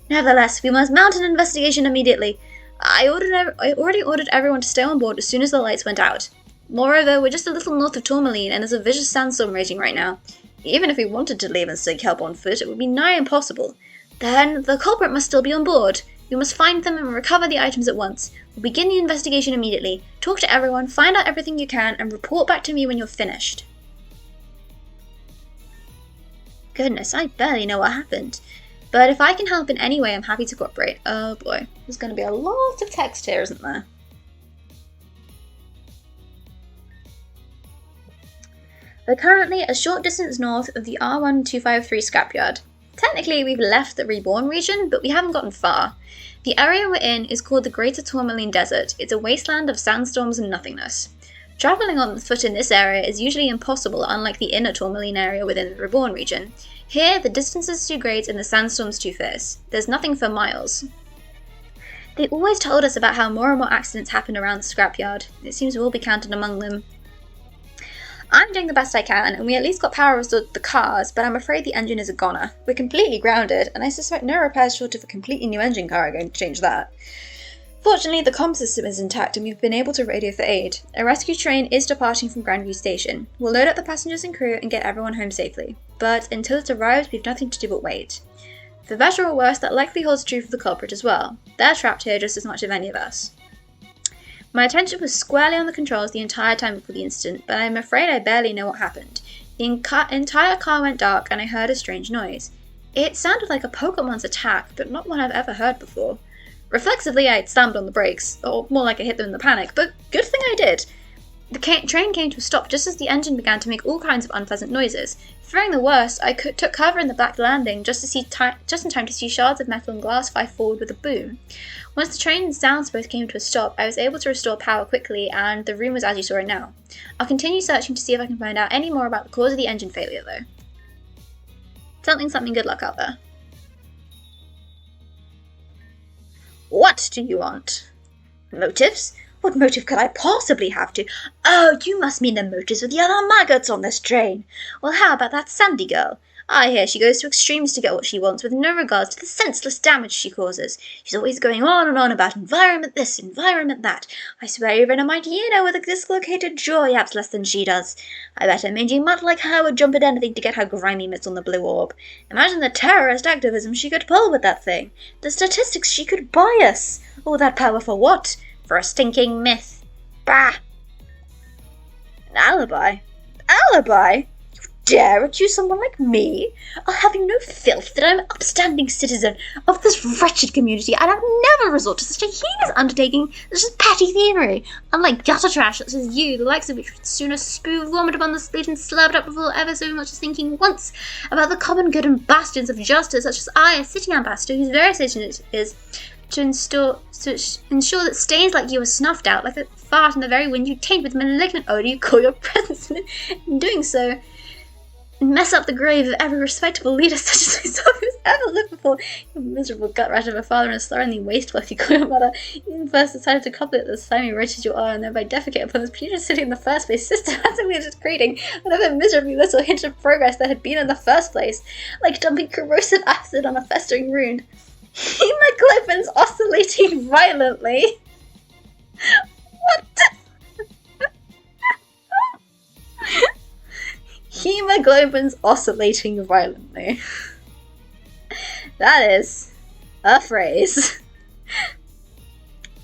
Nevertheless, we must mount an investigation immediately. I already ordered everyone to stay on board as soon as the lights went out. Moreover, we're just a little north of Tourmaline, and there's a vicious sandstorm raging right now. Even if we wanted to leave and seek help on foot, it would be nigh impossible. Then, the culprit must still be on board. We must find them and recover the items at once. We'll begin the investigation immediately. Talk to everyone, find out everything you can, and report back to me when you're finished. Goodness, I barely know what happened. But if I can help in any way, I'm happy to cooperate. Oh boy, there's going to be a lot of text here, isn't there? We're currently a short distance north of the R1253 scrapyard. Technically, we've left the Reborn region, but we haven't gotten far. The area we're in is called the Greater Tourmaline Desert. It's a wasteland of sandstorms and nothingness. Travelling on foot in this area is usually impossible, unlike the inner Tourmaline area within the Reborn region. Here, the distance is too great and the sandstorms too fierce. There's nothing for miles. They always told us about how more and more accidents happen around the scrapyard. It seems we'll be counted among them. I'm doing the best I can, and we at least got power restored to the cars, but I'm afraid the engine is a goner. We're completely grounded, and I suspect no repairs short of a completely new engine car are going to change that. Fortunately, the comm system is intact and we've been able to radio for aid. A rescue train is departing from Grandview Station. We'll load up the passengers and crew and get everyone home safely. But until it arrives, we've nothing to do but wait. For better or worse, that likely holds true for the culprit as well. They're trapped here just as much as any of us. My attention was squarely on the controls the entire time before the incident, but I'm afraid I barely know what happened. The entire car went dark and I heard a strange noise. It sounded like a Pokémon's attack, but not one I've ever heard before. Reflexively, I slammed on the brakes, or more like I hit them in the panic, but good thing I did. The train came to a stop just as the engine began to make all kinds of unpleasant noises. Fearing the worst, I took cover in the back landing just in time to see shards of metal and glass fly forward with a boom. Once the train's sounds both came to a stop, I was able to restore power quickly, and the room was as you saw it now. I'll continue searching to see if I can find out any more about the cause of the engine failure, though. Something, good luck out there. What do you want? Motives? What motive could I possibly have to? Oh, you must mean the motives of the other maggots on this train. Well, how about that Sandy girl? I hear she goes to extremes to get what she wants with no regards to the senseless damage she causes. She's always going on and on about environment this, environment that. I swear even a mighty Eno with a dislocated jaw yaps less than she does. I bet a mangy mutt like her would jump at anything to get her grimy mitts on the blue orb. Imagine the terrorist activism she could pull with that thing. The statistics she could buy us. All that power for what? For a stinking myth. Bah! An alibi? Alibi? Dare accuse someone like me? I'll have you no filth that I'm an upstanding citizen of this wretched community, and I'll never resort to such a heinous undertaking as just petty thievery. Unlike gutter trash such as you, the likes of which would sooner spew vomit upon the slate and slurp it up before ever so much as thinking once about the common good and bastions of justice, such as I, a city ambassador whose very station it is to ensure that stains like you are snuffed out like a fart in the very wind you taint with malignant odour you call your presence, and in doing so mess up the grave of every respectable leader such as myself who's ever lived before. You miserable gut-rat of a father and a slovenly wasteful if you call your mother. You first decided to copy it the slimy wretch as you are, and thereby defecate upon this putrid city in the first place, systematically discreting whatever miserably little hint of progress there had been in the first place, like dumping corrosive acid on a festering wound. Hemoglobin's oscillating violently. What? Hemoglobin's oscillating violently. That is a phrase.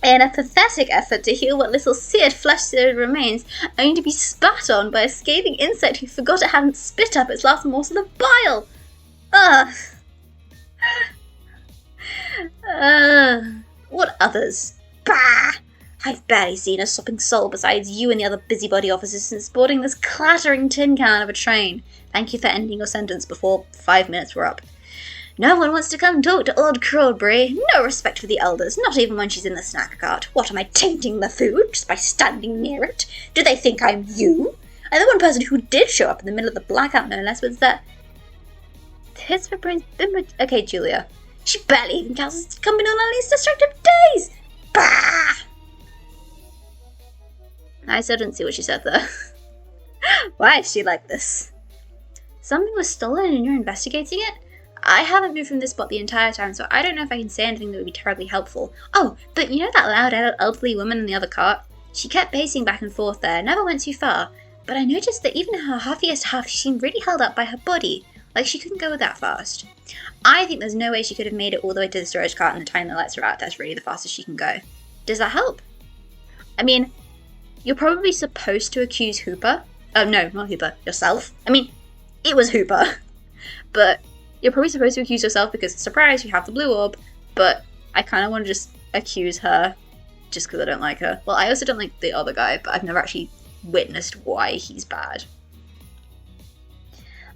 In a pathetic effort to heal what little seared flesh-seared remains, only to be spat on by a scathing insect who forgot it hadn't spit up its last morsel of bile. Ugh. What others? Bah! I've barely seen a sopping soul besides you and the other busybody officers since boarding this clattering tin can of a train. Thank you for ending your sentence before 5 minutes were up. No one wants to come talk to old Crawlberry. No respect for the elders, not even when she's in the snack cart. What, am I tainting the food just by standing near it? Do they think I'm you? And the one person who did show up in the middle of the blackout, no less, was that... His for brains... Okay, Julia. She barely even counts as coming on our least destructive days! Bah! I still didn't see what she said there. Why is she like this? Something was stolen and you're investigating it? I haven't moved from this spot the entire time, so I don't know if I can say anything that would be terribly helpful. Oh, but you know that loud elderly woman in the other cart? She kept pacing back and forth there, never went too far. But I noticed that even in her huffiest huff, she seemed really held up by her body, like she couldn't go that fast. I think there's no way she could have made it all the way to the storage cart in the time the lights are out. That's really the fastest she can go. Does that help? I mean, you're probably supposed to accuse Hoopa. Oh, no, not Hoopa. Yourself. I mean, it was Hoopa. But you're probably supposed to accuse yourself because, surprise, you have the blue orb. But I kind of want to just accuse her just because I don't like her. Well, I also don't like the other guy, but I've never actually witnessed why he's bad.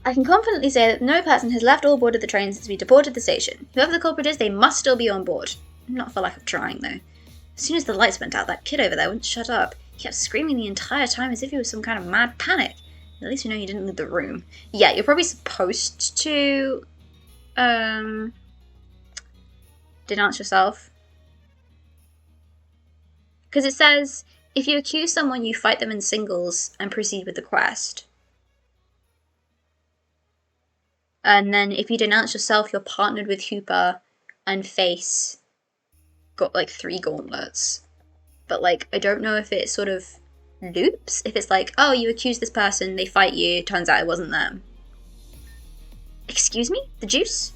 I can confidently say that no person has left or boarded the train since we departed the station. Whoever the culprit is, they must still be on board. Not for lack of trying, though. As soon as the lights went out, that kid over there wouldn't shut up. He kept screaming the entire time as if he was some kind of mad panic. At least we know he didn't leave the room. Yeah, you're probably supposed to... denounce yourself. Because it says, if you accuse someone, you fight them in singles and proceed with the quest. And then if you denounce yourself, you're partnered with Hoopa and face got like 3 gauntlets. But like, I don't know if it sort of loops. If it's like, oh, you accuse this person, they fight you, turns out it wasn't them. Excuse me? The juice?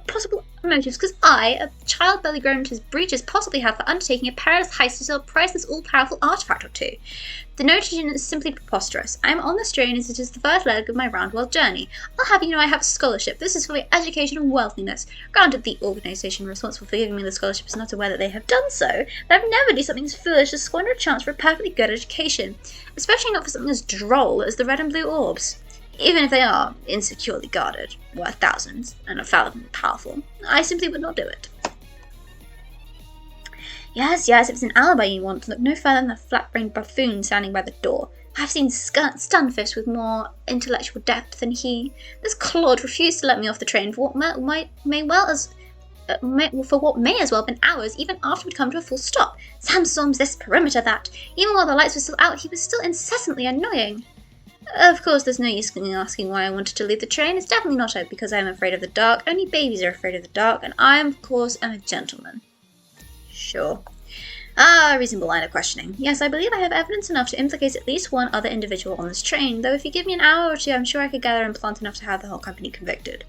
Possible motives, because I, a child barely grown into his breeches, possibly have for undertaking a perilous heist to sell a priceless all-powerful artifact or two. The notion is simply preposterous. I am on this train as it is the first leg of my round-world journey. I'll have you know I have a scholarship. This is for my education and worldliness. Granted, the organisation responsible for giving me the scholarship is not aware that they have done so, but I've never do something as foolish as squander a chance for a perfectly good education, especially not for something as droll as the red and blue orbs. Even if they are insecurely guarded, worth thousands, and infallibly powerful, I simply would not do it. Yes, if it's an alibi you want, look no further than the flat-brained buffoon standing by the door. I've seen Stunfish with more intellectual depth than he. This clod refused to let me off the train for what may as well have been hours, even after we'd come to a full stop. Sandstorms this, perimeter that. Even while the lights were still out, he was still incessantly annoying. Of course, there's no use in asking why I wanted to leave the train. It's definitely not because I am afraid of the dark. Only babies are afraid of the dark, and I, of course, am a gentleman. Sure. A reasonable line of questioning. Yes, I believe I have evidence enough to implicate at least one other individual on this train, though if you give me an hour or two, I'm sure I could gather and plant enough to have the whole company convicted.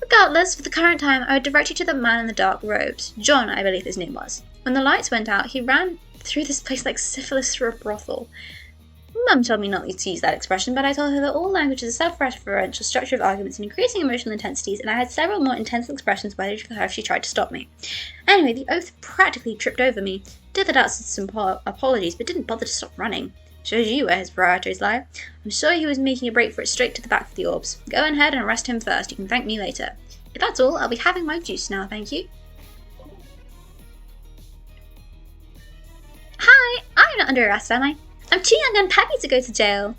Regardless, for the current time, I would direct you to the man in the dark robes. John, I believe his name was. When the lights went out, he ran through this place like syphilis through a brothel. Mum told me not to use that expression, but I told her that all language is a self-referential structure of arguments and increasing emotional intensities, and I had several more intense expressions ready for her if she tried to stop me. Anyway, the oath practically tripped over me. Did that out with some apologies, but didn't bother to stop running. Shows you where his priorities lie. I'm sure he was making a break for it straight to the back of the orbs. Go ahead and arrest him first. You can thank me later. If that's all, I'll be having my juice now, thank you. Hi! I'm not under arrest, am I? I'm too young and peppy to go to jail.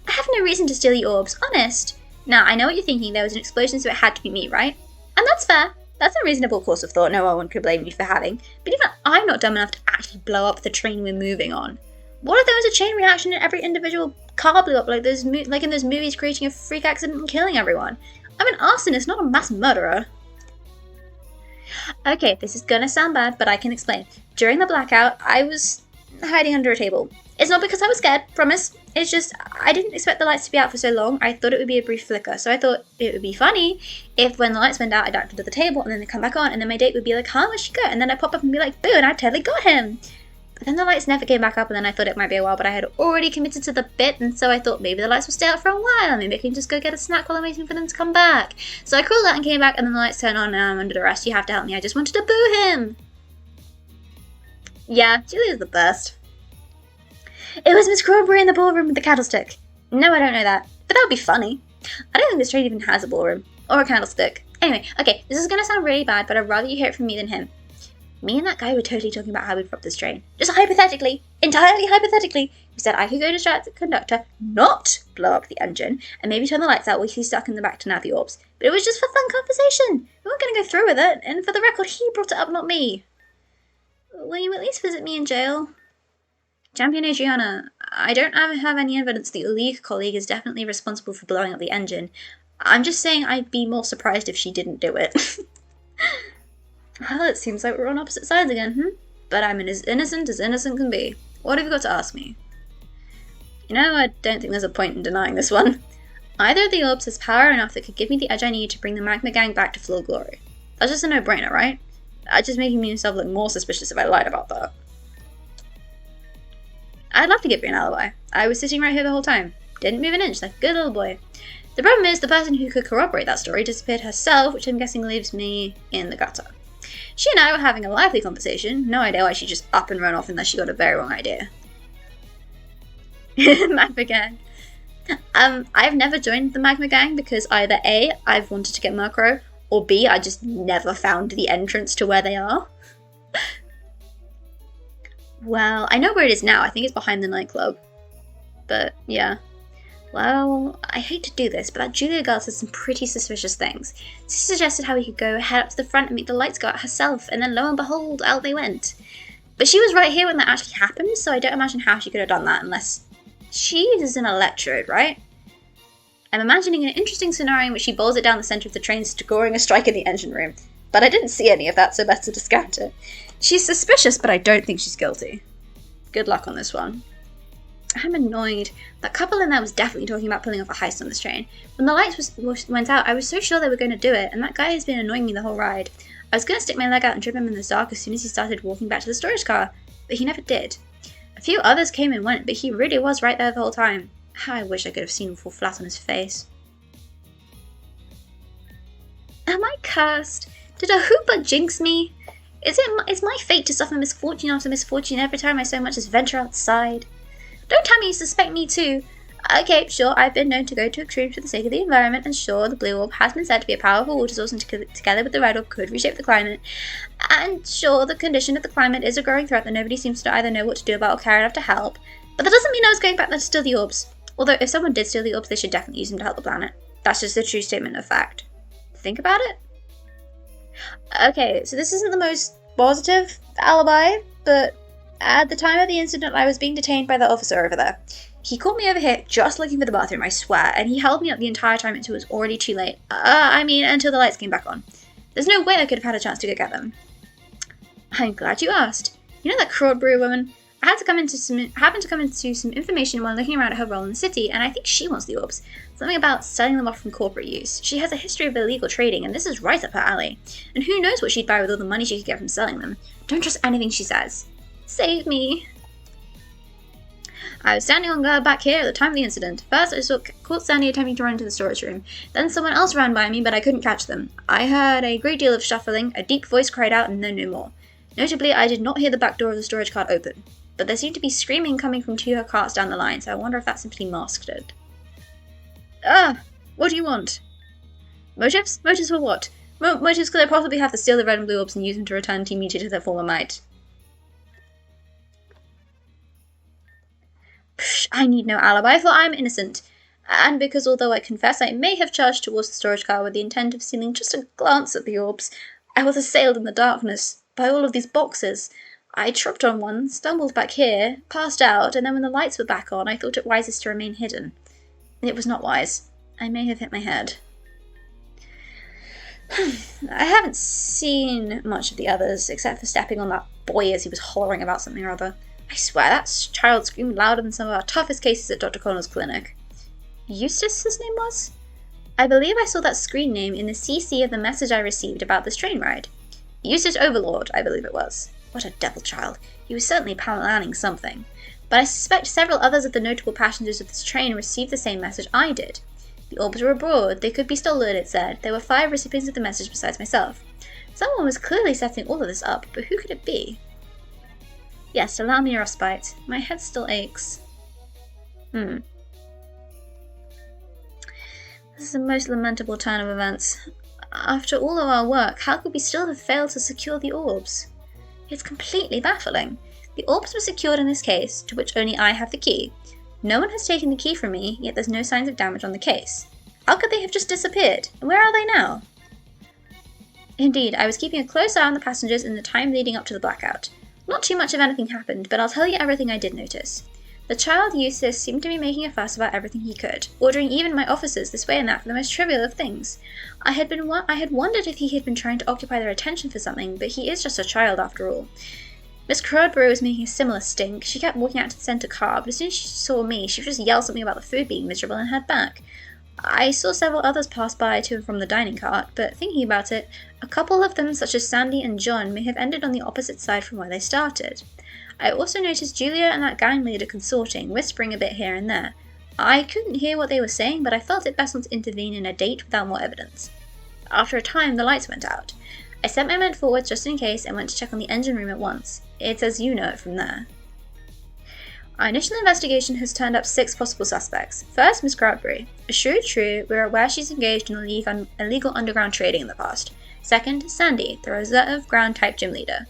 I have no reason to steal the orbs, honest. Now, I know what you're thinking. There was an explosion, so it had to be me, right? And that's fair. That's a reasonable course of thought no one could blame you for having. But even I'm not dumb enough to actually blow up the train we're moving on. What if there was a chain reaction and every individual car blew up like in those movies, creating a freak accident and killing everyone? I'm an arsonist, not a mass murderer. Okay, this is gonna sound bad, but I can explain. During the blackout, I was hiding under a table. It's not because I was scared, promise. It's just, I didn't expect the lights to be out for so long. I thought it would be a brief flicker. So I thought it would be funny if when the lights went out, I ducked under the table and then they come back on and then my date would be like, huh, where'd she go? And then I'd pop up and be like, boo, and I totally got him. But then the lights never came back up and then I thought it might be a while, but I had already committed to the bit and so I thought maybe the lights will stay out for a while. Maybe I can just go get a snack while I'm waiting for them to come back. So I crawled out and came back and then the lights turned on and I'm under arrest. You have to help me. I just wanted to boo him. Yeah, Julia's the best. It was Miss Crawberry in the ballroom with the candlestick. No, I don't know that. But that would be funny. I don't think this train even has a ballroom. Or a candlestick. Anyway, okay, this is going to sound really bad, but I'd rather you hear it from me than him. Me and that guy were totally talking about how we'd rob this train. Just hypothetically. Entirely hypothetically. We said I could go distract the conductor, not blow up the engine, and maybe turn the lights out while he's stuck in the back to nab the orbs. But it was just for fun conversation. We weren't going to go through with it, and for the record, he brought it up, not me. Will you at least visit me in jail? Champion Adriana, I don't have any evidence that your league colleague is definitely responsible for blowing up the engine. I'm just saying I'd be more surprised if she didn't do it. Well, it seems like we're on opposite sides again, But I'm as innocent can be. What have you got to ask me? You know, I don't think there's a point in denying this one. Either of the orbs has power enough that could give me the edge I need to bring the Magma Gang back to full glory. That's just a no-brainer, right? That's just making myself look more suspicious if I lied about that. I'd love to give you an alibi. I was sitting right here the whole time. Didn't move an inch, like a good little boy. The problem is, the person who could corroborate that story disappeared herself, which I'm guessing leaves me in the gutter. She and I were having a lively conversation. No idea why she just up and run off unless she got a very wrong idea. Magma Gang. I've never joined the Magma Gang because either A, I've wanted to get Murkrow, or B, I just never found the entrance to where they are. Well, I know where it is now. I think it's behind the nightclub. But, yeah. Well, I hate to do this, but that Julia girl said some pretty suspicious things. She suggested how we could go head up to the front and make the lights go out herself, and then lo and behold, out they went. But she was right here when that actually happened, so I don't imagine how she could have done that unless she uses an electrode, right? I'm imagining an interesting scenario in which she bowls it down the centre of the train, scoring a strike in the engine room. But I didn't see any of that, so best to discount it. She's suspicious, but I don't think she's guilty. Good luck on this one. I'm annoyed. That couple in there was definitely talking about pulling off a heist on this train. When the lights went out, I was so sure they were going to do it, and that guy has been annoying me the whole ride. I was going to stick my leg out and trip him in the dark as soon as he started walking back to the storage car, but he never did. A few others came and went, but he really was right there the whole time. How I wish I could have seen him fall flat on his face. Am I cursed? Did a Hoopa jinx me? Is my fate to suffer misfortune after misfortune every time I so much as venture outside? Don't tell me you suspect me too. Okay, sure, I've been known to go to extremes for the sake of the environment, and sure, the blue orb has been said to be a powerful water source and together with the red orb could reshape the climate. And sure, the condition of the climate is a growing threat that nobody seems to either know what to do about or care enough to help. But that doesn't mean I was going back there to steal the orbs. Although, if someone did steal the orbs, they should definitely use them to help the planet. That's just a true statement of fact. Think about it. Okay, so this isn't the most positive alibi, but at the time of the incident, I was being detained by the officer over there. He called me over here just looking for the bathroom, I swear, and he held me up the entire time until it was already too late. Until the lights came back on. There's no way I could have had a chance to go get them. I'm glad you asked. You know that Crawberry woman? I happened to come into some information while looking around at her role in the city, and I think she wants the orbs. Something about selling them off from corporate use. She has a history of illegal trading, and this is right up her alley. And who knows what she'd buy with all the money she could get from selling them. Don't trust anything she says. Save me. I was standing on guard back here at the time of the incident. First, I caught Sandy attempting to run into the storage room. Then someone else ran by me, but I couldn't catch them. I heard a great deal of shuffling, a deep voice cried out, and then no more. Notably, I did not hear the back door of the storage cart open. But there seemed to be screaming coming from two carts down the line, so I wonder if that simply masked it. What do you want? Motives? Motives for what? Motives could I possibly have to steal the red and blue orbs and use them to return Team Meteor to their former might? Psh, I need no alibi, for I am innocent. And because although I confess I may have charged towards the storage car with the intent of stealing just a glance at the orbs, I was assailed in the darkness by all of these boxes. I tripped on one, stumbled back here, passed out, and then when the lights were back on, I thought it wisest to remain hidden. It was not wise. I may have hit my head. I haven't seen much of the others, except for stepping on that boy as he was hollering about something or other. I swear, that child screamed louder than some of our toughest cases at Dr. Connell's clinic. Eustace, his name was? I believe I saw that screen name in the CC of the message I received about this train ride. Eustace Overlord, I believe it was. What a devil child. He was certainly planning something. But I suspect several others of the notable passengers of this train received the same message I did. The orbs were abroad, they could be stolen, it said. There were 5 recipients of the message besides myself. Someone was clearly setting all of this up, but who could it be? Yes, allow me a respite. My head still aches. This is a most lamentable turn of events. After all of our work, how could we still have failed to secure the orbs? It's completely baffling. The orbs were secured in this case, to which only I have the key. No one has taken the key from me, yet there's no signs of damage on the case. How could they have just disappeared? And where are they now? Indeed, I was keeping a close eye on the passengers in the time leading up to the blackout. Not too much of anything happened, but I'll tell you everything I did notice. The child Eustace seemed to be making a fuss about everything he could, ordering even my officers this way and that for the most trivial of things. I had wondered if he had been trying to occupy their attention for something, but he is just a child after all. Miss Crowdbury was making a similar stink. She kept walking out to the centre car, but as soon as she saw me, she would just yell something about the food being miserable and head back. I saw several others pass by to and from the dining cart, but thinking about it, a couple of them, such as Sandy and John, may have ended on the opposite side from where they started. I also noticed Julia and that gang leader consorting, whispering a bit here and there. I couldn't hear what they were saying, but I felt it best not to intervene in a date without more evidence. After a time, the lights went out. I sent my men forwards just in case and went to check on the engine room at once. It's as you know it from there. Our initial investigation has turned up 6 possible suspects. First, Miss Crowdbury. A shrewd shrew, we're aware she's engaged in illegal underground trading in the past. Second, Sandy, the reserve ground type gym leader.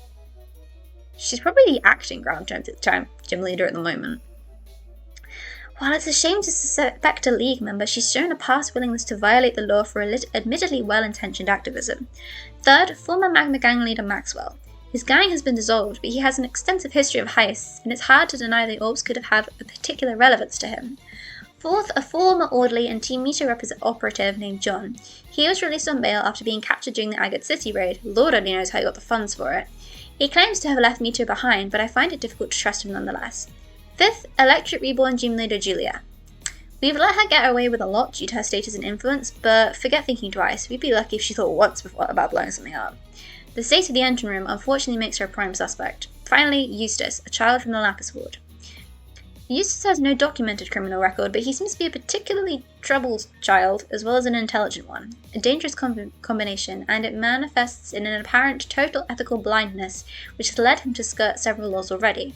She's probably the acting ground type gym leader at the moment. While it's a shame to suspect a League member, she's shown a past willingness to violate the law for admittedly well-intentioned activism. Third, former Magma Gang leader Maxwell. His gang has been dissolved, but he has an extensive history of heists, and it's hard to deny the orbs could have had a particular relevance to him. Fourth, a former orderly and Team Meter operative named John. He was released on bail after being captured during the Agate City raid. Lord only knows how he got the funds for it. He claims to have left Meter behind, but I find it difficult to trust him nonetheless. Fifth, Electric Reborn gym leader Julia. We've let her get away with a lot due to her status and influence, but forget thinking twice. We'd be lucky if she thought once about blowing something up. The state of the engine room unfortunately makes her a prime suspect. Finally, Eustace, a child from the Lapis Ward. Eustace has no documented criminal record, but he seems to be a particularly troubled child, as well as an intelligent one. A dangerous combination, and it manifests in an apparent total ethical blindness, which has led him to skirt several laws already.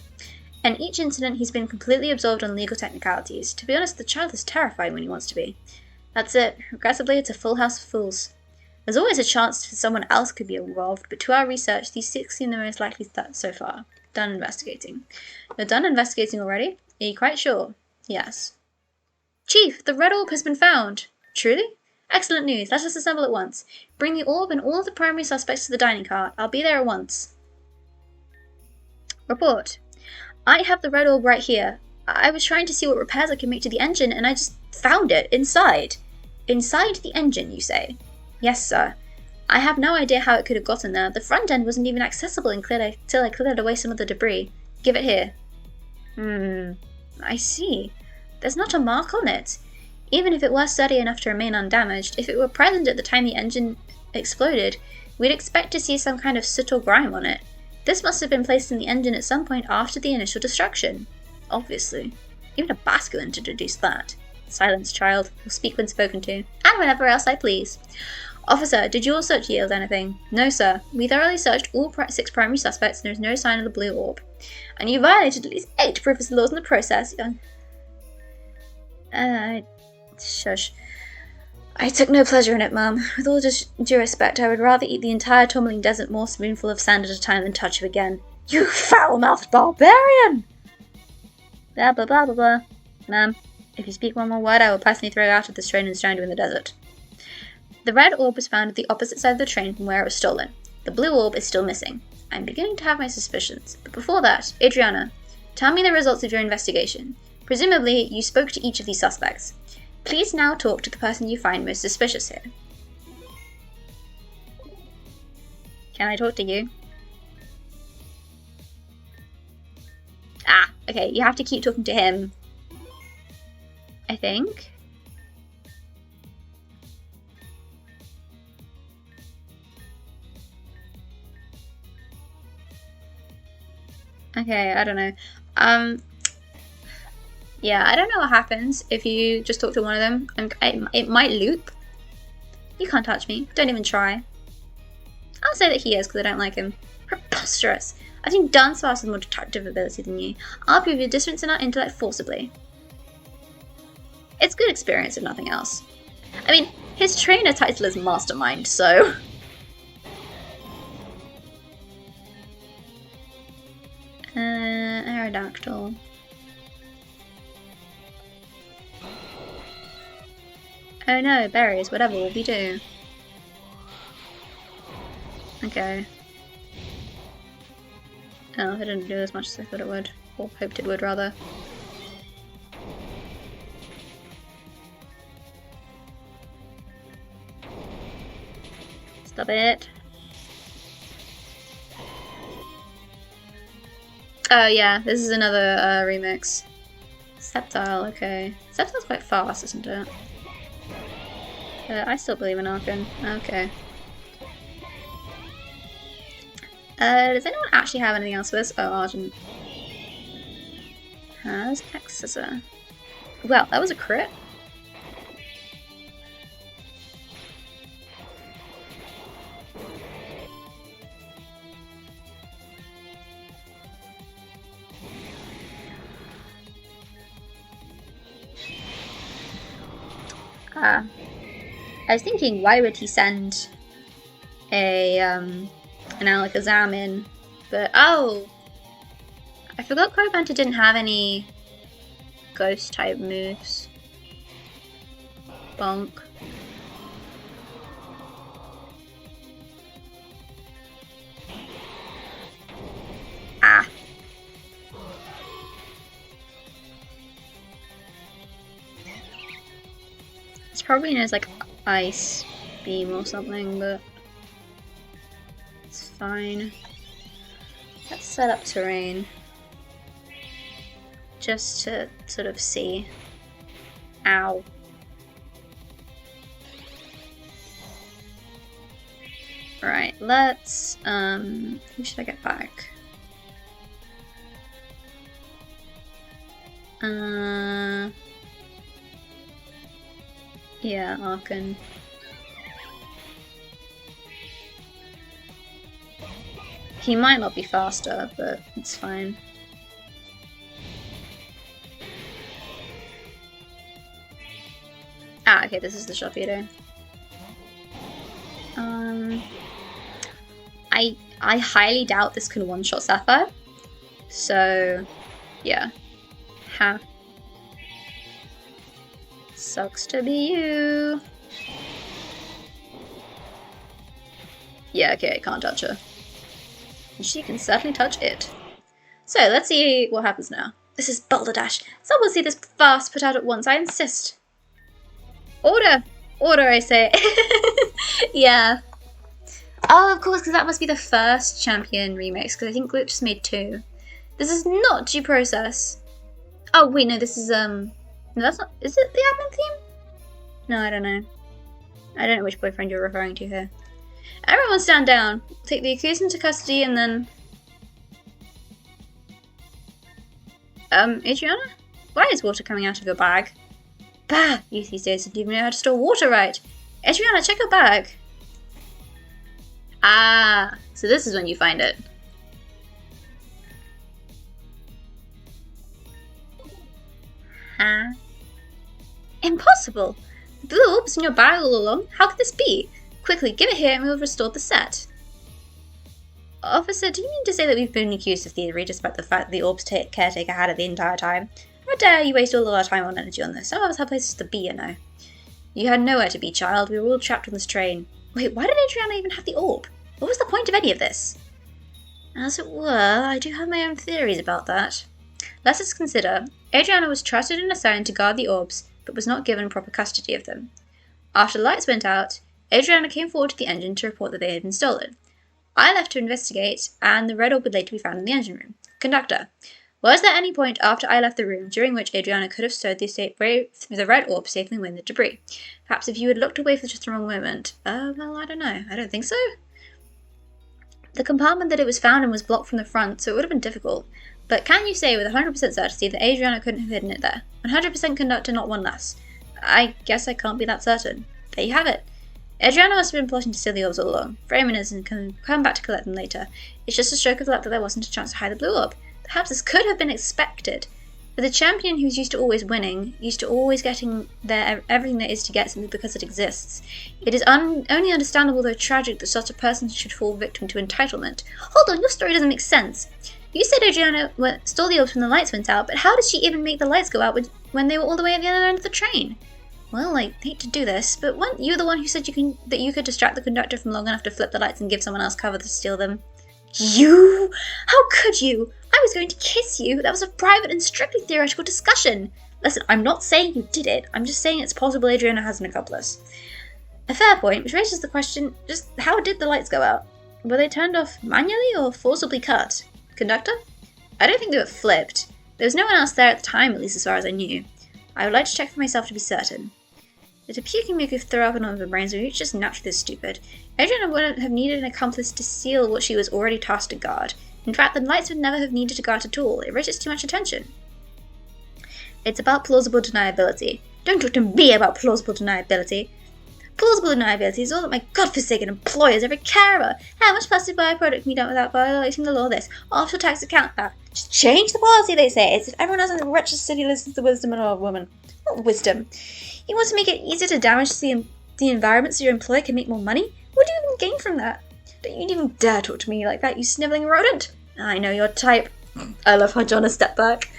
In each incident, he's been completely absorbed on legal technicalities. To be honest, the child is terrified when he wants to be. That's it. Regrettably, it's a full house of fools. There's always a chance that someone else could be involved, but to our research, these 6 seem the most likely so far. Done investigating. You're done investigating already? Are you quite sure? Yes. Chief, the red orb has been found! Truly? Excellent news. Let us assemble at once. Bring the orb and all of the primary suspects to the dining cart. I'll be there at once. Report. I have the red orb right here. I was trying to see what repairs I could make to the engine, and I just found it inside. Inside the engine, you say? Yes, sir. I have no idea how it could have gotten there. The front end wasn't even accessible until I cleared away some of the debris. Give it here. I see. There's not a mark on it. Even if it were sturdy enough to remain undamaged, if it were present at the time the engine exploded, we'd expect to see some kind of soot or grime on it. This must have been placed in the engine at some point after the initial destruction. Obviously. Even a basculin to deduce that. Silence, child. We'll speak when spoken to. And whenever else I please. Officer, did your search yield anything? No, sir. We thoroughly searched all 6 primary suspects and there is no sign of the blue orb. And you violated at least 8 privacy laws in the process, young... Shush. I took no pleasure in it, ma'am. With all due respect, I would rather eat the entire Tourmaline Desert more spoonful of sand at a time than touch him again. You foul-mouthed barbarian! Blah, blah, blah, blah, blah. Ma'am, if you speak one more word, I will personally throw you out of this train and strand you in the desert. The red orb was found at the opposite side of the train from where it was stolen. The blue orb is still missing. I'm beginning to have my suspicions. But before that, Adriana, tell me the results of your investigation. Presumably, you spoke to each of these suspects. Please now talk to the person you find most suspicious here. Can I talk to you? Okay, you have to keep talking to him. I think. Okay, I don't know. Yeah, I don't know what happens if you just talk to one of them. And it might loop. You can't touch me. Don't even try. I'll say that he is because I don't like him. Preposterous. I think Dunsparce has more detective ability than you. I'll prove your difference in our intellect forcibly. It's good experience if nothing else. I mean, his trainer title is Mastermind, so... Aerodactyl. Oh no, berries, whatever will we do? Okay. Oh, it didn't do as much as I thought it would. Or hoped it would, rather. Stop it. Oh yeah, this is another remix. Sceptile, okay. Sceptile's quite fast, isn't it? I still believe in Archon. Okay. Does anyone actually have anything else for this? Oh, Argent has Exeter. Well, that was a crit. I was thinking, why would he send an Alakazam in? But, oh! I forgot Crowbunter didn't have any ghost type moves. Bonk. Ah. It's probably knows like Ice Beam or something, but it's fine. Let's set up terrain just to sort of see. Ow. Right, let's who should I get back? Yeah, Archon. He might not be faster, but it's fine. Ah, okay, this is the Sharpedo. I highly doubt this can one-shot Sapphire. So, yeah. Ha. Sucks to be you. Yeah, okay, I can't touch her. And she can certainly touch it. So, let's see what happens now. This is Balderdash. Someone see this fast put out at once, I insist. Order! Order, I say. Yeah. Oh, of course, because that must be the first champion remix, because I think Glitch just made 2. This is not due process. Oh, wait, no, this is, no, that's not, is it the admin theme? No, I don't know. I don't know which boyfriend you're referring to here. Everyone stand down. Take the accused into custody and then... Adriana? Why is water coming out of your bag? Bah! Youth these days don't even know how to store water right. Adriana, check your bag. Ah, so this is when you find it. Huh? Impossible! The blue orb was in your bag all along. How could this be? Quickly, give it here and we'll restore the set. Officer, do you mean to say that we've been accused of thievery despite the fact that the orb's caretaker had it the entire time? How dare you waste all of our time and energy on this? Some of us have places to be, you know. You had nowhere to be, child. We were all trapped on this train. Wait, why did Adriana even have the orb? What was the point of any of this? As it were, I do have my own theories about that. Let us consider. Adriana was trusted and assigned to guard the orbs, but was not given proper custody of them. After the lights went out, Adriana came forward to the engine to report that they had been stolen. I left to investigate, and the red orb would later be found in the engine room. Conductor, Was there any point after I left the room during which Adriana could have stowed the red orb safely within the debris? Perhaps if you had looked away for just a wrong moment. Well, I don't know. I don't think so. The compartment that it was found in was blocked from the front, so it would have been difficult. But can you say with 100% certainty that Adriana couldn't have hidden it there? 100% conductor, not one less. I guess I can't be that certain. There you have it. Adriana must have been plotting to steal the orbs all along. Framing and can come back to collect them later. It's just a stroke of luck that there wasn't a chance to hide the blue orb. Perhaps this could have been expected. But the champion who's used to always winning, used to always getting everything there is to get something because it exists. It is only understandable, though tragic, that such a person should fall victim to entitlement. Hold on, your story doesn't make sense. You said Adriana stole the orbs when the lights went out, but how did she even make the lights go out when they were all the way at the other end of the train? Well, I hate to do this, but weren't you the one who said that you could distract the conductor from long enough to flip the lights and give someone else cover to steal them? You? How could you? I was going to kiss you. That was a private and strictly theoretical discussion. Listen, I'm not saying you did it. I'm just saying it's possible Adriana has an accomplice. A fair point, which raises the question, just how did the lights go out? Were they turned off manually or forcibly cut? Conductor? I don't think they were flipped. There was no one else there at the time, at least as far as I knew. I would like to check for myself to be certain. That a puking mook could throw up an of the brains of just naturally this stupid. Adriana wouldn't have needed an accomplice to seal what she was already tasked to guard. In fact, the lights would never have needed to guard at all. It raises too much attention. It's about plausible deniability. Don't talk to me about plausible deniability. Plausible deniability is all that my godforsaken employers ever care about. How much plastic byproduct can be done without violating the law? This offshore tax account that. Just change the policy, they say. It's if everyone else in the wretched city listens to the wisdom of a woman. What wisdom? You want to make it easier to damage the environment so your employer can make more money? What do you even gain from that? Don't you even dare talk to me like that, you snivelling rodent. I know your type. I love how John has stepped back.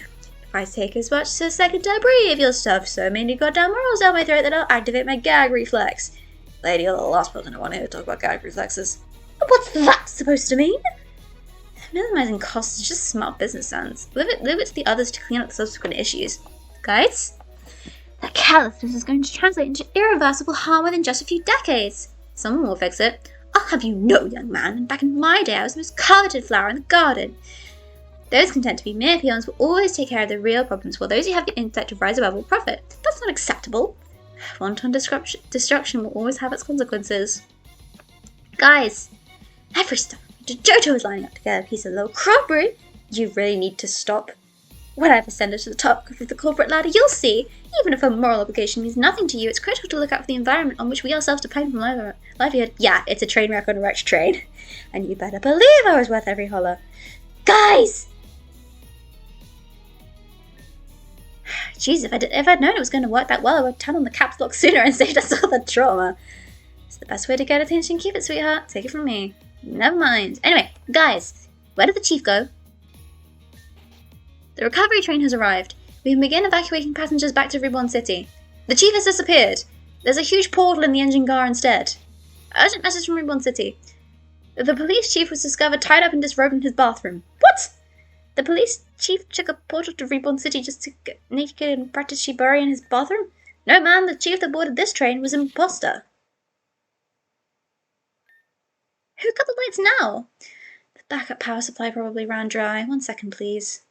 If I take as much as a second to breathe, you'll stuff so many goddamn morals down my throat that I'll activate my gag reflex. Lady, you're the last person I want to hear talk about gag reflexes. What's that supposed to mean? Minimizing costs is just smart business sense. Leave it to the others to clean up the subsequent issues. Guys? That carelessness is going to translate into irreversible harm within just a few decades. Someone will fix it. I'll have you know, young man, back in my day I was the most coveted flower in the garden. Those content to be mere peons will always take care of the real problems, while those who have the intellect to rise above will profit. That's not acceptable. Wanton destruction will always have its consequences. Guys, every step Johto is lining up to get a piece of low crockery. You really need to stop. When I ascend to the top of the corporate ladder, you'll see. Even if a moral obligation means nothing to you, it's critical to look out for the environment on which we ourselves depend from livelihood. Yeah, it's a train wreck on a wrecked train. And you better believe I was worth every holler. Guys! Jeez, if I'd known it was going to work that well, I would have turned on the caps lock sooner and saved us all the trauma. It's the best way to get attention. Keep it, sweetheart. Take it from me. Never mind. Anyway, guys, where did the chief go? The recovery train has arrived. We can begin evacuating passengers back to Reborn City. The chief has disappeared. There's a huge portal in the engine car instead. Urgent message from Reborn City. The police chief was discovered tied up and disrobed in his bathroom. What? The police chief took a portal to Reborn City just to get naked and practice shibari in his bathroom? No, man, the chief that boarded this train was an imposter. Who cut the lights now? The backup power supply probably ran dry. 1 second, please.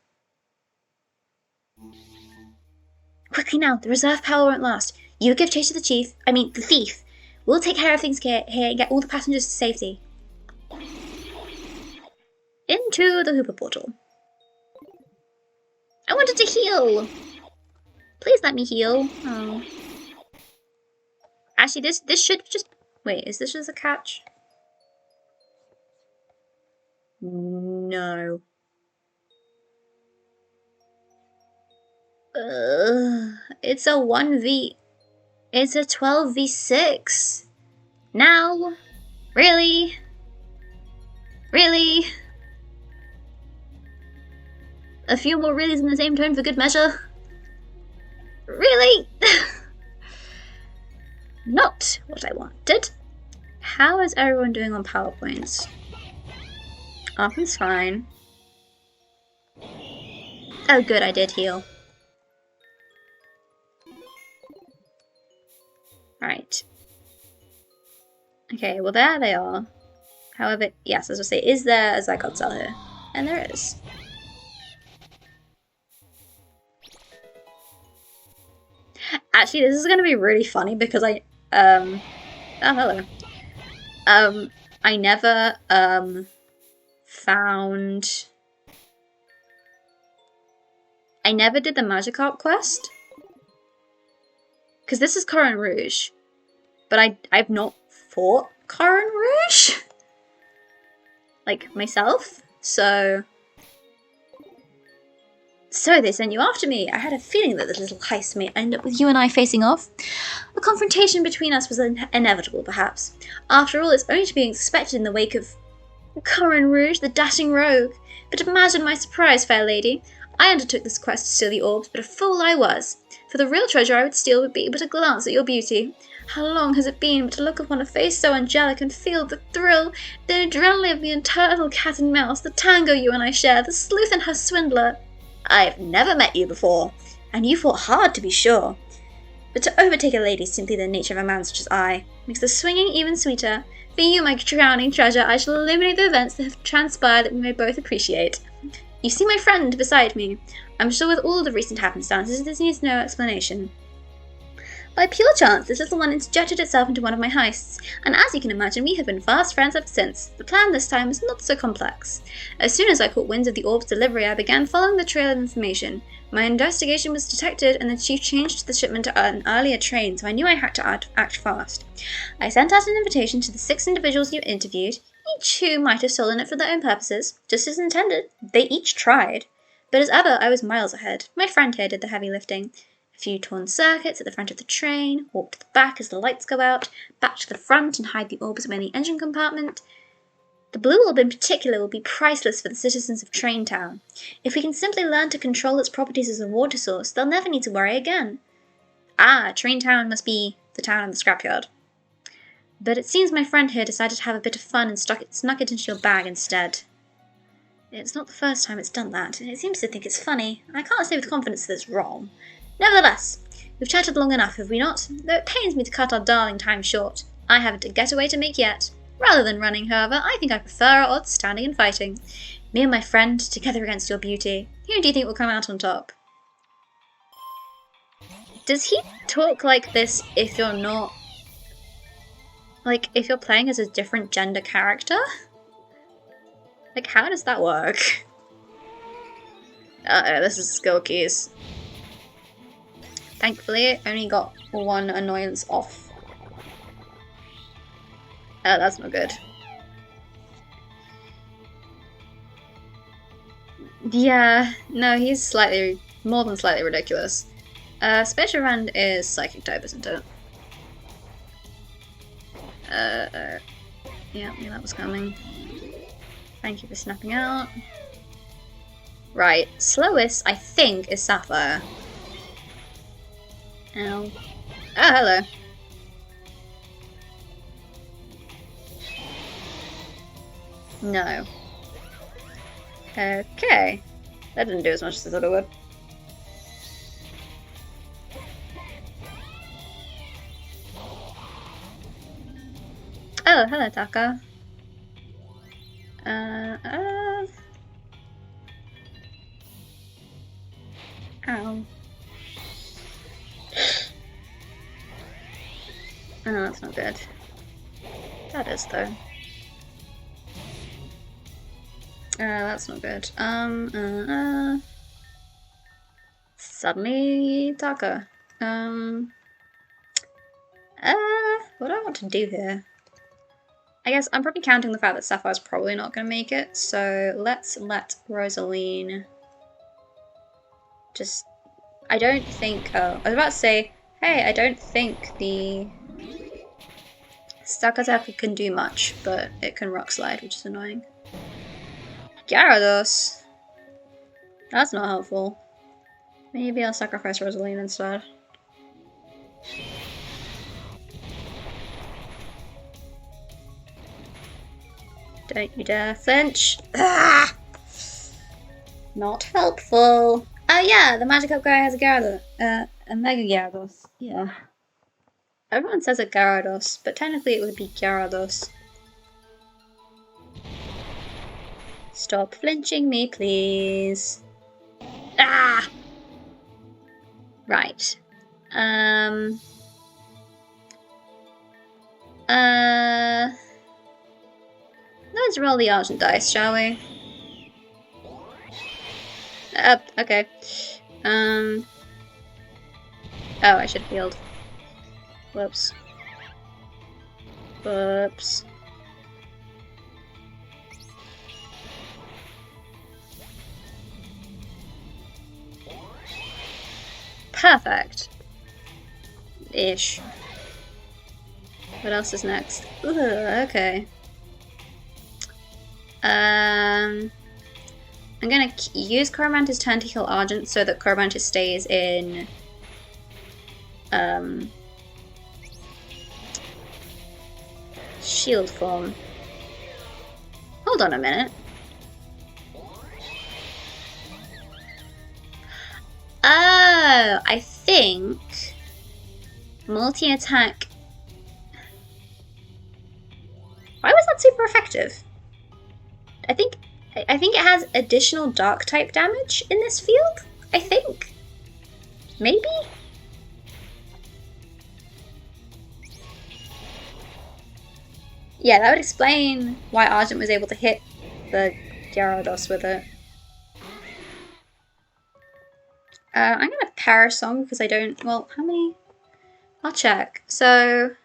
Quickly now, the reserve power won't last. You give chase to the thief. We'll take care of things here and get all the passengers to safety. Into the Hoopa portal. I wanted to heal! Please let me heal. Oh. Actually, this should just... Wait, is this just a catch? No. It's a 1v... It's a 12v6. Now? Really? Really? A few more reallys in the same tone for good measure? Really? Not what I wanted. How is everyone doing on PowerPoints? Arthur's fine. Oh good, I did heal. Right. Okay, well there they are. However, yes, as I say, is there a Zygote cell here? And there is. Actually, this is going to be really funny because oh, hello. I never, I never did the Magikarp quest. Because this is Corin Rouge. But I've not fought Corin Rouge. Like, myself. So they sent you after me. I had a feeling that this little heist may end up with you and I facing off. A confrontation between us was inevitable, perhaps. After all, it's only to be expected in the wake of Corin Rouge, the dashing rogue. But imagine my surprise, fair lady. I undertook this quest to steal the orbs, but a fool I was. For the real treasure I would steal would be but a glance at your beauty. How long has it been but to look upon a face so angelic and feel the thrill, the adrenaline of the untitled cat and mouse, the tango you and I share, the sleuth and her swindler. I've never met you before, and you fought hard to be sure. But to overtake a lady simply the nature of a man such as I makes the swinging even sweeter. For you, my crowning treasure, I shall eliminate the events that have transpired that we may both appreciate. You see my friend beside me. I'm sure with all the recent happenstances, this needs no explanation. By pure chance, this little one interjected itself into one of my heists, and as you can imagine, we have been fast friends ever since. The plan this time was not so complex. As soon as I caught wind of the orb's delivery, I began following the trail of information. My investigation was detected, and the chief changed the shipment to an earlier train, so I knew I had to act fast. I sent out an invitation to the 6 individuals you interviewed, each who might have stolen it for their own purposes, just as intended. They each tried. But as ever, I was miles ahead. My friend here did the heavy lifting. A few torn circuits at the front of the train, walk to the back as the lights go out, back to the front and hide the orbs in the engine compartment. The blue orb in particular will be priceless for the citizens of Train Town. If we can simply learn to control its properties as a water source, they'll never need to worry again. Ah, Train Town must be the town in the scrapyard. But it seems my friend here decided to have a bit of fun and snuck it into your bag instead. It's not the first time it's done that, and it seems to think it's funny. I can't say with confidence that it's wrong. Nevertheless, we've chatted long enough, have we not? Though it pains me to cut our darling time short. I haven't a getaway to make yet. Rather than running, however, I think I prefer our odds standing and fighting. Me and my friend, together against your beauty. Who do you think will come out on top? Does he talk like this if you're not... Like, if you're playing as a different gender character? Like, how does that work? This is skill keys. Thankfully, I only got one annoyance off. That's not good. Yeah, no, he's more than slightly ridiculous. Special Rand is Psychic type, isn't it? Yeah, that was coming. Thank you for snapping out. Right, slowest, I think, is Sapphire. Ow. Oh, hello. No. Okay. That didn't do as much as I thought it would. Oh, hello, Taka. Ow. Oh, that's not good. That is, though. That's not good. Suddenly, Taka. What do I want to do here? I guess I'm probably counting the fact that Sapphire's probably not going to make it, so let's let Rosaline just... I don't think... Oh, I was about to say, hey, I don't think the Stakataka can do much, but it can rock slide, which is annoying. Gyarados! That's not helpful. Maybe I'll sacrifice Rosaline instead. Don't you dare flinch. Ah! Not helpful. Oh yeah, the Magikarp guy has a Gyarados. A Mega Gyarados. Yeah. Everyone says a Gyarados, but technically it would be Gyarados. Stop flinching me, please. Ah! Right. Let's roll the Argent dice, shall we? Okay. Oh, I should have healed. Whoops. Whoops. Perfect. Ish. What else is next? Ugh, okay. I'm gonna use Coromantis' turn to heal Argent so that Coromantis stays in shield form. Hold on a minute. Oh, I think multi-attack. Why was that super effective? I think it has additional dark type damage in this field. I think. Maybe? Yeah, that would explain why Argent was able to hit the Gyarados with it. I'm gonna Parasong because I don't. Well, how many? I'll check. So.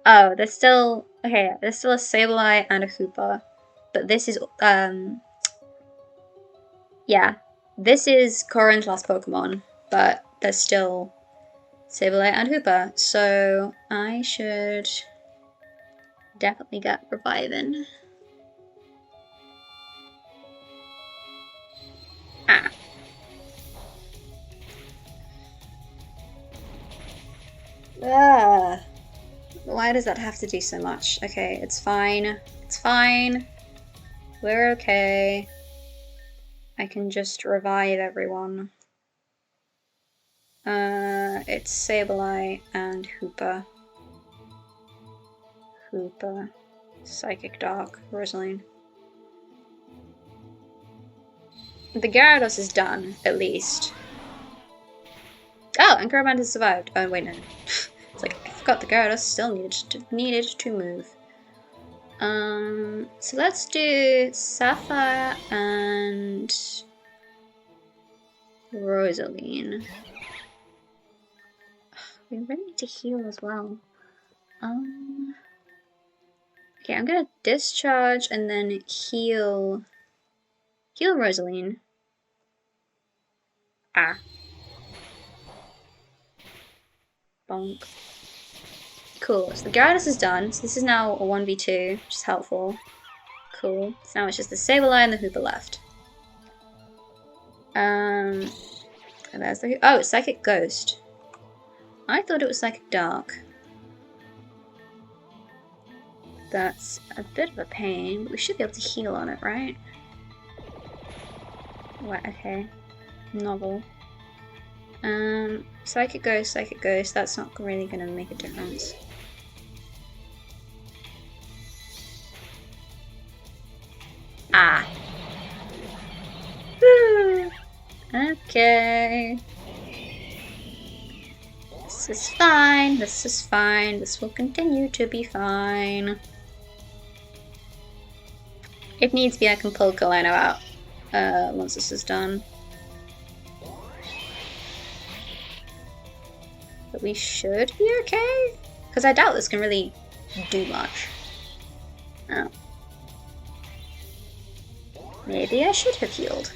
Oh, there's still. Okay, there's still a Sableye and a Hoopa. But this is. Yeah. This is Corin's last Pokemon. But there's still Sableye and Hoopa. So I should definitely get reviving. Ah. Ah. Why does that have to do so much? Okay, it's fine. It's fine. We're okay. I can just revive everyone. It's Sableye and Hoopa. Hoopa. Psychic Dark. Rosaline. The Gyarados is done, at least. Oh, and Caravan has survived. Oh, wait, no. It's like, I forgot the Gyarados still needed to move. So let's do Safra and Rosaline. We really need to heal as well. Okay, I'm gonna discharge and then heal Rosaline. Ah. Bonk. Cool, so the Gyarados is done, so this is now a 1v2, which is helpful. Cool, so now it's just the Sableye and the Hoopa left. And there's the oh, it's Psychic Ghost. I thought it was Psychic Dark. That's a bit of a pain, but we should be able to heal on it, right? Right, okay. Novel. Psychic Ghost, that's not really gonna make a difference. Ah. Okay. This is fine, this will continue to be fine. If needs be, I can pull Galeno out once this is done. But we should be okay? Because I doubt this can really do much. Oh. Maybe I should have healed.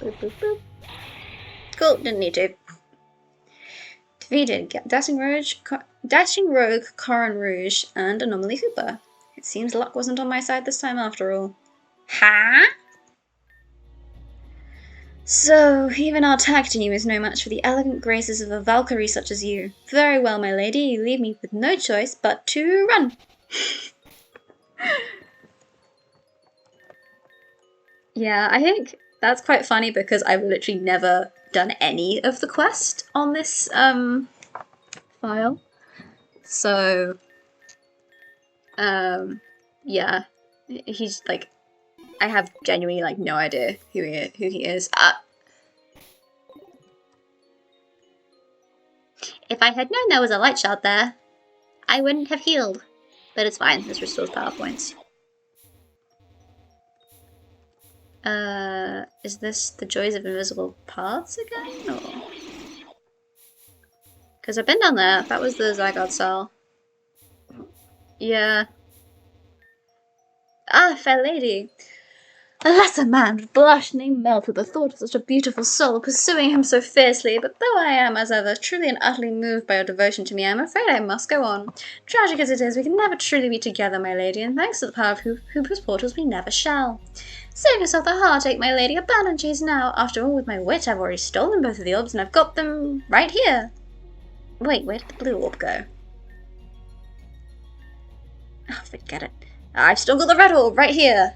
Boop, boop, boop. Cool, didn't need to. Defeated Dashing Rogue, Coron Rouge, and Anomaly Hoopa. It seems luck wasn't on my side this time after all. Ha? So, even our tag team is no match for the elegant graces of a Valkyrie such as you. Very well, my lady, you leave me with no choice but to run. Yeah, I think that's quite funny because I've literally never done any of the quest on this file. So yeah, he's like I have genuinely like no idea who he is. If I had known there was a light shard there, I wouldn't have healed. But it's fine, this restores power points. Is this the Joys of Invisible Paths again, or? Because I've been down there, that was the Zygarde cell. Yeah. Ah, fair lady. A lesser man would blush and melt at the thought of such a beautiful soul pursuing him so fiercely, but though I am, as ever, truly and utterly moved by your devotion to me, I am afraid I must go on. Tragic as it is, we can never truly be together, my lady, and thanks to the power of Hoopa's portals, we never shall. Save yourself the heartache, my lady, abandon chase now. After all, with my wit, I've already stolen both of the orbs, and I've got them right here. Wait, where did the blue orb go? Oh, forget it. I've still got the red orb right here.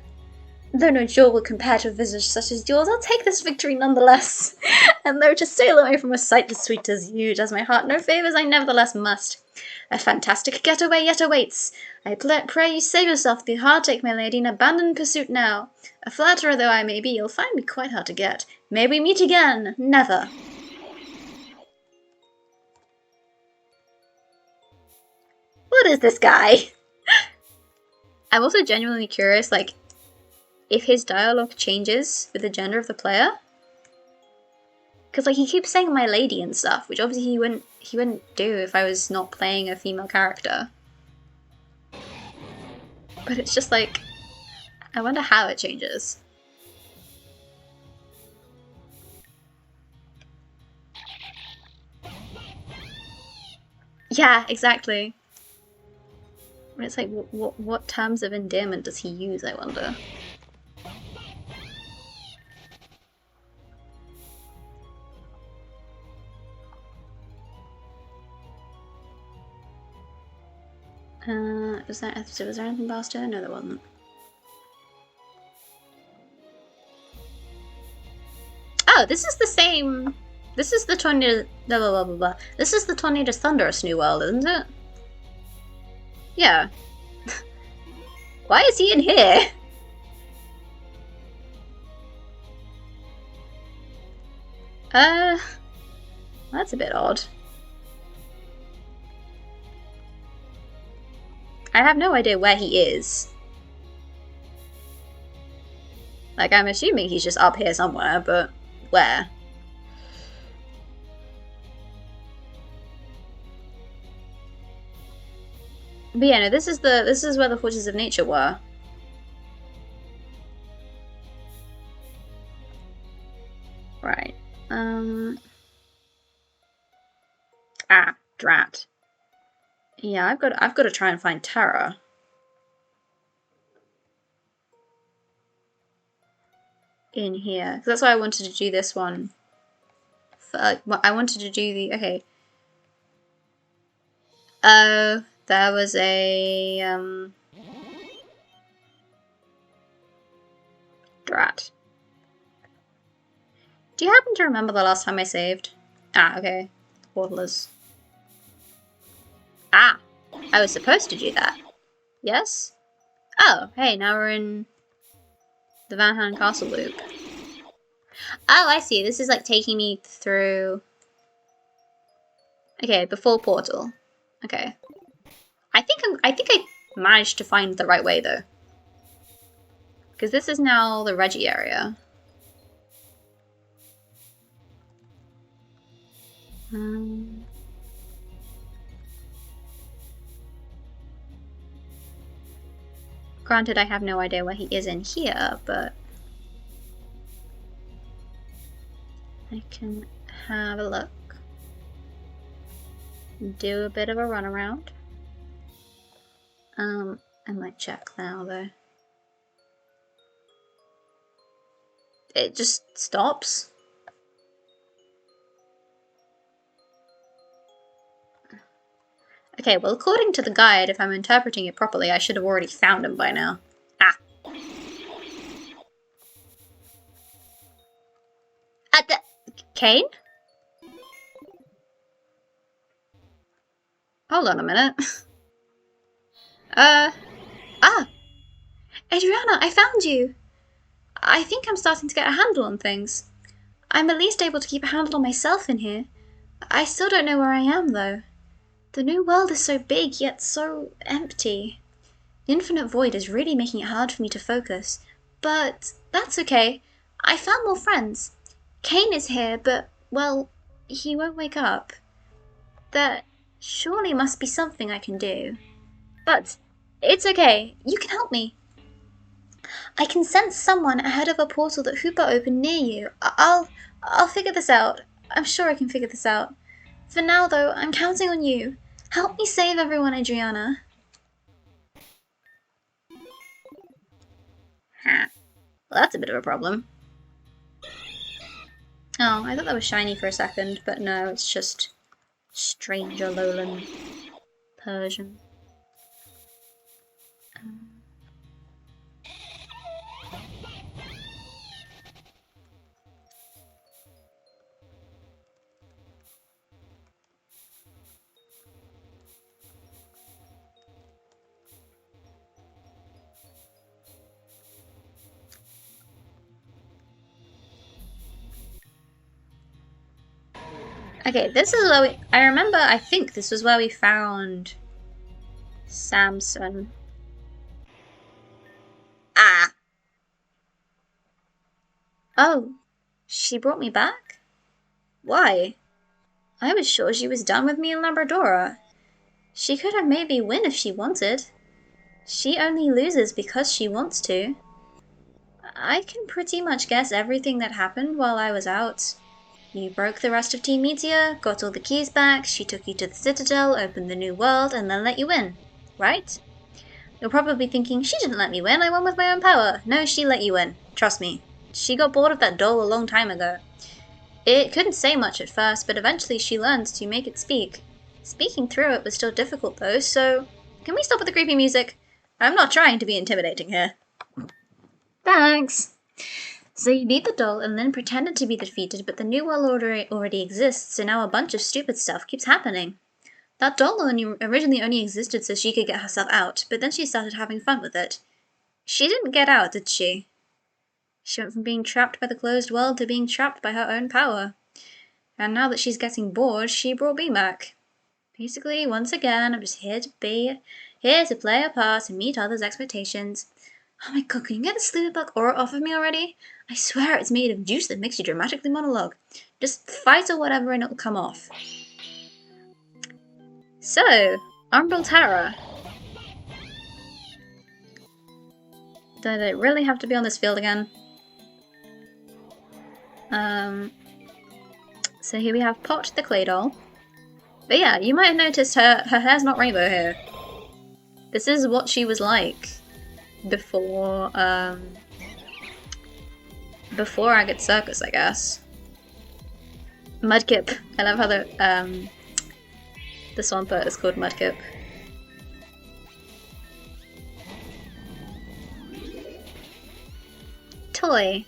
Though no jewel will compare to a visage such as yours, I'll take this victory nonetheless. And though to sail away from a sight as sweet as you does my heart no favours, I nevertheless must. A fantastic getaway yet awaits. I pray you save yourself the heartache, my lady, and abandon pursuit now. A flatterer though I may be, you'll find me quite hard to get. May we meet again? Never. What is this guy? I'm also genuinely curious, like, if his dialogue changes with the gender of the player. Because, like, he keeps saying my lady and stuff, which obviously he wouldn't do if I was not playing a female character. But it's just like, I wonder how it changes. Yeah, exactly. It's like, what terms of endearment does he use, I wonder? Was there anything past here? No, there wasn't. Oh, this is the same. This is the Tornado. Blah blah blah blah blah. This is the Tornado Thunderous New World, isn't it? Yeah. Why is he in here? That's a bit odd. I have no idea where he is. Like, I'm assuming he's just up here somewhere, but where? But yeah, no, this is where the Forces of Nature were. Right. Ah, drat. Yeah, I've got to try and find Terra. In here. That's why I wanted to do this one. I wanted to do the... Okay. Oh, there was a... Drat. Do you happen to remember the last time I saved? Ah, okay. Portalers. Ah! I was supposed to do that. Yes? Oh, hey, now we're in the Van Hand Castle loop. Oh, I see. This is like taking me through... Okay, before portal. Okay. I think I managed to find the right way though. Because this is now the Reggie area. Granted, I have no idea where he is in here, but I can have a look. Do a bit of a runaround. I might check now though. It just stops. Okay, well, according to the guide, if I'm interpreting it properly, I should have already found him by now. Ah. Kane? Hold on a minute. Ah! Adriana, I found you! I think I'm starting to get a handle on things. I'm at least able to keep a handle on myself in here. I still don't know where I am, though. The new world is so big, yet so empty. The infinite void is really making it hard for me to focus. But that's okay. I found more friends. Kane is here, but, well, he won't wake up. There surely must be something I can do. But it's okay. You can help me. I can sense someone ahead of a portal that Hoopa opened near you. I'll figure this out. I'm sure I can figure this out. For now, though, I'm counting on you. Help me save everyone, Adriana. Ha. Well, that's a bit of a problem. Oh, I thought that was shiny for a second, but no, it's just stranger lowland Persian. Okay, this is where I think this was where we found Samson. Ah! Oh, she brought me back? Why? I was sure she was done with me in Labradora. She could have made me win if she wanted. She only loses because she wants to. I can pretty much guess everything that happened while I was out. You broke the rest of Team Meteor, got all the keys back, she took you to the Citadel, opened the new world, and then let you win. Right? You're probably thinking, she didn't let me win, I won with my own power. No, she let you win. Trust me. She got bored of that doll a long time ago. It couldn't say much at first, but eventually she learned to make it speak. Speaking through it was still difficult though, so... Can we stop with the creepy music? I'm not trying to be intimidating here. Thanks! So you beat the doll and then pretended to be defeated, but the new world order already exists, so now a bunch of stupid stuff keeps happening. That doll originally only existed so she could get herself out, but then she started having fun with it. She didn't get out, did she? She went from being trapped by the closed world to being trapped by her own power. And now that she's getting bored, she brought me back. Basically, once again, I'm just here to play a part and meet others' expectations. Oh my god, can you get the Slitherbuck aura off of me already? I swear it's made of juice that makes you dramatically monologue. Just fight or whatever and it'll come off. So, Umbral Terror. Did it really have to be on this field again? So here we have Pot the Clay Doll. But yeah, you might have noticed her hair's not rainbow here. This is what she was like before Agate Circus, I guess. Mudkip. I love how the Swampert is called Mudkip. Toy.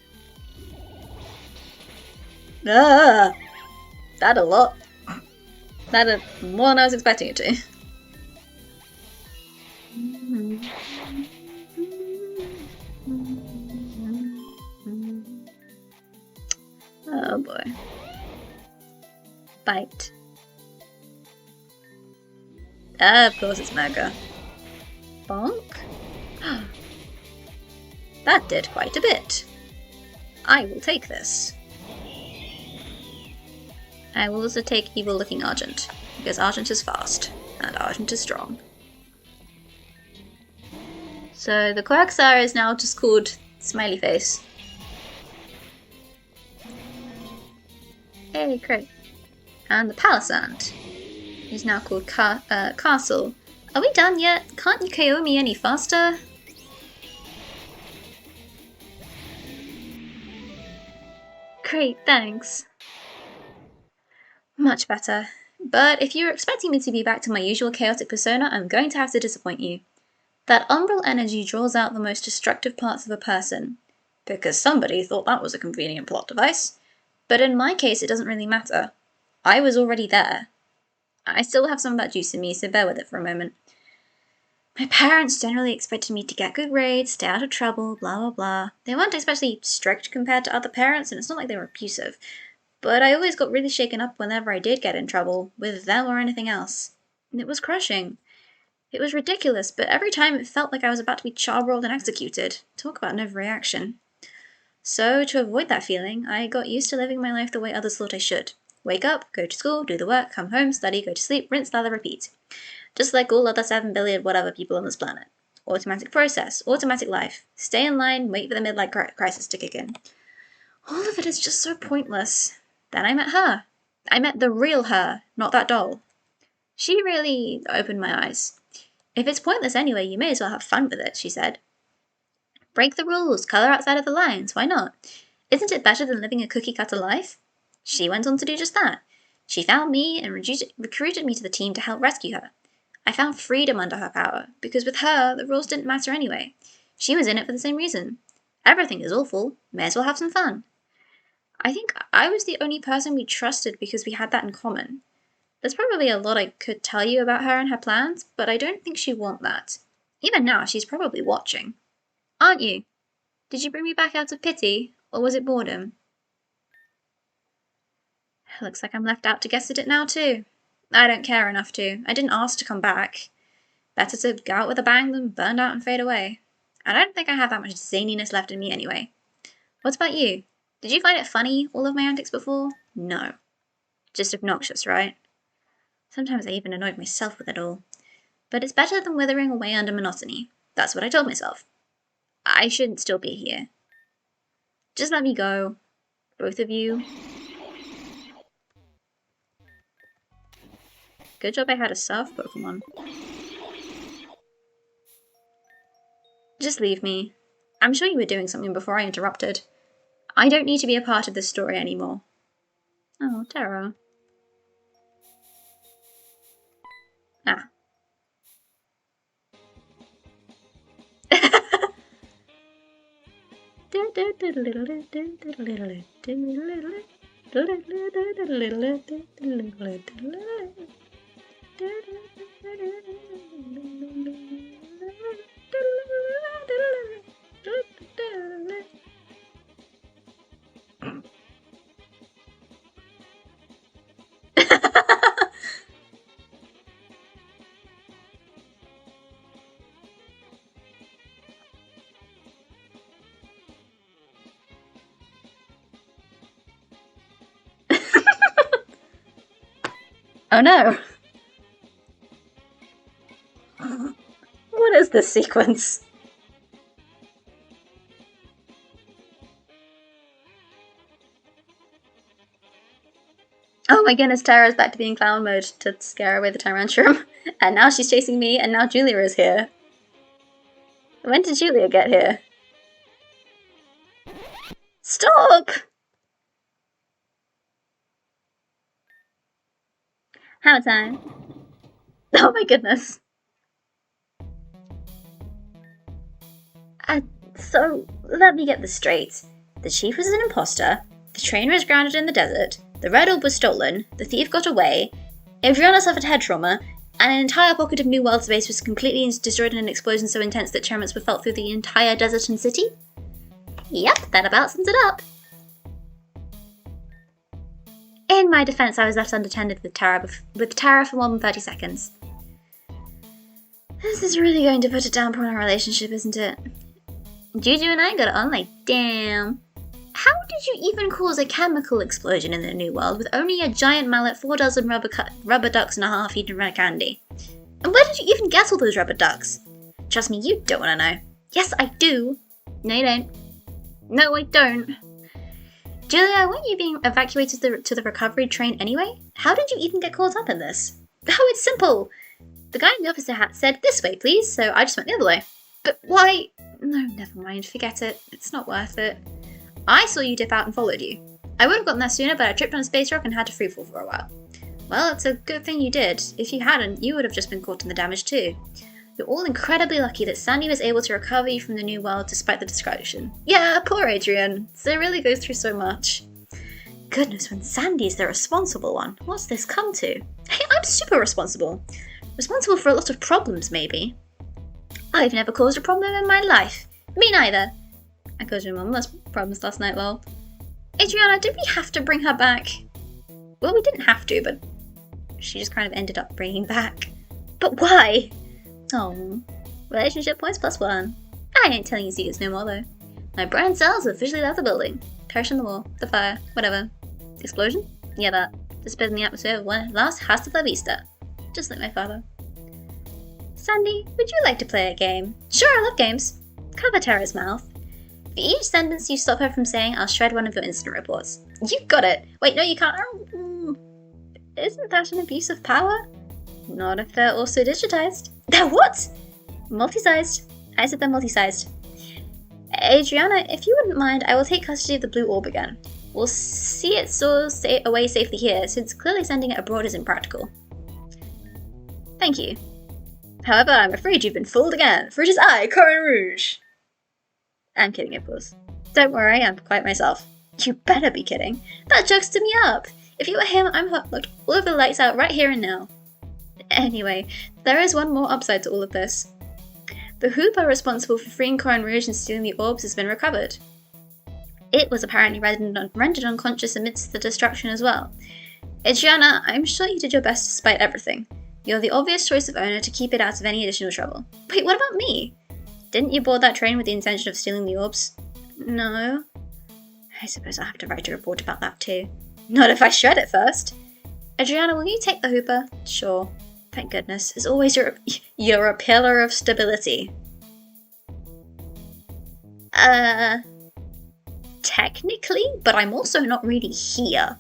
Ah, that a lot. That more than I was expecting it to. Oh boy. Bite. Of course it's Mega. Bonk? That did quite a bit. I will take this. I will also take evil looking Argent, because Argent is fast, and Argent is strong. So the Quagsire is now just called Smiley Face. Hey, great. And the Palisand is now called Castle. Are we done yet? Can't you KO me any faster? Great, thanks. Much better. But if you were expecting me to be back to my usual chaotic persona, I'm going to have to disappoint you. That umbral energy draws out the most destructive parts of a person. Because somebody thought that was a convenient plot device. But in my case, it doesn't really matter. I was already there. I still have some of that juice in me, so bear with it for a moment. My parents generally expected me to get good grades, stay out of trouble, blah blah blah. They weren't especially strict compared to other parents, and it's not like they were abusive. But I always got really shaken up whenever I did get in trouble, with them or anything else. And it was crushing. It was ridiculous, but every time it felt like I was about to be charbroiled and executed. Talk about an overreaction. So, to avoid that feeling, I got used to living my life the way others thought I should. Wake up, go to school, do the work, come home, study, go to sleep, rinse, lather, repeat. Just like all other 7 billion whatever people on this planet. Automatic process, automatic life. Stay in line, wait for the midlife crisis to kick in. All of it is just so pointless. Then I met her. I met the real her, not that doll. She really opened my eyes. If it's pointless anyway, you may as well have fun with it, she said. Break the rules, colour outside of the lines, why not? Isn't it better than living a cookie-cutter life? She went on to do just that. She found me and recruited me to the team to help rescue her. I found freedom under her power, because with her, the rules didn't matter anyway. She was in it for the same reason. Everything is awful, may as well have some fun. I think I was the only person we trusted because we had that in common. There's probably a lot I could tell you about her and her plans, but I don't think she'd want that. Even now, she's probably watching. Aren't you? Did you bring me back out of pity, or was it boredom? Looks like I'm left out to guess at it now too. I don't care enough to. I didn't ask to come back. Better to go out with a bang than burned out and fade away. I don't think I have that much zaniness left in me anyway. What about you? Did you find it funny, all of my antics before? No. Just obnoxious, right? Sometimes I even annoyed myself with it all. But it's better than withering away under monotony. That's what I told myself. I shouldn't still be here. Just let me go. Both of you. Good job I had a surf Pokémon. Just leave me. I'm sure you were doing something before I interrupted. I don't need to be a part of this story anymore. Oh, Terra. Ah. Oh no! What is this sequence? Oh my goodness, Tara's back to being clown mode to scare away the Tyrantrum. And now she's chasing me, and now Julia is here. When did Julia get here? Stop! Hammer time. Oh my goodness. So, let me get this straight. The chief was an imposter, the trainer is grounded in the desert, the red orb was stolen, the thief got away, Adriana suffered head trauma, and an entire pocket of New World space was completely destroyed in an explosion so intense that tremors were felt through the entire desert and city? Yep, that about sums it up. In my defense, I was left unattended with Tara for more than 30 seconds. This is really going to put a damper on our relationship, isn't it? Juju and I got it on like, damn. How did you even cause a chemical explosion in the New World with only a giant mallet, 4 dozen rubber ducks and a half eaten red candy? And where did you even get all those rubber ducks? Trust me, you don't want to know. Yes, I do. No, you don't. No, I don't. Julia, weren't you being evacuated to the recovery train anyway? How did you even get caught up in this? Oh, it's simple. The guy in the officer hat said, "This way, please," so I just went the other way. But why? No, never mind, forget it. It's not worth it. I saw you dip out and followed you. I would have gotten there sooner, but I tripped on a space rock and had to freefall for a while. Well, it's a good thing you did. If you hadn't, you would have just been caught in the damage too. You're all incredibly lucky that Sandy was able to recover you from the New World despite the destruction. Yeah, poor Adrian. It really goes through so much. Goodness, when Sandy's the responsible one, what's this come to? Hey, I'm super responsible. Responsible for a lot of problems, maybe. I've never caused a problem in my life. Me neither. I caused your mum less problems last night, lol. Adriana, did we have to bring her back? Well, we didn't have to, but she just kind of ended up bringing back. But why? Oh, relationship points +1. I ain't telling you secrets no more, though. My brain cells officially left the building. Perish in the war, the fire, whatever. The explosion? Yeah, that. Disappeared in the atmosphere of one last hasta la vista. Just like my father. Sandy, would you like to play a game? Sure, I love games. Cover Tara's mouth. For each sentence you stop her from saying, I'll shred one of your incident reports. You got it! Wait, no, you can't. Isn't that an abuse of power? Not if they're also digitized. They're what? Multi-sized. I said they're multi-sized. Adriana, if you wouldn't mind, I will take custody of the blue orb again. We'll see it soar away safely here, since clearly sending it abroad is impractical. Thank you. However, I'm afraid you've been fooled again, for it is I, Corin Rouge. I'm kidding, of course. Don't worry, I'm quite myself. You better be kidding. That jokes me up. If you were him, I'm look, all of the lights out right here and now. Anyway, there is one more upside to all of this. The Hoopa responsible for freeing Corin Rouge and stealing the orbs has been recovered. It was apparently rendered unconscious amidst the destruction as well. Adriana, I'm sure you did your best despite everything. You're the obvious choice of owner to keep it out of any additional trouble. Wait, what about me? Didn't you board that train with the intention of stealing the orbs? No. I suppose I'll have to write a report about that too. Not if I shred it first. Adriana, will you take the Hoopa? Sure. Thank goodness. As always, you're a pillar of stability. Technically, but I'm also not really here.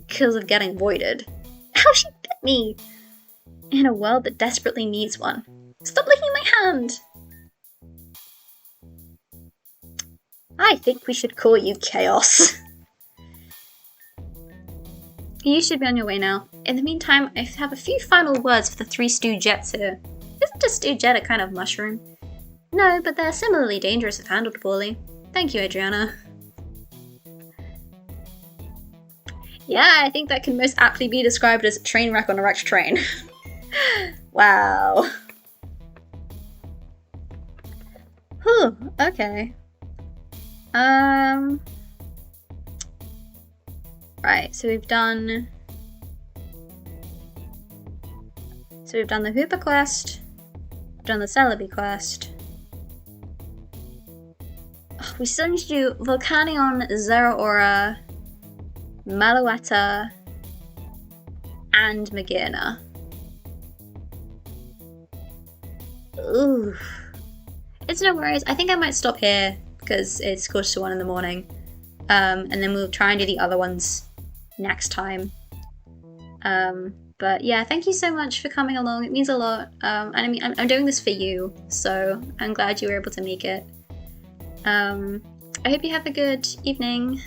Because of getting voided. How she bit me! In a world that desperately needs one. Stop licking my hand! I think we should call you Chaos. You should be on your way now. In the meantime, I have a few final words for the 3 Stoogettes here. Isn't a Stoogette a kind of mushroom? No, but they're similarly dangerous if handled poorly. Thank you, Adriana. Yeah, I think that can most aptly be described as a train wreck on a wrecked train. Wow. Whew, okay. Right, so we've done the Hoopa quest, we've done the Celebi quest. Oh, we still need to do Volcanion, Zeraora, Maluetta, and Magearna. Ooh. It's no worries. I think I might stop here because it's close to 1 in the morning. And then we'll try and do the other ones next time. But yeah, thank you so much for coming along. It means a lot. And I mean, I'm doing this for you, so I'm glad you were able to make it. I hope you have a good evening.